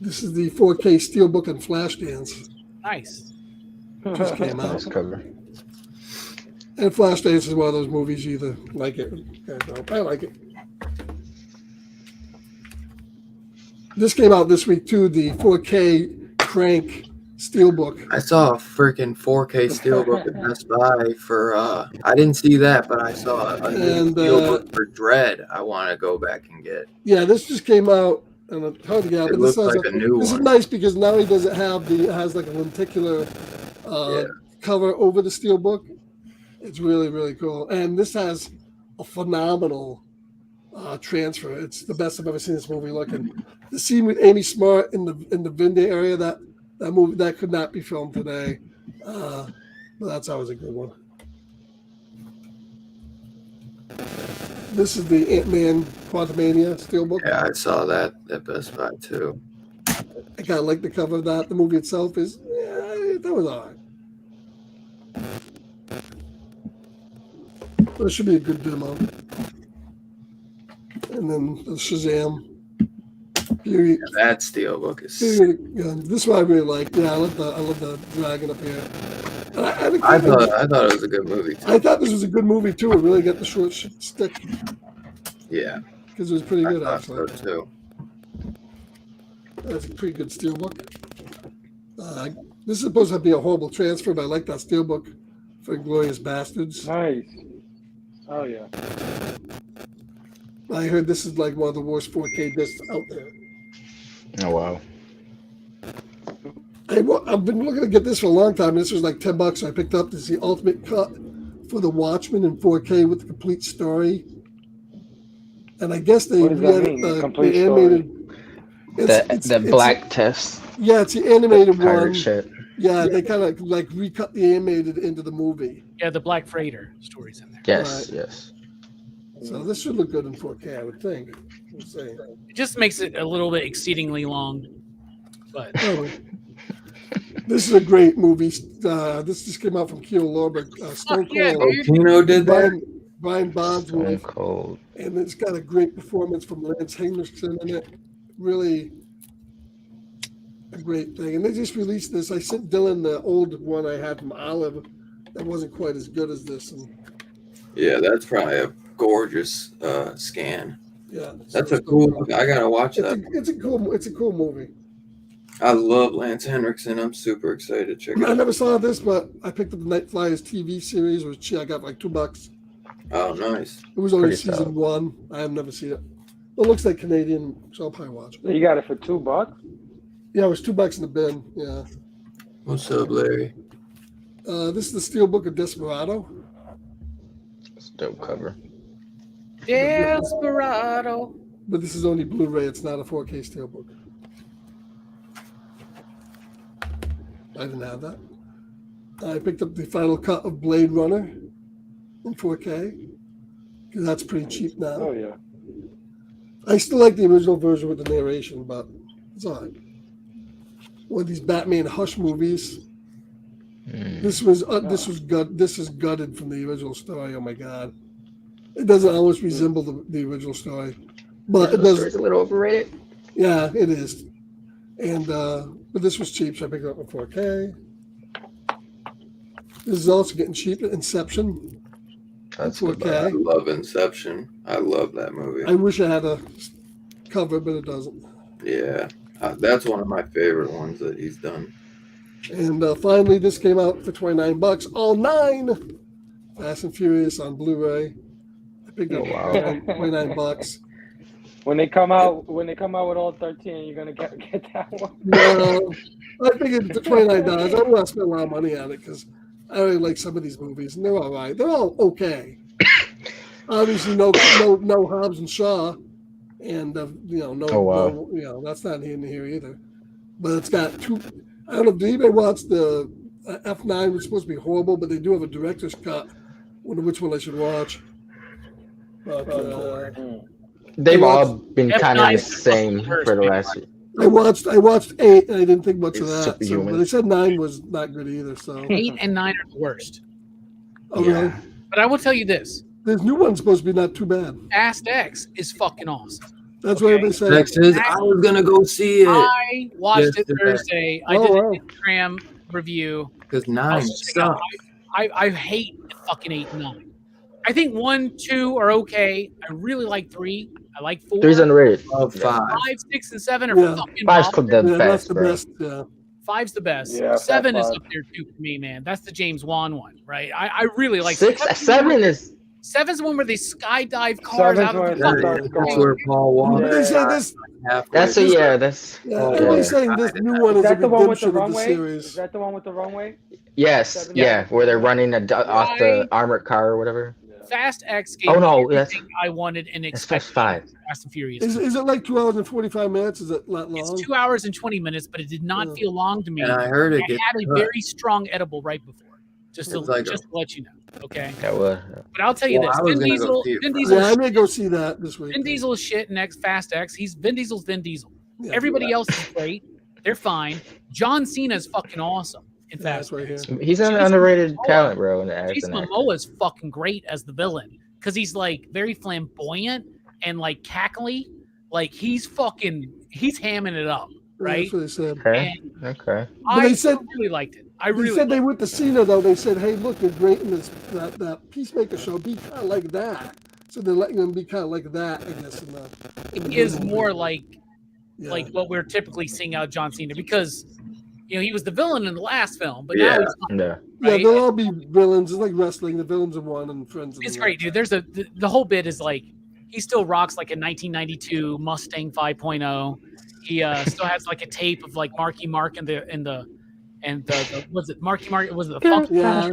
[SPEAKER 2] This is the 4K Steelbook and Flashdance.
[SPEAKER 6] Nice.
[SPEAKER 2] Just came out.
[SPEAKER 4] Nice cover.
[SPEAKER 2] And Flashdance is one of those movies you either like it or don't. I like it. This came out this week too, the 4K Crank Steelbook.
[SPEAKER 1] I saw a freaking 4K Steelbook at Best Buy for, I didn't see that, but I saw a new Steelbook for Dread I want to go back and get.
[SPEAKER 2] Yeah, this just came out. And it's hard to get out,
[SPEAKER 1] it looks like a new one.
[SPEAKER 2] This is nice because now he doesn't have it has like a lenticular cover over the Steelbook. It's really, really cool. And this has a phenomenal transfer. It's the best I've ever seen this movie looking. The scene with Amy Smart in the Vinda area, that movie that could not be filmed today. But that's always a good one. This is the Ant-Man Quantumania Steelbook.
[SPEAKER 1] Yeah, I saw that at Best Buy too.
[SPEAKER 2] I kind of like the cover of that. The movie itself is, that was all right. That should be a good demo. And then the Shazam. Fury.
[SPEAKER 1] That steelbook is.
[SPEAKER 2] Yeah, this one I really like. Yeah, I love the dragon up here.
[SPEAKER 1] I thought it was a good movie too.
[SPEAKER 2] I thought this was a good movie too. It really got the short stick.
[SPEAKER 1] Yeah,
[SPEAKER 2] because it was pretty good
[SPEAKER 1] so
[SPEAKER 2] actually.
[SPEAKER 1] too.
[SPEAKER 2] That's a pretty good steelbook. This is supposed to be a horrible transfer, but I like that steelbook for Inglourious Bastards.
[SPEAKER 3] Nice. Oh yeah.
[SPEAKER 2] I heard this is like one of the worst 4K discs out there.
[SPEAKER 4] Oh wow.
[SPEAKER 2] I've been looking to get this for a long time. This was like $10. So I picked up this, the ultimate cut for The Watchmen in 4K with the complete story. And I guess they
[SPEAKER 3] What does that mean?
[SPEAKER 2] the
[SPEAKER 3] Complete
[SPEAKER 2] animated.
[SPEAKER 4] The black test.
[SPEAKER 2] Yeah, it's the animated
[SPEAKER 4] Pirate
[SPEAKER 2] one.
[SPEAKER 4] shit.
[SPEAKER 2] Yeah, they kind of like recut the animated into the movie.
[SPEAKER 6] Yeah, the Black Freighter stories in there.
[SPEAKER 4] Yes,
[SPEAKER 2] Right.
[SPEAKER 4] yes.
[SPEAKER 2] So this should look good in 4K, I would think. We'll see.
[SPEAKER 6] It just makes it a little bit exceedingly long, but
[SPEAKER 2] Oh, this is a great movie. This just came out from Keel Lorber. Stone
[SPEAKER 6] Fuck yeah,
[SPEAKER 2] Cold.
[SPEAKER 6] dude.
[SPEAKER 1] Kino did that.
[SPEAKER 2] Brian
[SPEAKER 4] Stone
[SPEAKER 2] Bosworth.
[SPEAKER 4] Cold.
[SPEAKER 2] And it's got a great performance from Lance Henriksen in it. Really a great thing. And they just released this. I sent Dylan the old one I had from Olive that wasn't quite as good as this. And
[SPEAKER 1] Yeah, that's probably a gorgeous scan.
[SPEAKER 2] yeah,
[SPEAKER 1] That's a cool. I gotta watch that.
[SPEAKER 2] It's a cool movie.
[SPEAKER 1] I love Lance Henriksen. I'm super excited to check it
[SPEAKER 2] I
[SPEAKER 1] out.
[SPEAKER 2] never saw this, but I picked up the Night Flyers TV series, which I got like $2.
[SPEAKER 1] Oh, nice.
[SPEAKER 2] It was only
[SPEAKER 4] Pretty
[SPEAKER 2] season
[SPEAKER 4] solid.
[SPEAKER 2] 1. I have never seen it. It looks like Canadian, so I'll probably watch it.
[SPEAKER 3] You got it for $2?
[SPEAKER 2] Yeah, it was $2 in the bin. Yeah.
[SPEAKER 1] What's up, Larry?
[SPEAKER 2] This is the Steelbook of Desperado.
[SPEAKER 4] It's a dope cover.
[SPEAKER 6] Desperado.
[SPEAKER 2] But this is only Blu-ray. It's not a 4K Steelbook. I didn't have that. I picked up the final cut of Blade Runner in 4K because that's pretty cheap now.
[SPEAKER 3] Oh yeah.
[SPEAKER 2] I still like the original version with the narration, but it's all right. One of these Batman Hush movies. This is gutted from the original story. Oh my god, it doesn't almost resemble the original story, but it does.
[SPEAKER 4] It's a little overrated.
[SPEAKER 2] Yeah, it is. And but this was cheap, so I picked it up in 4K. This is also getting cheap. Inception.
[SPEAKER 4] That's
[SPEAKER 2] 4K.
[SPEAKER 1] I love Inception. I love that movie.
[SPEAKER 2] I wish I had a cover, but it doesn't.
[SPEAKER 1] Yeah, that's one of my favorite ones that he's done.
[SPEAKER 2] And finally, this came out for $29. All 9 Fast and Furious on Blu-ray. I picked up $29.
[SPEAKER 3] When they come out with all 13, you're gonna get that one.
[SPEAKER 2] No, I figured for $29, I don't want to spend a lot of money on it because I really like some of these movies, and they're all right. They're all okay. Obviously, no Hobbs and Shaw, and no, that's not in here either. But it's got 2. I don't know. Did anybody watch the F9? Was supposed to be horrible, but they do have a director's cut. Wonder which one I should watch. But,
[SPEAKER 4] They've all been kind of the same for the last year.
[SPEAKER 2] I watched 8, and I didn't think much of
[SPEAKER 4] It's
[SPEAKER 2] that. So,
[SPEAKER 4] superhuman.
[SPEAKER 2] but they said 9 was not good either. So
[SPEAKER 6] 8 and 9 are the worst.
[SPEAKER 2] Oh, really?
[SPEAKER 6] But I will tell you this:
[SPEAKER 2] This new one's supposed to be not too bad.
[SPEAKER 6] Fast X is fucking awesome.
[SPEAKER 2] That's what everybody said.
[SPEAKER 1] Texas, I was gonna go see it
[SPEAKER 6] I watched it
[SPEAKER 1] yesterday.
[SPEAKER 6] Thursday. I did an Instagram review.
[SPEAKER 1] because
[SPEAKER 6] I'll
[SPEAKER 1] 9
[SPEAKER 6] check it out.
[SPEAKER 1] sucks.
[SPEAKER 6] I hate fucking 8 and 9. I think 1, 2 are okay. I really like 3. I like 4.
[SPEAKER 4] 3's underrated.
[SPEAKER 1] Of 5.
[SPEAKER 6] 5, 6, and 7 are
[SPEAKER 2] Yeah.
[SPEAKER 6] fucking
[SPEAKER 4] 5's
[SPEAKER 6] awesome.
[SPEAKER 4] the
[SPEAKER 2] Yeah, that's
[SPEAKER 4] best,
[SPEAKER 2] the
[SPEAKER 4] bro.
[SPEAKER 2] best. Yeah.
[SPEAKER 6] 5's the best.
[SPEAKER 3] Yeah,
[SPEAKER 6] 7 is
[SPEAKER 3] 5.
[SPEAKER 6] up there too for me, man. That's the James Wan one, right? I really like
[SPEAKER 4] 7 is
[SPEAKER 6] 7's the one where they skydive cars
[SPEAKER 3] 7's
[SPEAKER 6] out of
[SPEAKER 3] where
[SPEAKER 6] the
[SPEAKER 3] it's
[SPEAKER 6] fucking
[SPEAKER 3] dark.
[SPEAKER 1] That's where Paul walks.
[SPEAKER 2] They say this.
[SPEAKER 4] that's
[SPEAKER 2] Everybody's saying this new one
[SPEAKER 3] Is
[SPEAKER 2] is a
[SPEAKER 3] that the one with the
[SPEAKER 2] redemption of the
[SPEAKER 3] runway? Is
[SPEAKER 2] series.
[SPEAKER 3] that the one with the runway?
[SPEAKER 4] yes, yeah, where they're running off the armored car or whatever.
[SPEAKER 6] Fast X gave
[SPEAKER 4] Oh, no,
[SPEAKER 6] me
[SPEAKER 4] that's-
[SPEAKER 6] everything I wanted and
[SPEAKER 4] It's
[SPEAKER 6] expected.
[SPEAKER 4] Fast 5.
[SPEAKER 6] Fast and Furious.
[SPEAKER 2] Is it like 2 hours and 45 minutes? Is it not long?
[SPEAKER 6] It's 2 hours and 20 minutes, but it did not
[SPEAKER 2] Yeah.
[SPEAKER 6] feel long to me.
[SPEAKER 1] And I heard it
[SPEAKER 6] I
[SPEAKER 1] gets
[SPEAKER 6] had a
[SPEAKER 1] cut.
[SPEAKER 6] very strong edible right before, just to
[SPEAKER 1] It's like
[SPEAKER 6] let you know. Okay,
[SPEAKER 4] That was.
[SPEAKER 6] but I'll tell you
[SPEAKER 1] Well,
[SPEAKER 6] this:
[SPEAKER 1] I was
[SPEAKER 6] Vin
[SPEAKER 1] gonna go
[SPEAKER 6] Diesel,
[SPEAKER 1] see it
[SPEAKER 6] Vin
[SPEAKER 1] Friday.
[SPEAKER 6] Diesel,
[SPEAKER 2] Yeah, I may go see that this week.
[SPEAKER 6] Vin Diesel is shit in Fast X. Vin Diesel's Vin Diesel.
[SPEAKER 2] Yeah.
[SPEAKER 6] Everybody else is great. They're fine. John Cena is fucking awesome. in
[SPEAKER 2] Yeah,
[SPEAKER 6] Fast
[SPEAKER 2] that's right
[SPEAKER 6] X.
[SPEAKER 2] here.
[SPEAKER 4] He's an
[SPEAKER 6] Jason
[SPEAKER 4] underrated
[SPEAKER 6] Momoa-
[SPEAKER 4] talent, bro. In the
[SPEAKER 6] Jason Momoa is fucking great as the villain because he's like very flamboyant and like cackly. Like he's hamming it up,
[SPEAKER 2] Yeah,
[SPEAKER 6] right?
[SPEAKER 2] that's what they said.
[SPEAKER 4] Okay.
[SPEAKER 6] And
[SPEAKER 4] Okay.
[SPEAKER 2] But they said
[SPEAKER 6] really liked it.
[SPEAKER 2] they said they went to Cena though. They said, "Hey, look, you're great in this that Peacemaker show. Be kind of like that." So they're letting him be kind of like that, I guess.
[SPEAKER 6] It is more like
[SPEAKER 2] Yeah.
[SPEAKER 6] like what we're typically seeing out of John Cena because he was the villain in the last film, but
[SPEAKER 1] Yeah.
[SPEAKER 6] now he's not.
[SPEAKER 4] Yeah.
[SPEAKER 2] Yeah,
[SPEAKER 6] Right?
[SPEAKER 2] they'll all be villains. It's like wrestling. The villains are one and friends.
[SPEAKER 6] It's great, dude. There's the whole bit is like he still rocks like a 1992 Mustang 5.0. He still has like a tape of like Marky Mark and the was it Marky Mark? Was it the funk?
[SPEAKER 2] Yeah.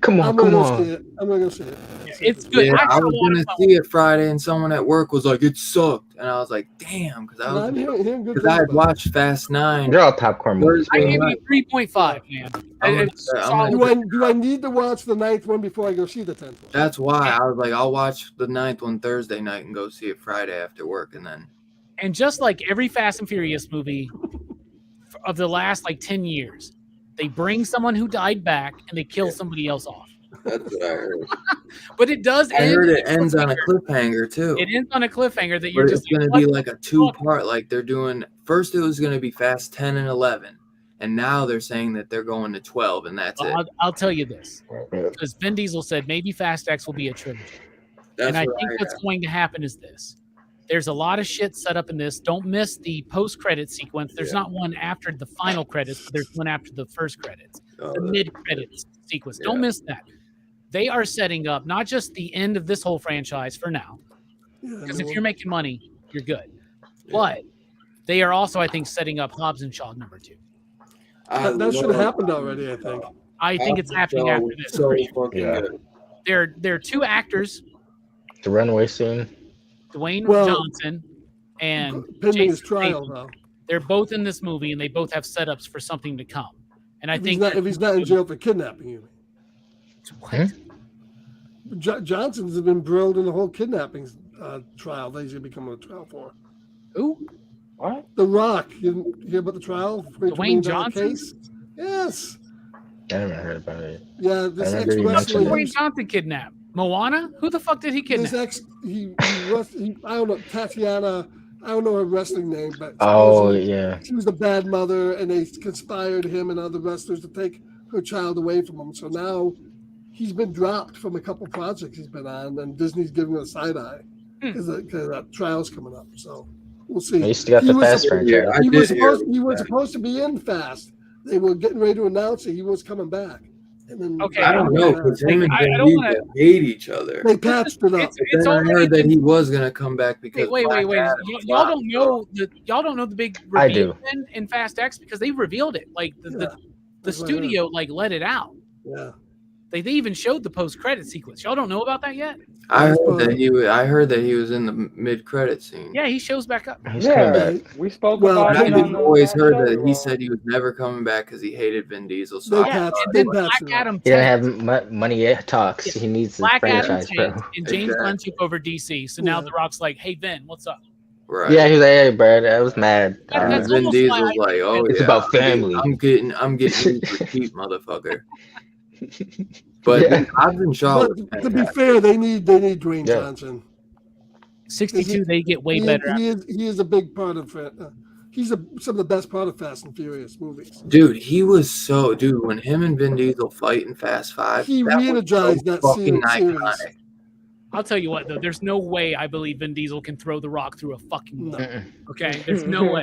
[SPEAKER 4] Come
[SPEAKER 2] I'm
[SPEAKER 4] on,
[SPEAKER 2] gonna
[SPEAKER 4] come
[SPEAKER 2] go see
[SPEAKER 4] on.
[SPEAKER 2] it. I'm gonna go see it.
[SPEAKER 6] It's good.
[SPEAKER 1] Yeah, I was
[SPEAKER 6] wanna
[SPEAKER 1] gonna see it Friday, and someone at work was like, "It sucked," and I was like, "Damn," because
[SPEAKER 2] And I'm hearing good
[SPEAKER 1] I
[SPEAKER 2] things
[SPEAKER 1] had
[SPEAKER 2] about it.
[SPEAKER 1] watched Fast 9.
[SPEAKER 4] They're all popcorn movies.
[SPEAKER 6] I
[SPEAKER 1] Thursday
[SPEAKER 6] gave
[SPEAKER 1] night.
[SPEAKER 6] it a 3.5, man.
[SPEAKER 1] I'm
[SPEAKER 6] It's
[SPEAKER 1] gonna-
[SPEAKER 6] solid.
[SPEAKER 2] Do I need to watch the 9th one before I go see the 10th one?
[SPEAKER 1] That's why I was like, I'll watch the 9th one Thursday night and go see it Friday after work, and then
[SPEAKER 6] And just like every Fast and Furious movie of the last like 10 years, they bring someone who died back and they kill somebody else off.
[SPEAKER 1] that's what I heard.
[SPEAKER 6] But it does
[SPEAKER 1] I
[SPEAKER 6] end.
[SPEAKER 1] heard it ends on a cliffhanger too.
[SPEAKER 6] It ends on a cliffhanger that you're
[SPEAKER 1] But
[SPEAKER 6] just
[SPEAKER 1] it's going
[SPEAKER 6] like,
[SPEAKER 1] to be
[SPEAKER 6] what
[SPEAKER 1] like a 2-part. Like they're doing first, it was going to be Fast 10 and 11, and now they're saying that they're going to 12, and that's it.
[SPEAKER 6] I'll tell you this, because Vin Diesel said maybe Fast X will be a trilogy.
[SPEAKER 1] That's
[SPEAKER 6] And I
[SPEAKER 1] what
[SPEAKER 6] think what's going to happen is this. There's a lot of shit set up in this. Don't miss the post-credit sequence. There's not one after the final credits, but there's one after the first credits. The mid-credits sequence. Don't miss that. They are setting up not just the end of this whole franchise for now, because if you're making money, you're good. But they are also, I think, setting up Hobbs and Shaw number 2.
[SPEAKER 2] That should have happened already, I think.
[SPEAKER 6] I think it's happening after this.
[SPEAKER 1] So fucking good.
[SPEAKER 6] There are 2 actors,
[SPEAKER 4] The runway scene.
[SPEAKER 6] Dwayne
[SPEAKER 2] Well,
[SPEAKER 6] Johnson and
[SPEAKER 2] Pending his
[SPEAKER 6] Jason
[SPEAKER 2] trial,
[SPEAKER 6] Statham.
[SPEAKER 2] though.
[SPEAKER 6] They're both in this movie, and they both have setups for something to come. And I
[SPEAKER 2] If
[SPEAKER 6] think
[SPEAKER 2] he's not in jail for kidnapping you.
[SPEAKER 6] what?
[SPEAKER 2] Johnson's have been embroiled in the whole kidnapping trial that he's going to become a trial for.
[SPEAKER 6] Who?
[SPEAKER 3] What?
[SPEAKER 2] The Rock. You didn't hear about the trial?
[SPEAKER 6] Dwayne Johnson?
[SPEAKER 2] Case? Yes.
[SPEAKER 4] I never heard about it.
[SPEAKER 2] Yeah, this
[SPEAKER 4] I remember you
[SPEAKER 2] ex-wrestler.
[SPEAKER 4] mentioned
[SPEAKER 6] Dwayne Johnson kidnapped Moana? Who the fuck did he kidnap?
[SPEAKER 2] He I don't know, Tatiana, I don't know her wrestling name, but
[SPEAKER 4] Oh,
[SPEAKER 2] supposedly
[SPEAKER 4] yeah.
[SPEAKER 2] she was a bad mother, and they conspired him and other wrestlers to take her child away from him. So now he's been dropped from a couple projects he's been on, and Disney's giving him a side eye because that trial's coming up. So we'll see.
[SPEAKER 4] I used to got
[SPEAKER 2] He
[SPEAKER 4] the
[SPEAKER 2] was
[SPEAKER 4] Fast
[SPEAKER 2] supposed-
[SPEAKER 4] franchise.
[SPEAKER 2] He was supposed to be in Fast. They were getting ready to announce that he was coming back. And then
[SPEAKER 6] Okay,
[SPEAKER 1] I don't know because him and
[SPEAKER 6] I
[SPEAKER 1] Vin
[SPEAKER 6] don't
[SPEAKER 1] Diesel
[SPEAKER 6] wanna-
[SPEAKER 1] hate each other.
[SPEAKER 2] they patched it up.
[SPEAKER 6] It's
[SPEAKER 1] Then I
[SPEAKER 6] already
[SPEAKER 1] heard that
[SPEAKER 6] been-
[SPEAKER 1] he was gonna come back because
[SPEAKER 6] wait.
[SPEAKER 1] Black
[SPEAKER 6] Y'all
[SPEAKER 1] Adam
[SPEAKER 6] don't know the big
[SPEAKER 4] I
[SPEAKER 6] reveal
[SPEAKER 4] do.
[SPEAKER 6] in Fast X because they revealed it. Like the
[SPEAKER 2] That's what I
[SPEAKER 6] studio like let it out.
[SPEAKER 2] Yeah.
[SPEAKER 6] They even showed the post credit sequence. Y'all don't know about that yet?
[SPEAKER 1] I heard that he was in the mid-credit scene.
[SPEAKER 6] Yeah, he shows back up.
[SPEAKER 4] He's coming back.
[SPEAKER 3] We spoke
[SPEAKER 2] Well,
[SPEAKER 3] about
[SPEAKER 1] I
[SPEAKER 3] it on
[SPEAKER 1] just
[SPEAKER 3] the
[SPEAKER 1] always
[SPEAKER 3] last
[SPEAKER 1] heard
[SPEAKER 3] show,
[SPEAKER 1] that he
[SPEAKER 3] bro.
[SPEAKER 1] said he was never coming back because he hated Vin Diesel. So
[SPEAKER 2] They
[SPEAKER 1] I
[SPEAKER 2] patched
[SPEAKER 1] thought,
[SPEAKER 6] And then
[SPEAKER 2] They patched
[SPEAKER 6] Black
[SPEAKER 2] it up.
[SPEAKER 6] Adam
[SPEAKER 4] He doesn't
[SPEAKER 6] tanked.
[SPEAKER 4] have money talks. He needs the
[SPEAKER 6] Black Adam
[SPEAKER 4] franchise, bro.
[SPEAKER 6] tanked, and James
[SPEAKER 1] Exactly.
[SPEAKER 6] Gunn took over DC. So now
[SPEAKER 2] Yeah.
[SPEAKER 6] The Rock's like, "Hey Vin, what's up?"
[SPEAKER 1] right.
[SPEAKER 4] Yeah, he was like, hey, bro, I was mad.
[SPEAKER 1] And
[SPEAKER 6] That's
[SPEAKER 1] Vin
[SPEAKER 6] almost
[SPEAKER 1] Diesel's
[SPEAKER 6] why
[SPEAKER 1] like, "Oh
[SPEAKER 4] It's
[SPEAKER 1] yeah,
[SPEAKER 4] about family."
[SPEAKER 1] I'm getting you for cheap, motherfucker." But
[SPEAKER 4] Yeah.
[SPEAKER 1] Hobbs and Shaw was
[SPEAKER 2] But to be
[SPEAKER 1] fantastic.
[SPEAKER 2] fair, they need Dwayne
[SPEAKER 4] Yeah.
[SPEAKER 2] Johnson.
[SPEAKER 6] 62, they get way
[SPEAKER 2] He
[SPEAKER 6] better.
[SPEAKER 2] is a big part of he's some of the best part of Fast and Furious movies.
[SPEAKER 1] Dude, he was so when him and Vin Diesel fight in Fast 5,
[SPEAKER 2] He
[SPEAKER 1] that was
[SPEAKER 2] re-energized that
[SPEAKER 1] fucking
[SPEAKER 2] series.
[SPEAKER 1] iconic.
[SPEAKER 6] I'll tell you what, though, there's no way I believe Vin Diesel can throw The Rock through a fucking wall.
[SPEAKER 4] Mm-mm.
[SPEAKER 6] Okay, there's no way.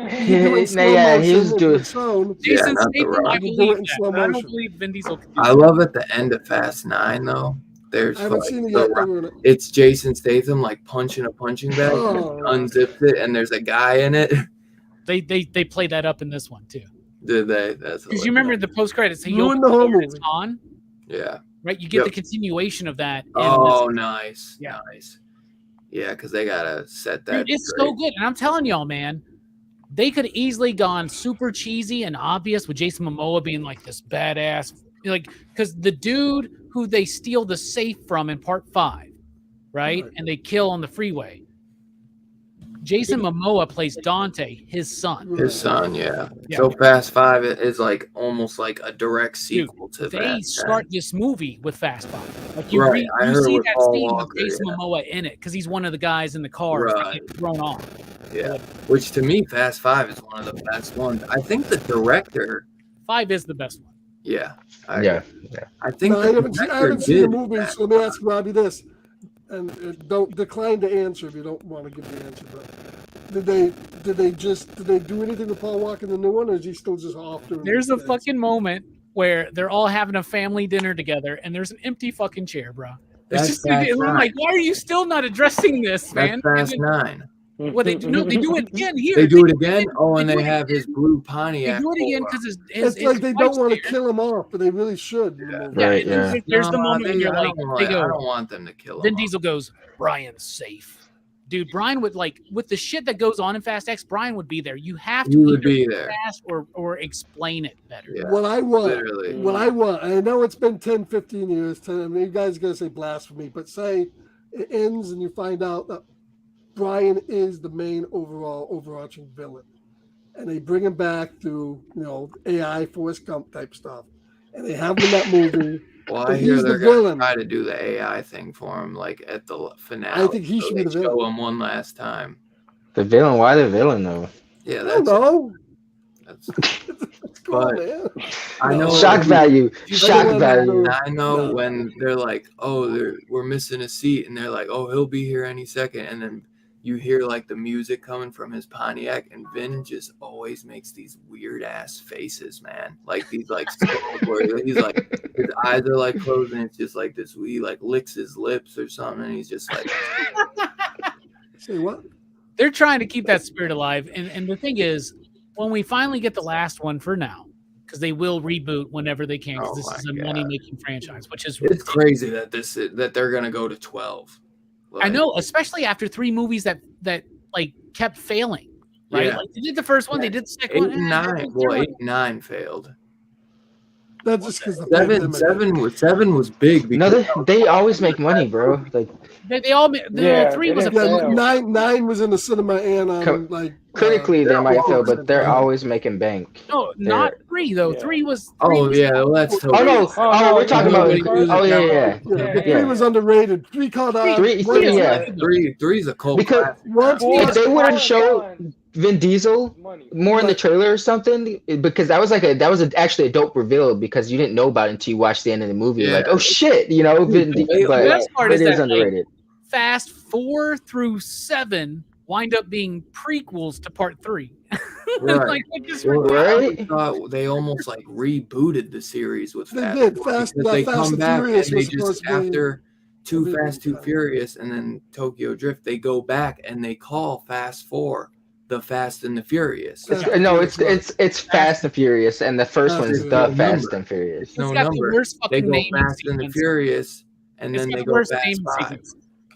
[SPEAKER 2] He do it in slow
[SPEAKER 4] Yeah, he was
[SPEAKER 2] motion
[SPEAKER 4] doing-
[SPEAKER 2] with his own.
[SPEAKER 6] Jason
[SPEAKER 1] not The
[SPEAKER 6] Statham, I
[SPEAKER 1] Rock.
[SPEAKER 2] He do
[SPEAKER 6] believe
[SPEAKER 2] it in
[SPEAKER 6] that.
[SPEAKER 2] slow
[SPEAKER 6] But I don't
[SPEAKER 2] motion.
[SPEAKER 6] believe Vin Diesel can do
[SPEAKER 1] I
[SPEAKER 6] that.
[SPEAKER 1] love at the end of Fast 9 though. There's
[SPEAKER 2] I haven't
[SPEAKER 1] like
[SPEAKER 2] seen it
[SPEAKER 1] The
[SPEAKER 2] yet.
[SPEAKER 1] Rock- it's Jason Statham like punching a punching bag,
[SPEAKER 2] Oh.
[SPEAKER 1] unzips it, and there's a guy in it.
[SPEAKER 6] They play that up in this one too.
[SPEAKER 1] Did they? That's
[SPEAKER 6] Because you remember the post credits, he
[SPEAKER 2] Ruined
[SPEAKER 6] opens
[SPEAKER 2] the whole
[SPEAKER 6] door and it's
[SPEAKER 2] movie.
[SPEAKER 6] on,
[SPEAKER 1] Yeah.
[SPEAKER 6] right? You get
[SPEAKER 1] Yep.
[SPEAKER 6] the continuation of that. In
[SPEAKER 1] Oh,
[SPEAKER 6] this.
[SPEAKER 1] nice.
[SPEAKER 6] Yeah.
[SPEAKER 1] Nice. Yeah, because they gotta set that.
[SPEAKER 6] Dude, it's
[SPEAKER 1] straight.
[SPEAKER 6] so good. And I'm telling y'all, man, they could have easily gone super cheesy and obvious with Jason Momoa being like this badass, like because the dude who they steal the safe from in part 5, right?
[SPEAKER 2] Right.
[SPEAKER 6] And they kill on the freeway. Jason Momoa plays Dante, his son.
[SPEAKER 1] His son, yeah. So Fast 5 is like almost like a direct sequel to that.
[SPEAKER 6] They start this movie with Fast 5. Like
[SPEAKER 1] I
[SPEAKER 6] you
[SPEAKER 1] heard
[SPEAKER 6] see
[SPEAKER 1] with
[SPEAKER 6] that
[SPEAKER 1] Paul
[SPEAKER 6] scene
[SPEAKER 1] Walker,
[SPEAKER 6] with Jason Momoa in it because he's one of the guys in the car that get thrown off.
[SPEAKER 1] Yeah, which to me, Fast 5 is one of the best ones. I think the director.
[SPEAKER 6] 5 is the best one.
[SPEAKER 1] Yeah.
[SPEAKER 4] Yeah.
[SPEAKER 1] I think
[SPEAKER 2] I haven't seen the movie, so let me ask Robbie this, and don't decline to answer if you don't want to give the answer. But did they do anything to Paul Walker in the new one, or is he still just off doing?
[SPEAKER 6] There's a fucking moment where they're all having a family dinner together, and there's an empty fucking chair, bro. It's just, I'm like, why are you still not addressing this, man?
[SPEAKER 1] That's Fast 9.
[SPEAKER 6] Well, they do it again here.
[SPEAKER 1] They do it again. And they have his blue Pontiac.
[SPEAKER 6] They do it again because
[SPEAKER 2] it's like they don't want to kill him off, but they really should.
[SPEAKER 6] There's the moment when you're like, they go,
[SPEAKER 1] I don't want them to kill him.
[SPEAKER 6] Then Diesel goes, Brian's safe. Dude, Brian would like with the shit that goes on in Fast X. Brian would be there. You have to
[SPEAKER 1] be there
[SPEAKER 6] or explain it better.
[SPEAKER 1] Yeah,
[SPEAKER 2] what I want. I know it's been 10, 15 years. You guys are gonna say blasphemy, but say it ends and you find out that Brian is the main overarching villain, and they bring him back through AI Forrest Gump type stuff, and they have him in that movie.
[SPEAKER 1] Well, I hear they're going to try to do the AI thing for him, like at the finale.
[SPEAKER 2] I think he should be the villain.
[SPEAKER 1] Show him one last time.
[SPEAKER 4] The villain? Why the villain though?
[SPEAKER 1] Yeah,
[SPEAKER 2] that's cool,
[SPEAKER 1] man. I know
[SPEAKER 4] shock value.
[SPEAKER 1] I know when they're like, "Oh, we're missing a seat," and they're like, "Oh, he'll be here any second," and then you hear like the music coming from his Pontiac, and Vin just always makes these weird ass faces, man. Like these like where he's like his eyes are like closed, and it's just like this. He like licks his lips or something, and he's just like.
[SPEAKER 2] Say what?
[SPEAKER 6] They're trying to keep that spirit alive, and the thing is, when we finally get the last one for now, because they will reboot whenever they can, because this is a money-making franchise, which is
[SPEAKER 1] it's crazy that they're gonna go to 12.
[SPEAKER 6] I know, especially after 3 movies that like kept failing, right?
[SPEAKER 1] Yeah.
[SPEAKER 6] Like they did the first one, they did the second one.
[SPEAKER 1] 8 and 9. Well, 8 and 9 failed.
[SPEAKER 2] That's just because
[SPEAKER 1] the 7 was big.
[SPEAKER 4] No, they always make money, bro. Like
[SPEAKER 6] they all 3 was a fail.
[SPEAKER 2] 9 was in the cinema and like
[SPEAKER 4] critically they might fail, but they're always making bank.
[SPEAKER 6] No, not 3 though. 3 was.
[SPEAKER 1] Well, that's totally.
[SPEAKER 4] We're talking about.
[SPEAKER 2] 3 was underrated. 3 called
[SPEAKER 4] 3
[SPEAKER 1] is a cult.
[SPEAKER 4] Because if they would have shown Vin Diesel more in the trailer or something, because that was actually a dope reveal because you didn't know about it until you watched the end of the movie. Like, oh shit, Vin Diesel. But
[SPEAKER 6] the best part
[SPEAKER 4] it is
[SPEAKER 6] that,
[SPEAKER 4] underrated.
[SPEAKER 6] Like, Fast 4 through 7 wind up being prequels to Part 3.
[SPEAKER 1] Right. I thought they almost like rebooted the series with Fast. They come back and they just after Too Fast, Too Furious, and then Tokyo Drift, they go back and they call Fast 4 the Fast and the Furious.
[SPEAKER 4] It's Fast and Furious, and the first one is the Fast and Furious.
[SPEAKER 1] No number. They go Fast and the Furious, and then they go Fast 5.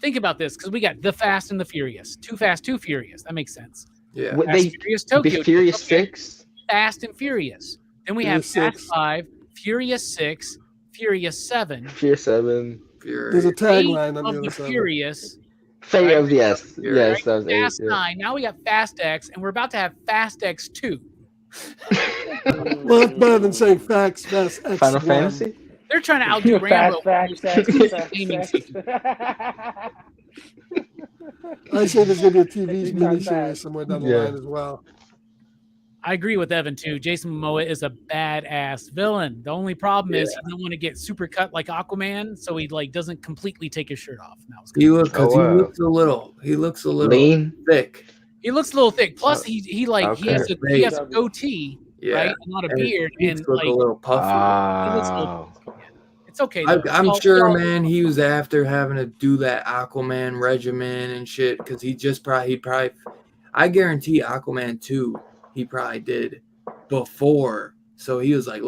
[SPEAKER 6] Think about this, because we got the Fast and the Furious, Too Fast, Too Furious. That makes sense.
[SPEAKER 1] Yeah.
[SPEAKER 6] Furious Tokyo,
[SPEAKER 4] Furious 6,
[SPEAKER 6] Fast and Furious. Then we have Fast 5, Furious 6, Furious 7.
[SPEAKER 4] Furious 7.
[SPEAKER 2] There's a tagline on the other side.
[SPEAKER 6] Furious.
[SPEAKER 4] Fate of yes, that was
[SPEAKER 6] Fast 9. Now we got Fast X, and we're about to have Fast X 2.
[SPEAKER 2] Well, it's better than saying Fast X.
[SPEAKER 4] Final Fantasy.
[SPEAKER 6] They're trying to outdo Rambo.
[SPEAKER 2] I say there's going to be a TV miniseries somewhere down the line as well.
[SPEAKER 6] I agree with Evan too. Jason Momoa is a badass villain. The only problem is he doesn't want to get super cut like Aquaman, so he like doesn't completely take his shirt off.
[SPEAKER 1] He looks a little
[SPEAKER 4] lean,
[SPEAKER 1] thick.
[SPEAKER 6] He looks a little thick. Plus, he has a goatee, right, and not a beard, and
[SPEAKER 1] like a little
[SPEAKER 6] puffy. It's okay.
[SPEAKER 1] I'm sure, man. He was after having to do that Aquaman regimen and shit because he probably. I guarantee Aquaman 2. He probably did before, so he was like,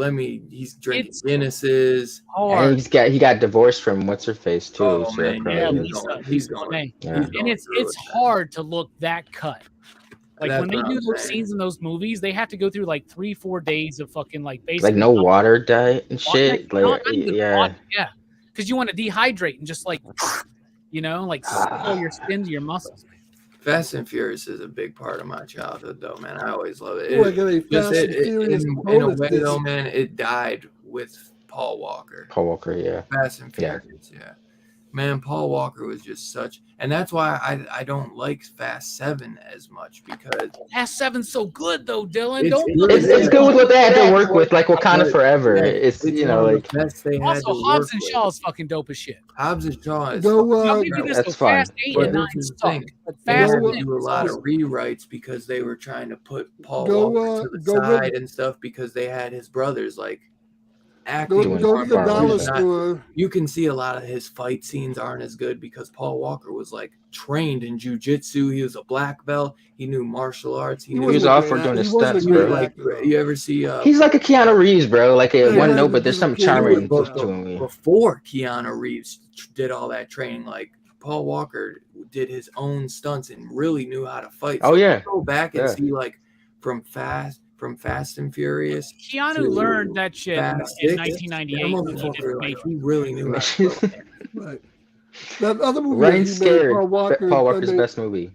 [SPEAKER 1] he's drinking Guinnesses.
[SPEAKER 4] And he got divorced from what's her face too.
[SPEAKER 1] Oh, man, he's going.
[SPEAKER 6] And it's hard to look that cut. Like when they do those scenes in those movies, they have to go through like 3-4 days of fucking like basically
[SPEAKER 4] like no water diet and shit. Like
[SPEAKER 6] because you want to dehydrate and just like like spill your skin to your muscles.
[SPEAKER 1] Fast and Furious is a big part of my childhood, though, man. I always love it.
[SPEAKER 2] Oh, I got a Fast and Furious
[SPEAKER 1] in a way, though, man, it died with Paul Walker.
[SPEAKER 4] Paul Walker, yeah.
[SPEAKER 1] Fast and Furious, yeah. Man, Paul Walker was just such, and that's why I don't like Fast 7 as much, because
[SPEAKER 6] Fast 7's so good though, Dylan.
[SPEAKER 4] It's good with what they had to work with, like Wakanda Forever. It's you know, like
[SPEAKER 6] also Hobbs and Shaw is fucking dope as shit.
[SPEAKER 1] Hobbs and Shaw is
[SPEAKER 4] that's fine.
[SPEAKER 6] Fast 8 and 9 suck. But
[SPEAKER 1] Fast
[SPEAKER 6] Fast
[SPEAKER 1] do a lot of rewrites because they were trying to put Paul Walker to the side and stuff, because they had his brothers like acting.
[SPEAKER 2] Go to the dollar store.
[SPEAKER 1] You can see a lot of his fight scenes aren't as good because Paul Walker was like trained in jiu-jitsu. He was a black belt. He knew martial arts. He
[SPEAKER 4] was off for doing his stunts, bro.
[SPEAKER 1] Like, you ever see?
[SPEAKER 4] He's like a Keanu Reeves, bro. Like a one note, but there's some charming to him.
[SPEAKER 1] Before Keanu Reeves did all that training, like Paul Walker did his own stunts and really knew how to fight.
[SPEAKER 4] So
[SPEAKER 1] go back and see like from Fast and Furious.
[SPEAKER 6] Keanu learned that shit in 1998.
[SPEAKER 1] He really knew how to fight.
[SPEAKER 2] Right. That other movie,
[SPEAKER 4] Running Scared,
[SPEAKER 2] Paul
[SPEAKER 4] Walker's best movie.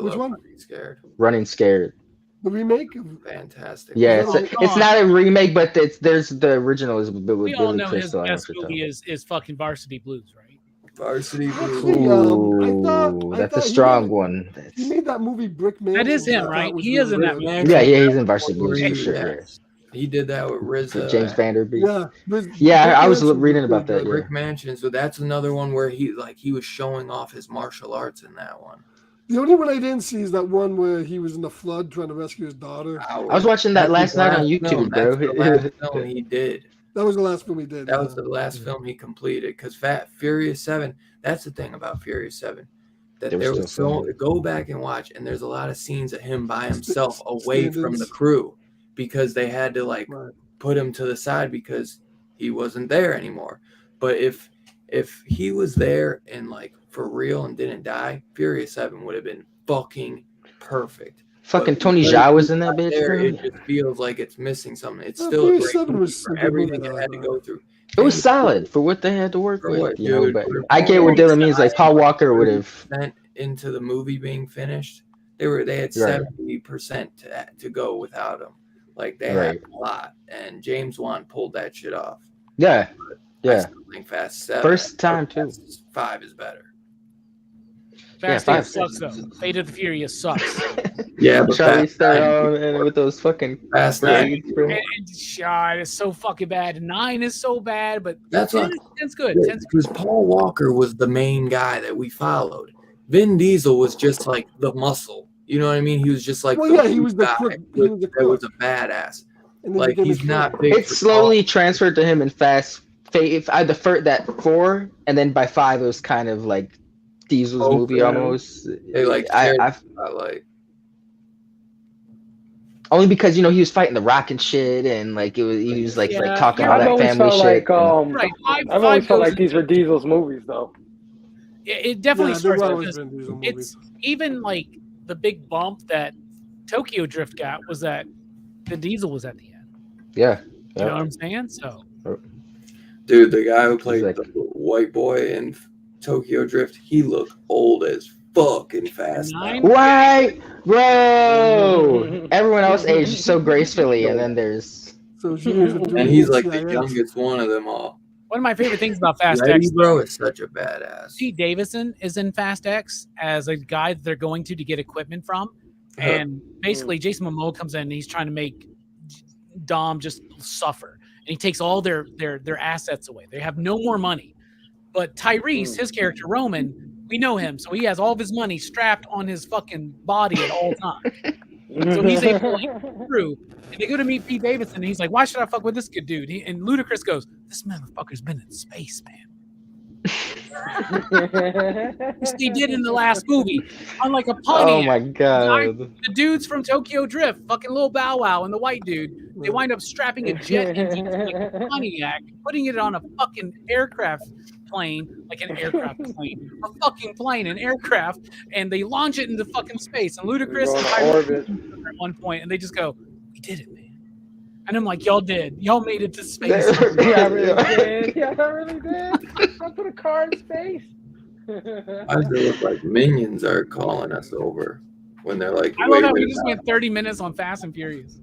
[SPEAKER 1] Which one? Running Scared.
[SPEAKER 4] Running Scared.
[SPEAKER 2] The remake?
[SPEAKER 1] Fantastic.
[SPEAKER 4] Yeah, it's not a remake, but there's the original is with
[SPEAKER 6] we all
[SPEAKER 4] Billy
[SPEAKER 6] know
[SPEAKER 4] Crystal.
[SPEAKER 6] His best movie is fucking Varsity Blues, right?
[SPEAKER 1] Varsity Blues.
[SPEAKER 4] Ooh, that's a strong one.
[SPEAKER 2] He made that movie Brick Man.
[SPEAKER 6] That is him, right? He is in that movie.
[SPEAKER 4] Yeah, he's in Varsity Blues for sure.
[SPEAKER 1] He did that with RZA.
[SPEAKER 4] James Vanderbeek.
[SPEAKER 2] Yeah,
[SPEAKER 4] I was reading about that.
[SPEAKER 1] Rick Mansion. So that's another one where he was showing off his martial arts in that one.
[SPEAKER 2] The only one I didn't see is that one where he was in the flood trying to rescue his daughter.
[SPEAKER 4] I was watching that last night on YouTube, bro.
[SPEAKER 1] That's the last film he did.
[SPEAKER 2] That was the last film he did.
[SPEAKER 1] That was the last film he completed. Because Furious 7, that's the thing about Furious 7. That there was go back and watch, and there's a lot of scenes of him by himself away from the crew, because they had to put him to the side because he wasn't there anymore. But if he was there and like for real and didn't die, Furious 7 would have been fucking perfect.
[SPEAKER 4] Fucking Tony Jaa was in that bitch.
[SPEAKER 1] It just feels like it's missing something. It's still a great movie for everything it had to go through.
[SPEAKER 4] It was solid for what they had to work with, you know. But I get what Dylan means. Like Paul Walker would have
[SPEAKER 1] spent into the movie being finished. They had 70% to go without him. Like they had a lot, and James Wan pulled that shit off.
[SPEAKER 4] Yeah,
[SPEAKER 1] I still think Fast 7.
[SPEAKER 4] First time too.
[SPEAKER 1] 5 is better.
[SPEAKER 6] Fast 8 sucks though. Fate of the Furious sucks.
[SPEAKER 1] Yeah, but
[SPEAKER 4] Charlize Theron with those fucking
[SPEAKER 1] Fast 9.
[SPEAKER 6] And is so fucking bad. 9 is so bad, but
[SPEAKER 1] that's
[SPEAKER 6] 10's good.
[SPEAKER 1] Because Paul Walker was the main guy that we followed. Vin Diesel was just like the muscle. You know what I mean? He was just like
[SPEAKER 2] he was the crook.
[SPEAKER 1] That was a badass. Like he's not big.
[SPEAKER 4] It slowly transferred to him in Fast. If I deferred that 4, and then by 5 it was kind of like Diesel's movie almost.
[SPEAKER 1] They I
[SPEAKER 4] only because he was fighting the Rock and shit, and like he was like talking all that family shit.
[SPEAKER 3] I've always felt like these were Diesel's movies, though.
[SPEAKER 6] It definitely starts because it's even like the big bump that Tokyo Drift got was that the Diesel was at the end.
[SPEAKER 4] Yeah.
[SPEAKER 6] You know what I'm saying? So,
[SPEAKER 1] dude, the guy who played the white boy in Tokyo Drift, he looked old as fuck in Fast 9.
[SPEAKER 4] Right, bro. Everyone else aged so gracefully, and then there's
[SPEAKER 1] and he's like the youngest one of them all.
[SPEAKER 6] One of my favorite things about Fast X,
[SPEAKER 1] bro, is such a badass.
[SPEAKER 6] Pete Davidson is in Fast X as a guy that they're going to get equipment from, and basically Jason Momoa comes in and he's trying to make Dom just suffer, and he takes all their assets away. They have no more money, but Tyrese, his character Roman, we know him, so he has all of his money strapped on his fucking body at all times. So he's able to get through. And they go to meet Pete Davidson, and he's like, "Why should I fuck with this good dude?" And Ludacris goes, "This motherfucker's been in space, man." Which they did in the last movie. Unlike a Pontiac.
[SPEAKER 4] Oh my god.
[SPEAKER 6] The dudes from Tokyo Drift, fucking Lil Bow Wow and the white dude, they wind up strapping a jet engine to a Pontiac, putting it on a fucking aircraft plane, like an aircraft plane, a fucking plane, an aircraft, and they launch it into fucking space. And Ludacris and at one point, and they just go, "We did it, man." And I'm like, "Y'all did. Y'all made it to space."
[SPEAKER 3] Yeah, I really did. Yeah, I really did. I put a car in space.
[SPEAKER 1] Why does it look like Minions are calling us over when they're like,
[SPEAKER 6] I love that we just went 30 minutes on Fast and Furious.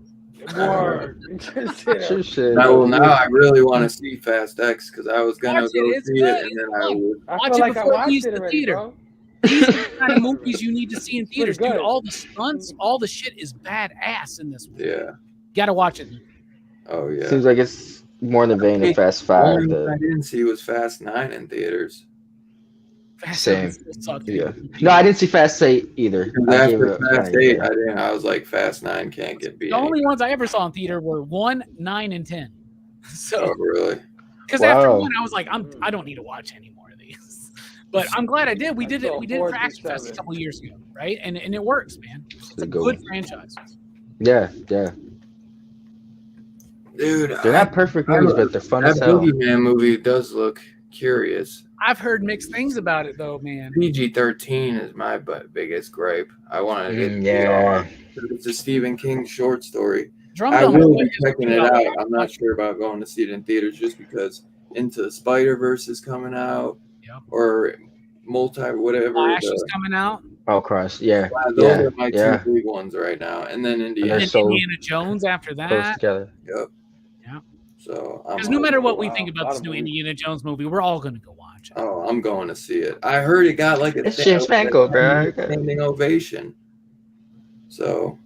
[SPEAKER 3] Word.
[SPEAKER 4] Sure shit.
[SPEAKER 1] Now I really want to see Fast X because I was gonna
[SPEAKER 6] Watch
[SPEAKER 1] go
[SPEAKER 6] it, it's
[SPEAKER 1] see
[SPEAKER 6] good.
[SPEAKER 1] it, and then I would.
[SPEAKER 6] Watch it
[SPEAKER 3] like I
[SPEAKER 6] before it
[SPEAKER 3] watched
[SPEAKER 6] leaves
[SPEAKER 3] it
[SPEAKER 6] the
[SPEAKER 3] already,
[SPEAKER 6] theater.
[SPEAKER 3] bro.
[SPEAKER 6] These are the kind of movies you need to see in theaters,
[SPEAKER 3] Pretty
[SPEAKER 6] dude.
[SPEAKER 3] good.
[SPEAKER 6] All the stunts, all the shit is badass in this movie.
[SPEAKER 1] Yeah.
[SPEAKER 6] Gotta watch it.
[SPEAKER 1] Oh yeah.
[SPEAKER 4] Seems like it's more in the vein of Fast
[SPEAKER 1] The
[SPEAKER 4] 5.
[SPEAKER 1] only one I didn't see was Fast 9 in theaters.
[SPEAKER 6] Fast
[SPEAKER 4] Same.
[SPEAKER 6] sucked,
[SPEAKER 4] Yeah.
[SPEAKER 6] dude.
[SPEAKER 4] No, I didn't see Fast 8 either. I gave
[SPEAKER 1] After
[SPEAKER 4] it
[SPEAKER 1] Fast 8, I was like, Fast 9 can't get beat.
[SPEAKER 6] The only ones I ever saw in theater were 1, 9, and 10. So,
[SPEAKER 1] Oh really?
[SPEAKER 6] because after 1, I was like, I don't need to watch any more of these. But I'm glad I did. We did it. We did it for Action Fest a couple years ago, right? And it works, man. It's a good franchise.
[SPEAKER 4] Yeah.
[SPEAKER 1] Dude,
[SPEAKER 4] They're not perfect movies, but they're fun as hell.
[SPEAKER 1] That Boogeyman movie does look curious.
[SPEAKER 6] I've heard mixed things about it, though, man.
[SPEAKER 1] PG-13 is my biggest gripe. I wanted it to be
[SPEAKER 4] Yeah.
[SPEAKER 1] It's a Stephen King short story.
[SPEAKER 6] Drum
[SPEAKER 1] I
[SPEAKER 6] Dome
[SPEAKER 1] will
[SPEAKER 6] is
[SPEAKER 1] be checking it out. I'm not sure about going to see it in theaters just because Into the Spider-Verse is coming out.
[SPEAKER 6] Yep.
[SPEAKER 1] Or whatever.
[SPEAKER 6] Flash is coming out.
[SPEAKER 4] Oh, Cross. Yeah.
[SPEAKER 1] Those are my two big ones right now. And then Indiana.
[SPEAKER 6] And Indiana Jones after that.
[SPEAKER 4] Close together.
[SPEAKER 1] Yep.
[SPEAKER 6] Yeah.
[SPEAKER 1] So
[SPEAKER 6] because no matter what we think about this new Indiana Jones movie, we're all going to go watch it.
[SPEAKER 1] Oh, I'm going to see it. I heard it got like
[SPEAKER 4] It's James Franco, bro.
[SPEAKER 1] Standing ovation. So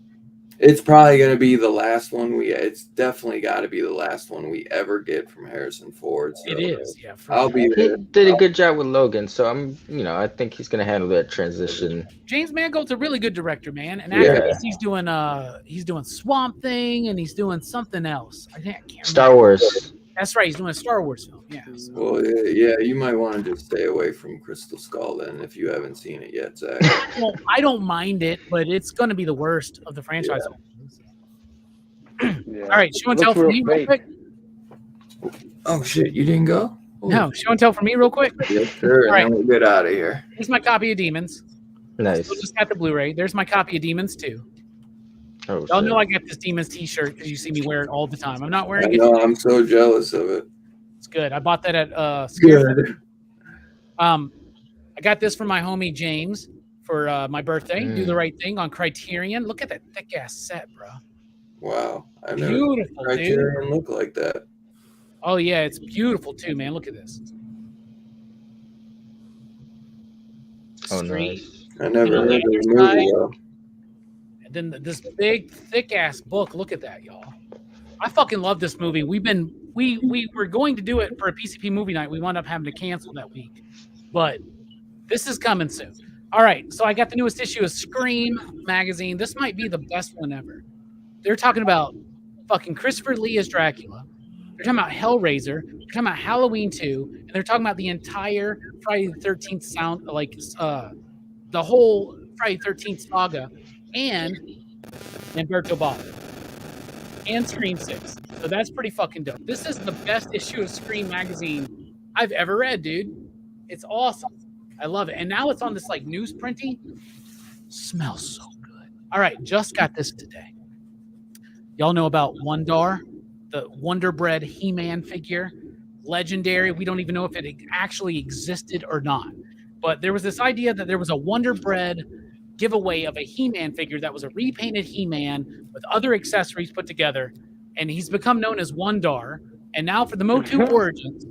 [SPEAKER 1] it's probably going to be the last one it's definitely got to be the last one we ever get from Harrison Ford. So
[SPEAKER 6] it is, yeah.
[SPEAKER 1] I'll be there.
[SPEAKER 4] He did a good job with Logan, so I think he's gonna handle that transition.
[SPEAKER 6] James Mangold's a really good director, man. And after this, he's doing Swamp Thing, and he's doing something else. I can't remember.
[SPEAKER 4] Star Wars.
[SPEAKER 6] That's right. He's doing a Star Wars film. Yeah. So.
[SPEAKER 1] Well, yeah, you might want to just stay away from Crystal Skull then if you haven't seen it yet, Zach.
[SPEAKER 6] Well, I don't mind it, but it's going to be the worst of the franchise. Yeah. All right, show and tell for me real quick.
[SPEAKER 1] Oh shit, you didn't go?
[SPEAKER 6] No, show and tell for me real quick.
[SPEAKER 1] Yes, sir. All right, we'll get out of here.
[SPEAKER 6] Here's my copy of Demons.
[SPEAKER 4] Nice.
[SPEAKER 6] So just got the Blu-ray. There's my copy of Demons too.
[SPEAKER 4] Oh,
[SPEAKER 6] y'all know I got this Demons T-shirt because you see me wear it all the time. I'm not wearing it.
[SPEAKER 1] No, I'm so jealous of it.
[SPEAKER 6] It's good. I bought that at Scare. I got this from my homie James for my birthday. Do the Right Thing on Criterion. Look at that thick ass set, bro.
[SPEAKER 1] Wow, I know.
[SPEAKER 6] Beautiful,
[SPEAKER 1] Criterion
[SPEAKER 6] dude.
[SPEAKER 1] look like that.
[SPEAKER 6] Oh yeah, it's beautiful too, man. Look at this.
[SPEAKER 4] Oh, nice.
[SPEAKER 1] I never heard of the movie though.
[SPEAKER 6] And then this big, thick ass book. Look at that, y'all. I fucking love this movie. We were going to do it for a PCP movie night. We wound up having to cancel that week, but this is coming soon. All right, so I got the newest issue of Scream magazine. This might be the best one ever. They're talking about fucking Christopher Lee as Dracula. They're talking about Hellraiser. They're talking about Halloween 2, and they're talking about the entire Friday the 13th sound, like the whole Friday the 13th saga, and Umberto Bossi, and Scream 6. So that's pretty fucking dope. This is the best issue of Scream magazine I've ever read, dude. It's awesome. I love it. And now it's on this like news printing. Smells so good. All right, just got this today. Y'all know about Wondar, the Wonder Bread He-Man figure. Legendary. We don't even know if it actually existed or not. But there was this idea that there was a Wonder Bread giveaway of a He-Man figure that was a repainted He-Man with other accessories put together. And he's become known as Wondar. And now for the Motu Origins,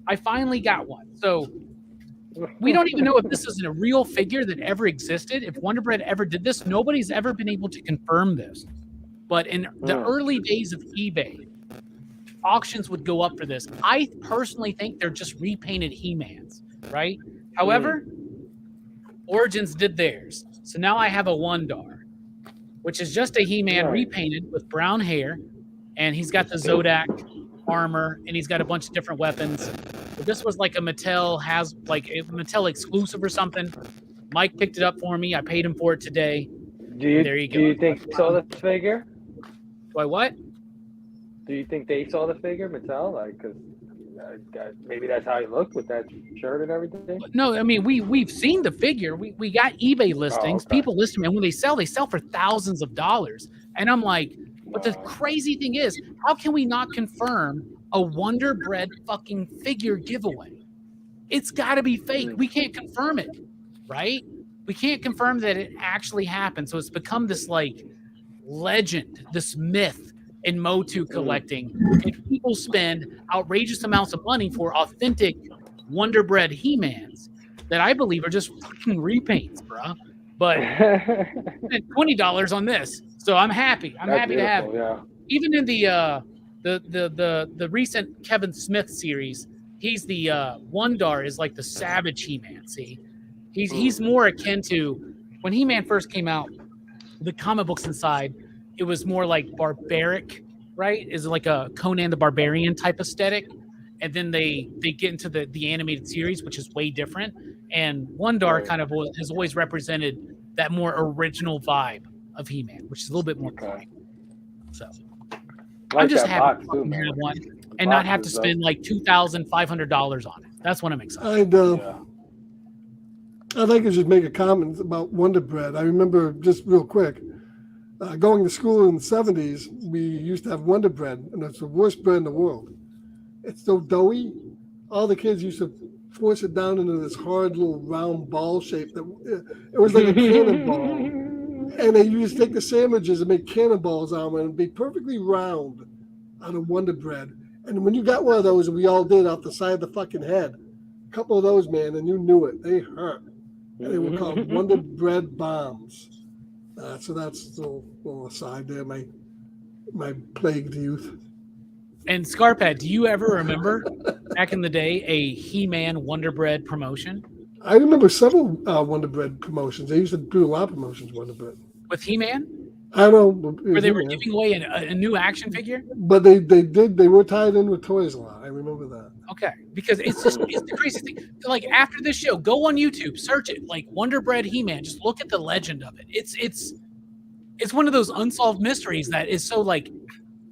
[SPEAKER 6] I finally got one. So we don't even know if this is a real figure that ever existed. If Wonder Bread ever did this, nobody's ever been able to confirm this. But in the early days of eBay, auctions would go up for this. I personally think they're just repainted He-Mans, right? However, Origins did theirs. So now I have a Wondar, which is just a He-Man repainted with brown hair, and he's got the Zodak armor, and he's got a bunch of different weapons. But this was like a Mattel Mattel exclusive or something. Mike picked it up for me. I paid him for it today. There you go.
[SPEAKER 3] Do you think they saw the figure?
[SPEAKER 6] Why what?
[SPEAKER 3] Do you think they saw the figure, Mattel? Like, because maybe that's how he looked with that shirt and everything.
[SPEAKER 6] No, I mean we've seen the figure. We got eBay listings. People list them, and when they sell for thousands of dollars. And I'm like, but the crazy thing is, how can we not confirm a Wonder Bread fucking figure giveaway? it's got to be fake. We can't confirm it, right? We can't confirm that it actually happened. So it's become this like legend, this myth in Motu collecting. And people spend outrageous amounts of money for authentic Wonder Bread He-Mans that I believe are just fucking repaints, bro. But I spent $20 on this, so I'm happy. I'm happy to have it.
[SPEAKER 3] Yeah.
[SPEAKER 6] Even in the recent Kevin Smith series, he's the Wondar is like the savage He-Man. See, he's more akin to when He-Man first came out. The comic books inside, it was more like barbaric, right? Is like a Conan the Barbarian type aesthetic, and then they get into the animated series, which is way different. And Wondar kind of has always represented that more original vibe of He-Man, which is a little bit more quiet. So I'm just happy to have one and not have to spend like $2,500 on it. That's what I'm excited.
[SPEAKER 2] I'd like to just make a comment about Wonder Bread. I remember, just real quick, going to school in the 70s, we used to have Wonder Bread, and it's the worst bread in the world. It's so doughy. All the kids used to force it down into this hard little round ball shape. It was like a cannonball. And they used to take the sandwiches and make cannonballs out of them and be perfectly round out of Wonder Bread. And when you got one of those, and we all did, off the side of the fucking head, a couple of those, man, and you knew it. They hurt. And they were called Wonder Bread bombs. So that's a little aside there, my plagued youth.
[SPEAKER 6] And Scarpad, do you ever remember back in the day a He-Man Wonder Bread promotion?
[SPEAKER 2] I remember several Wonder Bread promotions. They used to do a lot of promotions, Wonder Bread.
[SPEAKER 6] With He-Man?
[SPEAKER 2] I don't know.
[SPEAKER 6] Where they were giving away a new action figure?
[SPEAKER 2] But they were tied in with toys a lot. I remember that.
[SPEAKER 6] Okay. Because it's the craziest thing. Like, after this show, go on YouTube, search it, like Wonder Bread He-Man. Just look at the legend of it. It's one of those unsolved mysteries that is so, like,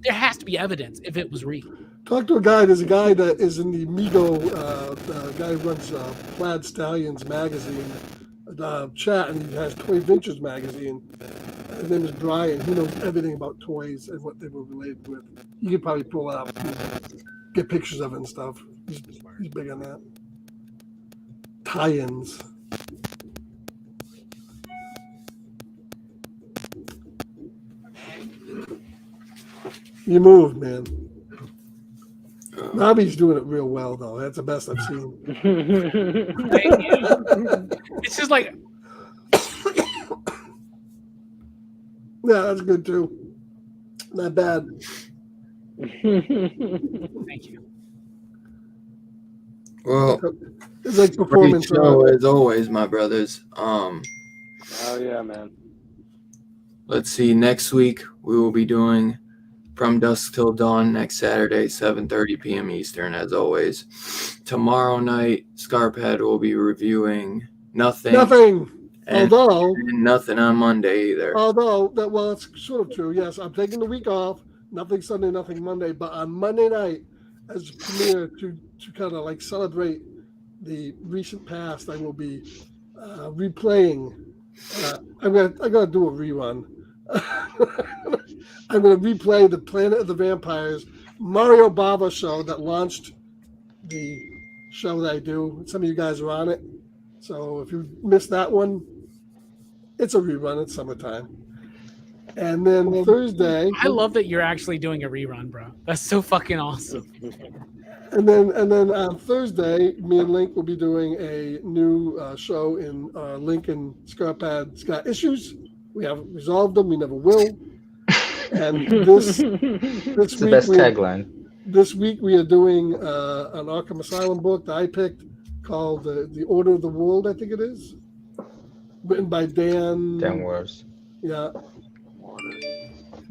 [SPEAKER 6] there has to be evidence if it was real.
[SPEAKER 2] Talk to a guy. There's a guy that is in the Migo, the guy who runs Plaid Stallions magazine chat, and he has Toy Ventures magazine. His name is Brian. He knows everything about toys and what they were related with. You could probably pull it up, get pictures of it and stuff. He's big on that. Tie-ins. You moved, man. Robbie's doing it real well, though. That's the best I've seen.
[SPEAKER 6] It's just like...
[SPEAKER 2] Yeah, that's good, too. Not bad.
[SPEAKER 6] Thank you.
[SPEAKER 1] Well,
[SPEAKER 2] it's like performance.
[SPEAKER 1] Great show as always, my brothers.
[SPEAKER 3] Oh, yeah, man.
[SPEAKER 1] Let's see. Next week, we will be doing From Dusk Till Dawn next Saturday, 7:30 p.m. Eastern, as always. Tomorrow night, Scarphead will be reviewing Nothing. And nothing on Monday either.
[SPEAKER 2] Although, well, it's sort of true. Yes, I'm taking the week off. Nothing Sunday, nothing Monday. But on Monday night, as a premiere to kind of like celebrate the recent past, I will be replaying. I'm gonna do a rerun. I'm going to replay the Planet of the Vampires Mario Bava show that launched the show that I do. Some of you guys are on it. So if you missed that one, it's a rerun. It's summertime. And then Thursday.
[SPEAKER 6] I love that you're actually doing a rerun, bro. That's so fucking awesome.
[SPEAKER 2] And then on Thursday, me and Link will be doing a new show in Link and Scarpad's Got Issues. We haven't resolved them. We never will. And this week,
[SPEAKER 4] the best tagline.
[SPEAKER 2] This week we are doing an Arkham Asylum book that I picked called The Order of the World, I think it is. Written by Dan
[SPEAKER 4] Wars.
[SPEAKER 2] Yeah.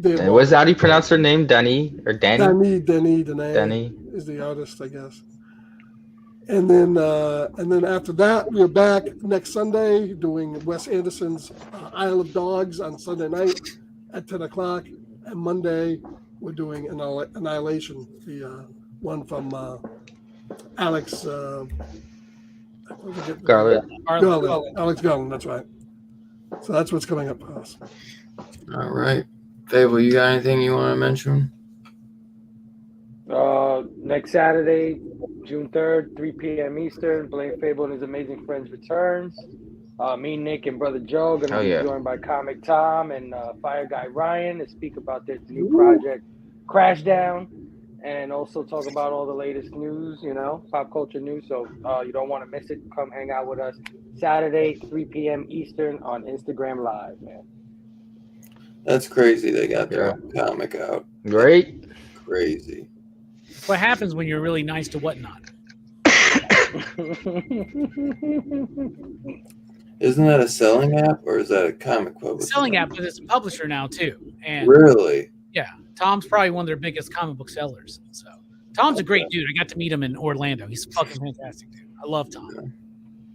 [SPEAKER 4] And how do you pronounce her name? Danny or Danny?
[SPEAKER 2] Danny is the artist, I guess. And then after that, we're back next Sunday doing Wes Anderson's Isle of Dogs on Sunday night at 10 o'clock. And Monday, we're doing Annihilation, the one from Alex
[SPEAKER 4] Garland.
[SPEAKER 2] Alex Garland, that's right. So that's what's coming up for us.
[SPEAKER 1] All right. Fable, you got anything you want to mention?
[SPEAKER 3] Next Saturday, June 3rd, 3 p.m. Eastern, Blaine Fable and His Amazing Friends returns. Me, Nick, and Brother Joe going to be joined by Comic Tom and Fire Guy Ryan to speak about their new project, Crashdown, and also talk about all the latest news, pop culture news. So you don't want to miss it. Come hang out with us Saturday, 3 p.m. Eastern on Instagram Live, man.
[SPEAKER 1] That's crazy. They got their own comic out.
[SPEAKER 4] Great.
[SPEAKER 1] Crazy.
[SPEAKER 6] What happens when you're really nice to whatnot?
[SPEAKER 1] Isn't that a selling app or is that a comic publisher?
[SPEAKER 6] Selling app, but it's a publisher now too. And
[SPEAKER 1] really?
[SPEAKER 6] Yeah. Tom's probably one of their biggest comic book sellers. So Tom's a great dude. I got to meet him in Orlando. He's a fucking fantastic dude. I love Tom.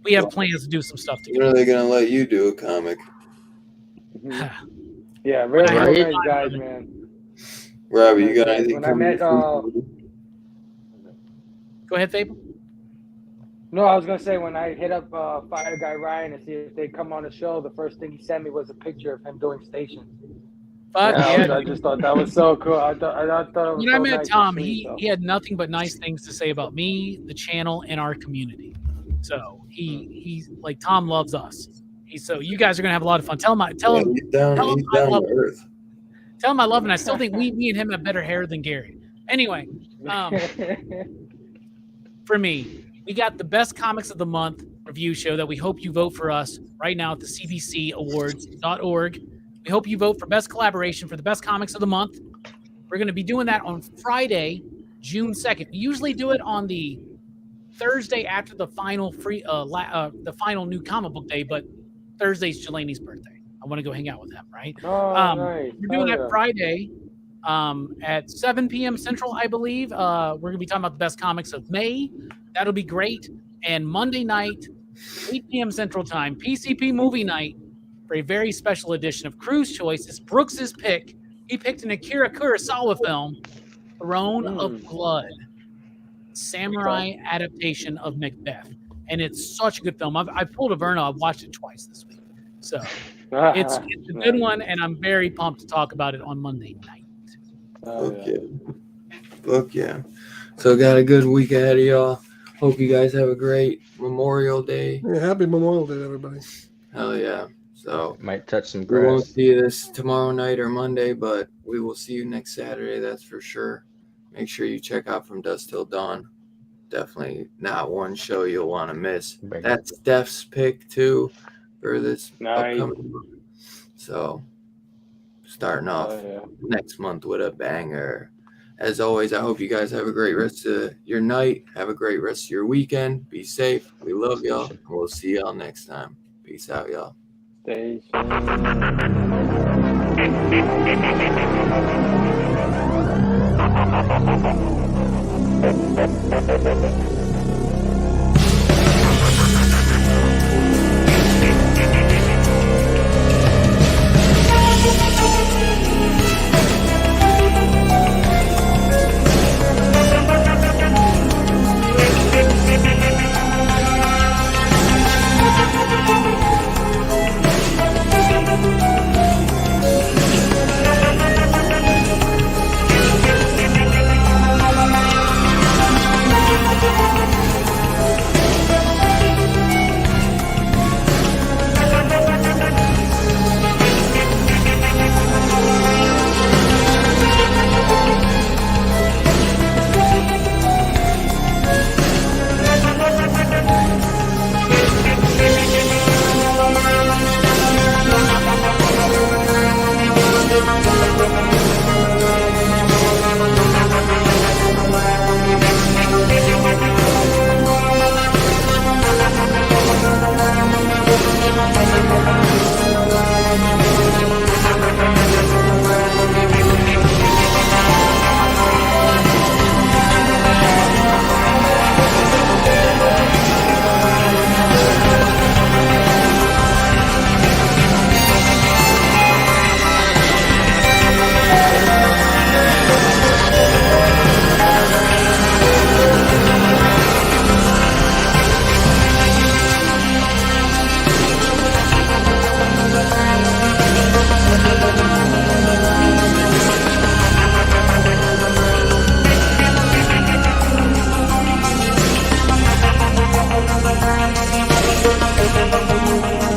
[SPEAKER 6] We have plans to do some stuff together.
[SPEAKER 1] When are they going to let you do a comic?
[SPEAKER 3] Yeah, very nice guys, man.
[SPEAKER 1] Robbie, you got anything
[SPEAKER 3] coming?
[SPEAKER 6] Go ahead, Fable.
[SPEAKER 3] No, I was gonna say when I hit up Fire Guy Ryan to see if they come on the show, the first thing he sent me was a picture of him doing stations.
[SPEAKER 6] Fuck yeah!
[SPEAKER 3] I just thought that was so cool. I thought it was
[SPEAKER 6] when I met Tom, he had nothing but nice things to say about me, the channel, and our community. So he's like, Tom loves us. So you guys are gonna have a lot of fun. Tell him I love him. Tell him I love him. And I still think me and him have better hair than Gary. Anyway, for me, we got the best comics of the month review show that we hope you vote for us right now at the cbcawards.org. We hope you vote for best collaboration for the best comics of the month. We're going to be doing that on Friday, June 2nd. We usually do it on the Thursday after the final the final new comic book day, but Thursday's Jelani's birthday. I want to go hang out with him, right?
[SPEAKER 3] Nice.
[SPEAKER 6] We're doing that Friday at 7 p.m. Central, I believe. We're going to be talking about the best comics of May. That'll be great. And Monday night, 8 p.m. Central Time, PCP Movie Night for a very special edition of Crew's Choice. It's Brooks's pick. He picked an Akira Kurosawa film, Throne of Blood, samurai adaptation of Macbeth. And it's such a good film. I've pulled a Verno. I've watched it twice this week. So it's a good one, and I'm very pumped to talk about it on Monday night.
[SPEAKER 1] Fuck yeah. So got a good week ahead of y'all. Hope you guys have a great Memorial Day.
[SPEAKER 2] Yeah, happy Memorial Day, everybody.
[SPEAKER 1] Hell yeah. So
[SPEAKER 4] might touch some grass.
[SPEAKER 1] We won't see this tomorrow night or Monday, but we will see you next Saturday, that's for sure. Make sure you check out From Dusk Till Dawn. Definitely not one show you'll want to miss. That's Steph's pick too for this upcoming month. So starting off next month with a banger. As always, I hope you guys have a great rest of your night. Have a great rest of your weekend. Be safe. We love y'all. And we'll see y'all next time. Peace out, y'all.
[SPEAKER 3] Stay safe.